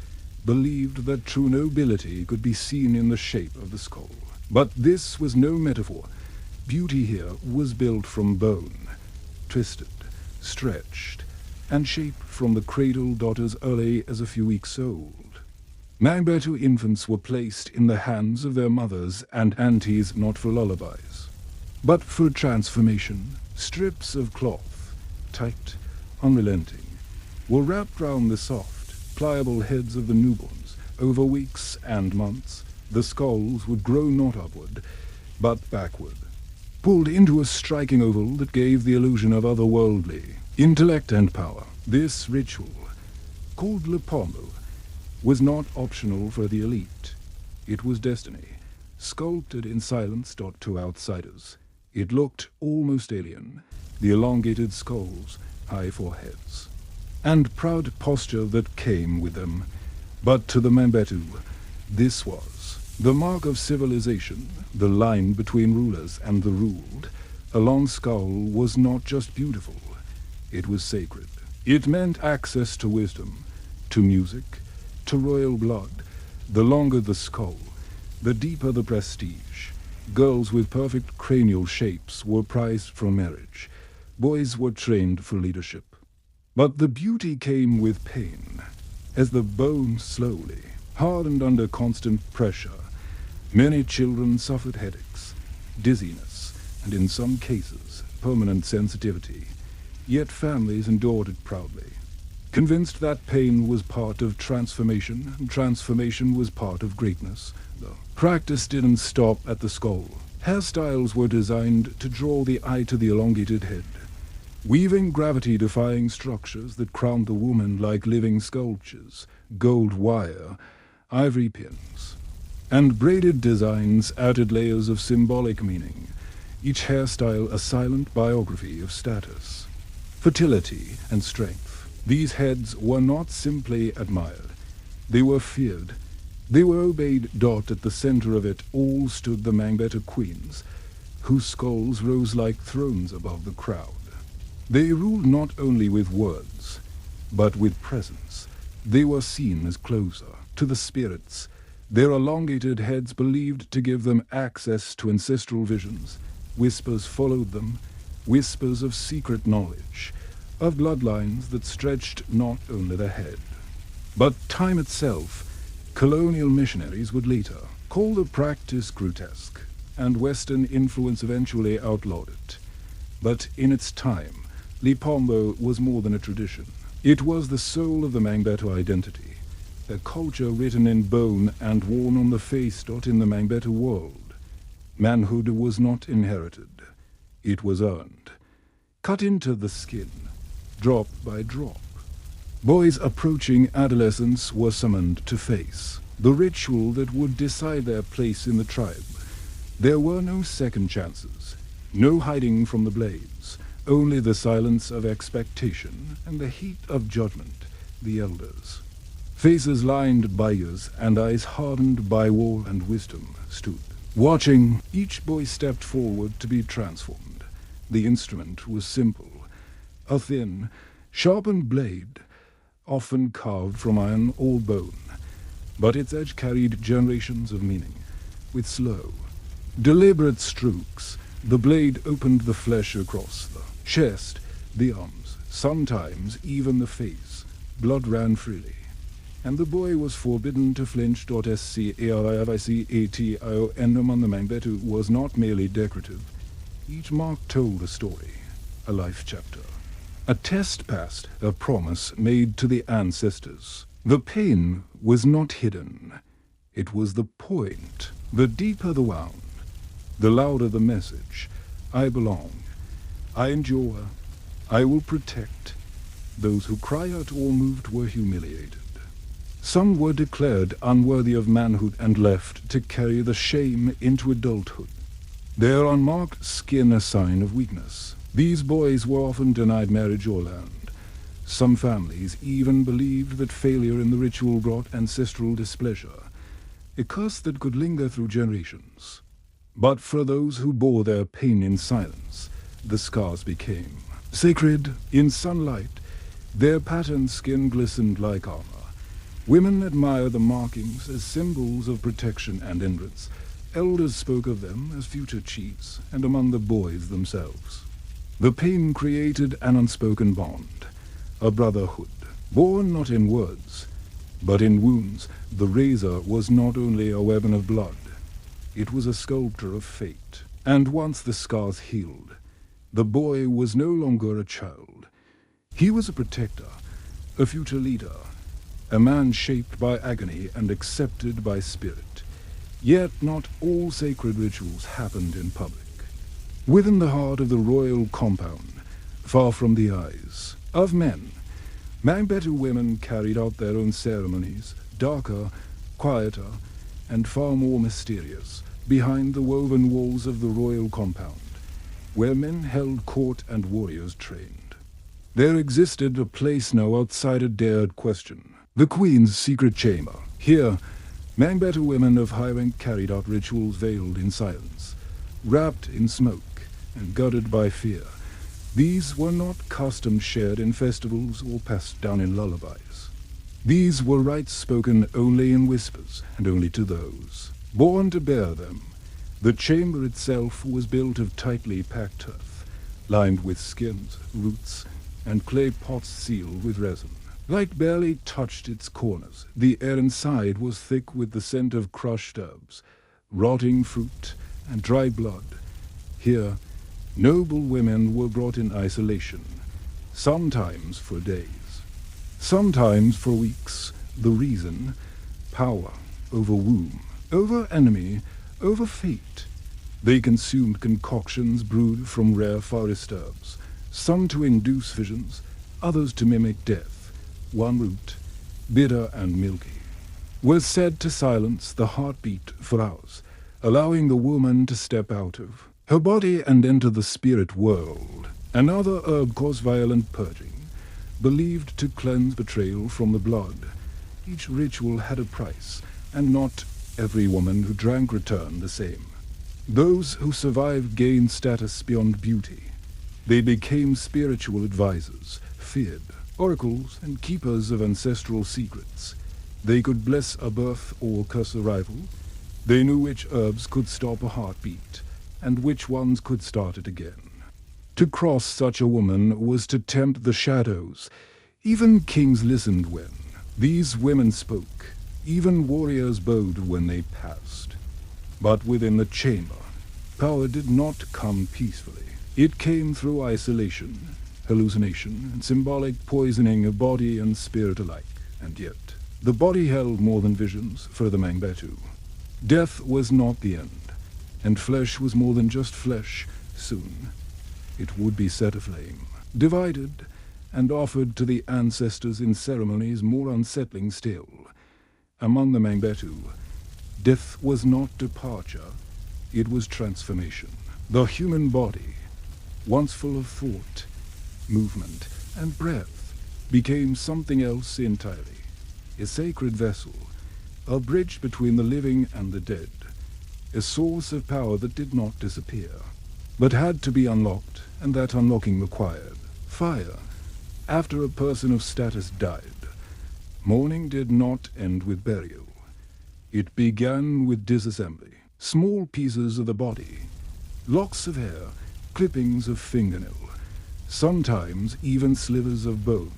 believed that true nobility could be seen in the shape of the skull. But this was no metaphor. Beauty here was built from bone, twisted, stretched, and shaped from the cradle daughters early as a few weeks old. Mangbetu infants were placed in the hands of their mothers and aunties not for lullabies, but for transformation. Strips of cloth, tight, unrelenting, were wrapped round the soft, pliable heads of the newborns. Over weeks and months, the skulls would grow not upward, but backward, pulled into a striking oval that gave the illusion of otherworldly intellect and power. This ritual, called Lipombo, was not optional for the elite. It was destiny, sculpted in silence to outsiders. It looked almost alien, the elongated skulls, high foreheads, and proud posture that came with them. But to the Mangbetu, this was the mark of civilization, the line between rulers and the ruled. A long skull was not just beautiful, it was sacred. It meant access to wisdom, to music, to royal blood. The longer the skull, the deeper the prestige. Girls with perfect cranial shapes were prized for marriage. Boys were trained for leadership. But the beauty came with pain. As the bone slowly hardened under constant pressure, many children suffered headaches, dizziness, and in some cases, permanent sensitivity. Yet families endured it proudly, convinced that pain was part of transformation, and transformation was part of greatness. The practice didn't stop at the skull. Hairstyles were designed to draw the eye to the elongated head, weaving gravity-defying structures that crowned the woman like living sculptures. Gold wire, ivory pins, and braided designs added layers of symbolic meaning, each hairstyle a silent biography of status, fertility, and strength. These heads were not simply admired, they were feared. They were obeyed. At the center of it all stood the Mangbetu queens, whose skulls rose like thrones above the crowd. They ruled not only with words, but with presence. They were seen as closer to the spirits, their elongated heads believed to give them access to ancestral visions. Whispers followed them, whispers of secret knowledge, of bloodlines that stretched not only the head, but time itself. Colonial missionaries would later call the practice grotesque, and Western influence eventually outlawed it. But in its time, Lipombo was more than a tradition. It was the soul of the Mangbetu identity, a culture written in bone and worn on the face. In the Mangbetu world, manhood was not inherited, it was earned, cut into the skin, drop by drop. Boys approaching adolescence were summoned to face the ritual that would decide their place in the tribe. There were no second chances, no hiding from the blades, only the silence of expectation and the heat of judgment. The elders, faces lined by years and eyes hardened by war and wisdom, stood, watching. Each boy stepped forward to be transformed. The instrument was simple, a thin, sharpened blade, often carved from iron or bone, but its edge carried generations of meaning. With slow, Deliberate strokes, the blade opened the flesh across the chest, the arms, sometimes even the face. Blood ran freely, and the boy was forbidden to flinch. Scaravicatio among the Mangbetu was not merely decorative. Each mark told a story, a life chapter. A test passed, a promise made to the ancestors. The pain was not hidden. It was the point. The deeper the wound, the louder the message. I belong. I endure. I will protect. Those who cry out or moved were humiliated. Some were declared unworthy of manhood and left to carry the shame into adulthood. Their unmarked skin a sign of weakness. These boys were often denied marriage or land. Some families even believed that failure in the ritual brought ancestral displeasure, a curse that could linger through generations. But for those who bore their pain in silence, the scars became sacred. In sunlight, their patterned skin glistened like armor. Women admired the markings as symbols of protection and endurance. Elders spoke of them as future chiefs, and among the boys themselves. The pain created an unspoken bond, a brotherhood, born not in words, but in wounds. The razor was not only a weapon of blood, it was a sculptor of fate. And once the scars healed, the boy was no longer a child. He was a protector, a future leader, a man shaped by agony and accepted by spirit. Yet not all sacred rituals happened in public. Within the heart of the royal compound, far from the eyes of men, Mangbetu women carried out their own ceremonies, darker, quieter, and far more mysterious, behind the woven walls of the royal compound, where men held court and warriors trained. There existed a place no outsider dared question, the Queen's secret chamber. Here, Mangbetu women of high rank carried out rituals veiled in silence, wrapped in smoke, and guarded by fear. These were not customs shared in festivals or passed down in lullabies. These were rites spoken only in whispers, and only to those born to bear them. The chamber itself was built of tightly packed earth, lined with skins, roots, and clay pots sealed with resin. Light barely touched its corners. The air inside was thick with the scent of crushed herbs, rotting fruit, and dry blood. Here, noble women were brought in isolation, sometimes for days, sometimes for weeks. The reason? Power over womb, over enemy, over fate. They consumed concoctions brewed from rare forest herbs, some to induce visions, others to mimic death. One root, bitter and milky, was said to silence the heartbeat for hours, allowing the woman to step out of her body and enter the spirit world. Another herb caused violent purging, believed to cleanse betrayal from the blood. Each ritual had a price, and not every woman who drank returned the same. Those who survived gained status beyond beauty. They became spiritual advisors, feared, oracles, and keepers of ancestral secrets. They could bless a birth or curse a rival. They knew which herbs could stop a heartbeat, and which ones could start it again. To cross such a woman was to tempt the shadows. Even kings listened when these women spoke. Even warriors bowed when they passed. But within the chamber, power did not come peacefully. It came through isolation, hallucination, and symbolic poisoning of body and spirit alike. And yet, the body held more than visions for the Mangbetu. Death was not the end, and flesh was more than just flesh. Soon, it would be set aflame, divided, and offered to the ancestors in ceremonies more unsettling still. Among the Mangbetu, death was not departure, it was transformation. The human body, once full of thought, movement, and breath, became something else entirely, a sacred vessel, a bridge between the living and the dead, a source of power that did not disappear, but had to be unlocked, and that unlocking required fire. After a person of status died, mourning did not end with burial. It began with disassembly. Small pieces of the body, locks of hair, clippings of fingernail, sometimes even slivers of bone,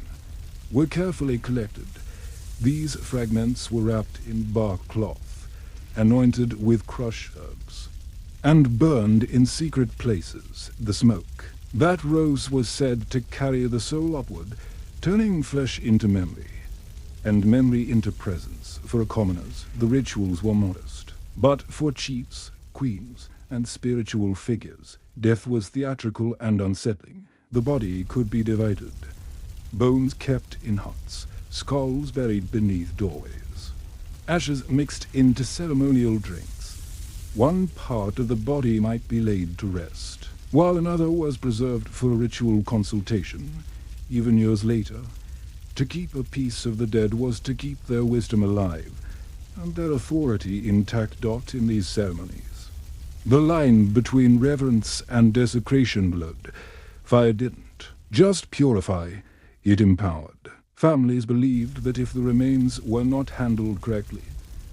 were carefully collected. These fragments were wrapped in bark cloth, anointed with crushed herbs, and burned in secret places. The smoke that rose was said to carry the soul upward, turning flesh into memory, and memory into presence. For commoners, the rituals were modest. But for chiefs, queens, and spiritual figures, death was theatrical and unsettling. The body could be divided. Bones kept in huts, skulls buried beneath doorways, ashes mixed into ceremonial drinks. One part of the body might be laid to rest, while another was preserved for ritual consultation, even years later. To keep a piece of the dead was to keep their wisdom alive, and their authority intact. In these ceremonies, the line between reverence and desecration blurred. Fire didn't just purify, it empowered. Families believed that if the remains were not handled correctly,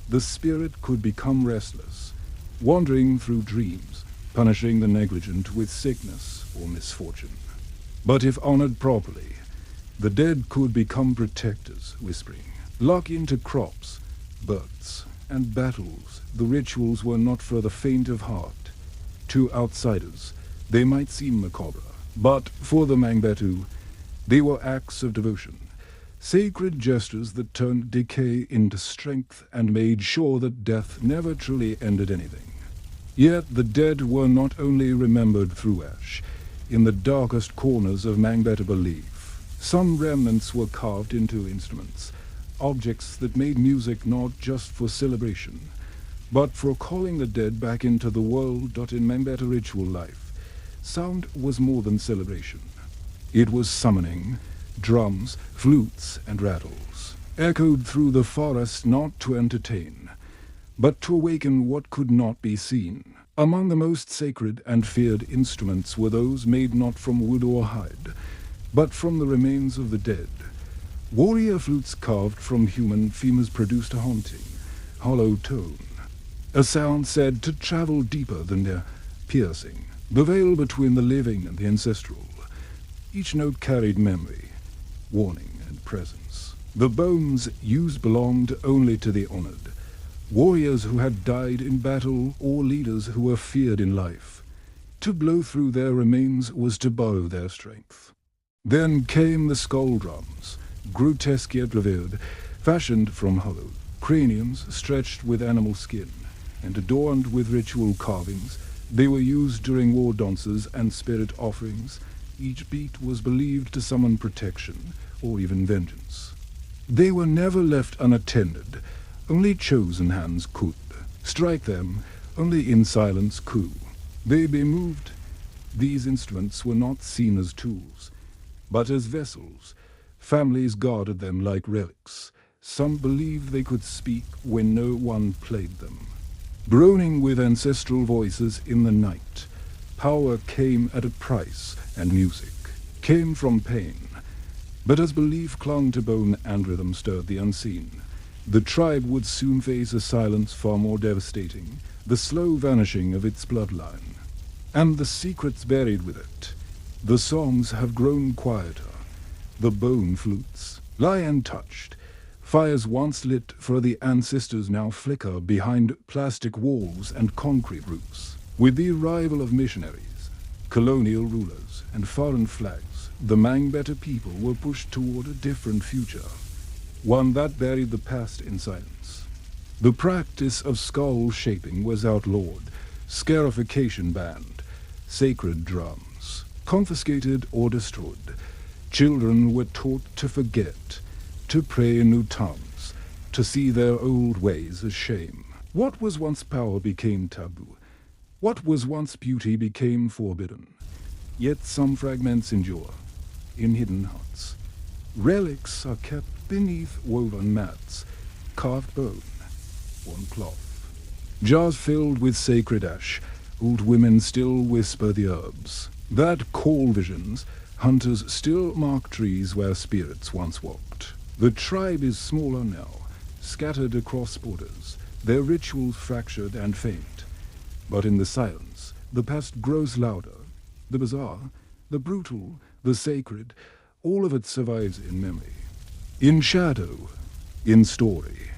the spirit could become restless, wandering through dreams, punishing the negligent with sickness or misfortune. But if honored properly, the dead could become protectors, whispering, lock into crops, births, and battles. The rituals were not for the faint of heart. To outsiders, they might seem macabre, but for the Mangbetu, they were acts of devotion, sacred gestures that turned decay into strength and made sure that death never truly ended anything. Yet the dead were not only remembered through ash. In the darkest corners of Mangbetu belief, some remnants were carved into instruments, objects that made music not just for celebration, but for calling the dead back into the world. In Mangbetu ritual life, sound was more than celebration. It was summoning. Drums, flutes, and rattles echoed through the forest, not to entertain, but to awaken what could not be seen. Among the most sacred and feared instruments were those made not from wood or hide, but from the remains of the dead. Warrior flutes carved from human femurs produced a haunting, hollow tone, a sound said to travel deeper than their piercing, the veil between the living and the ancestral. Each note carried memory, warning, and presence. The bones used belonged only to the honored, warriors who had died in battle or leaders who were feared in life. To blow through their remains was to borrow their strength. Then came the skull drums, grotesque yet revered, fashioned from hollow craniums stretched with animal skin and adorned with ritual carvings. They were used during war dances and spirit offerings. Each beat was believed to summon protection or even vengeance. They were never left unattended. Only chosen hands could strike them. Only in silence could they be moved. These instruments were not seen as tools, but as vessels. Families guarded them like relics. Some believed they could speak when no one played them. Groaning with ancestral voices in the night, power came at a price, and music came from pain. But as belief clung to bone and rhythm stirred the unseen, the tribe would soon face a silence far more devastating, the slow vanishing of its bloodline, and the secrets buried with it. The songs have grown quieter. The bone flutes lie untouched. Fires once lit for the ancestors now flicker behind plastic walls and concrete roofs. With the arrival of missionaries, colonial rulers, and foreign flags, the Mangbetu people were pushed toward a different future, one that buried the past in silence. The practice of skull shaping was outlawed, scarification banned, sacred drums confiscated or destroyed. Children were taught to forget, to pray in new tongues, to see their old ways as shame. What was once power became taboo. What was once beauty became forbidden. Yet some fragments endure, in hidden huts. Relics are kept beneath woven mats, carved bone, worn cloth. Jars filled with sacred ash, old women still whisper the herbs that call visions. Hunters still mark trees where spirits once walked. The tribe is smaller now, scattered across borders, their rituals fractured and faint. But in the silence, the past grows louder. The bizarre, the brutal, the sacred, all of it survives in memory. In shadow, in story.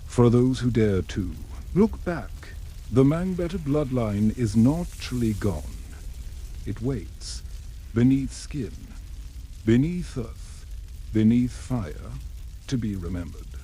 For those who dare to look back, the Mangbeta bloodline is not truly gone. It waits, beneath skin, beneath earth, beneath fire, to be remembered.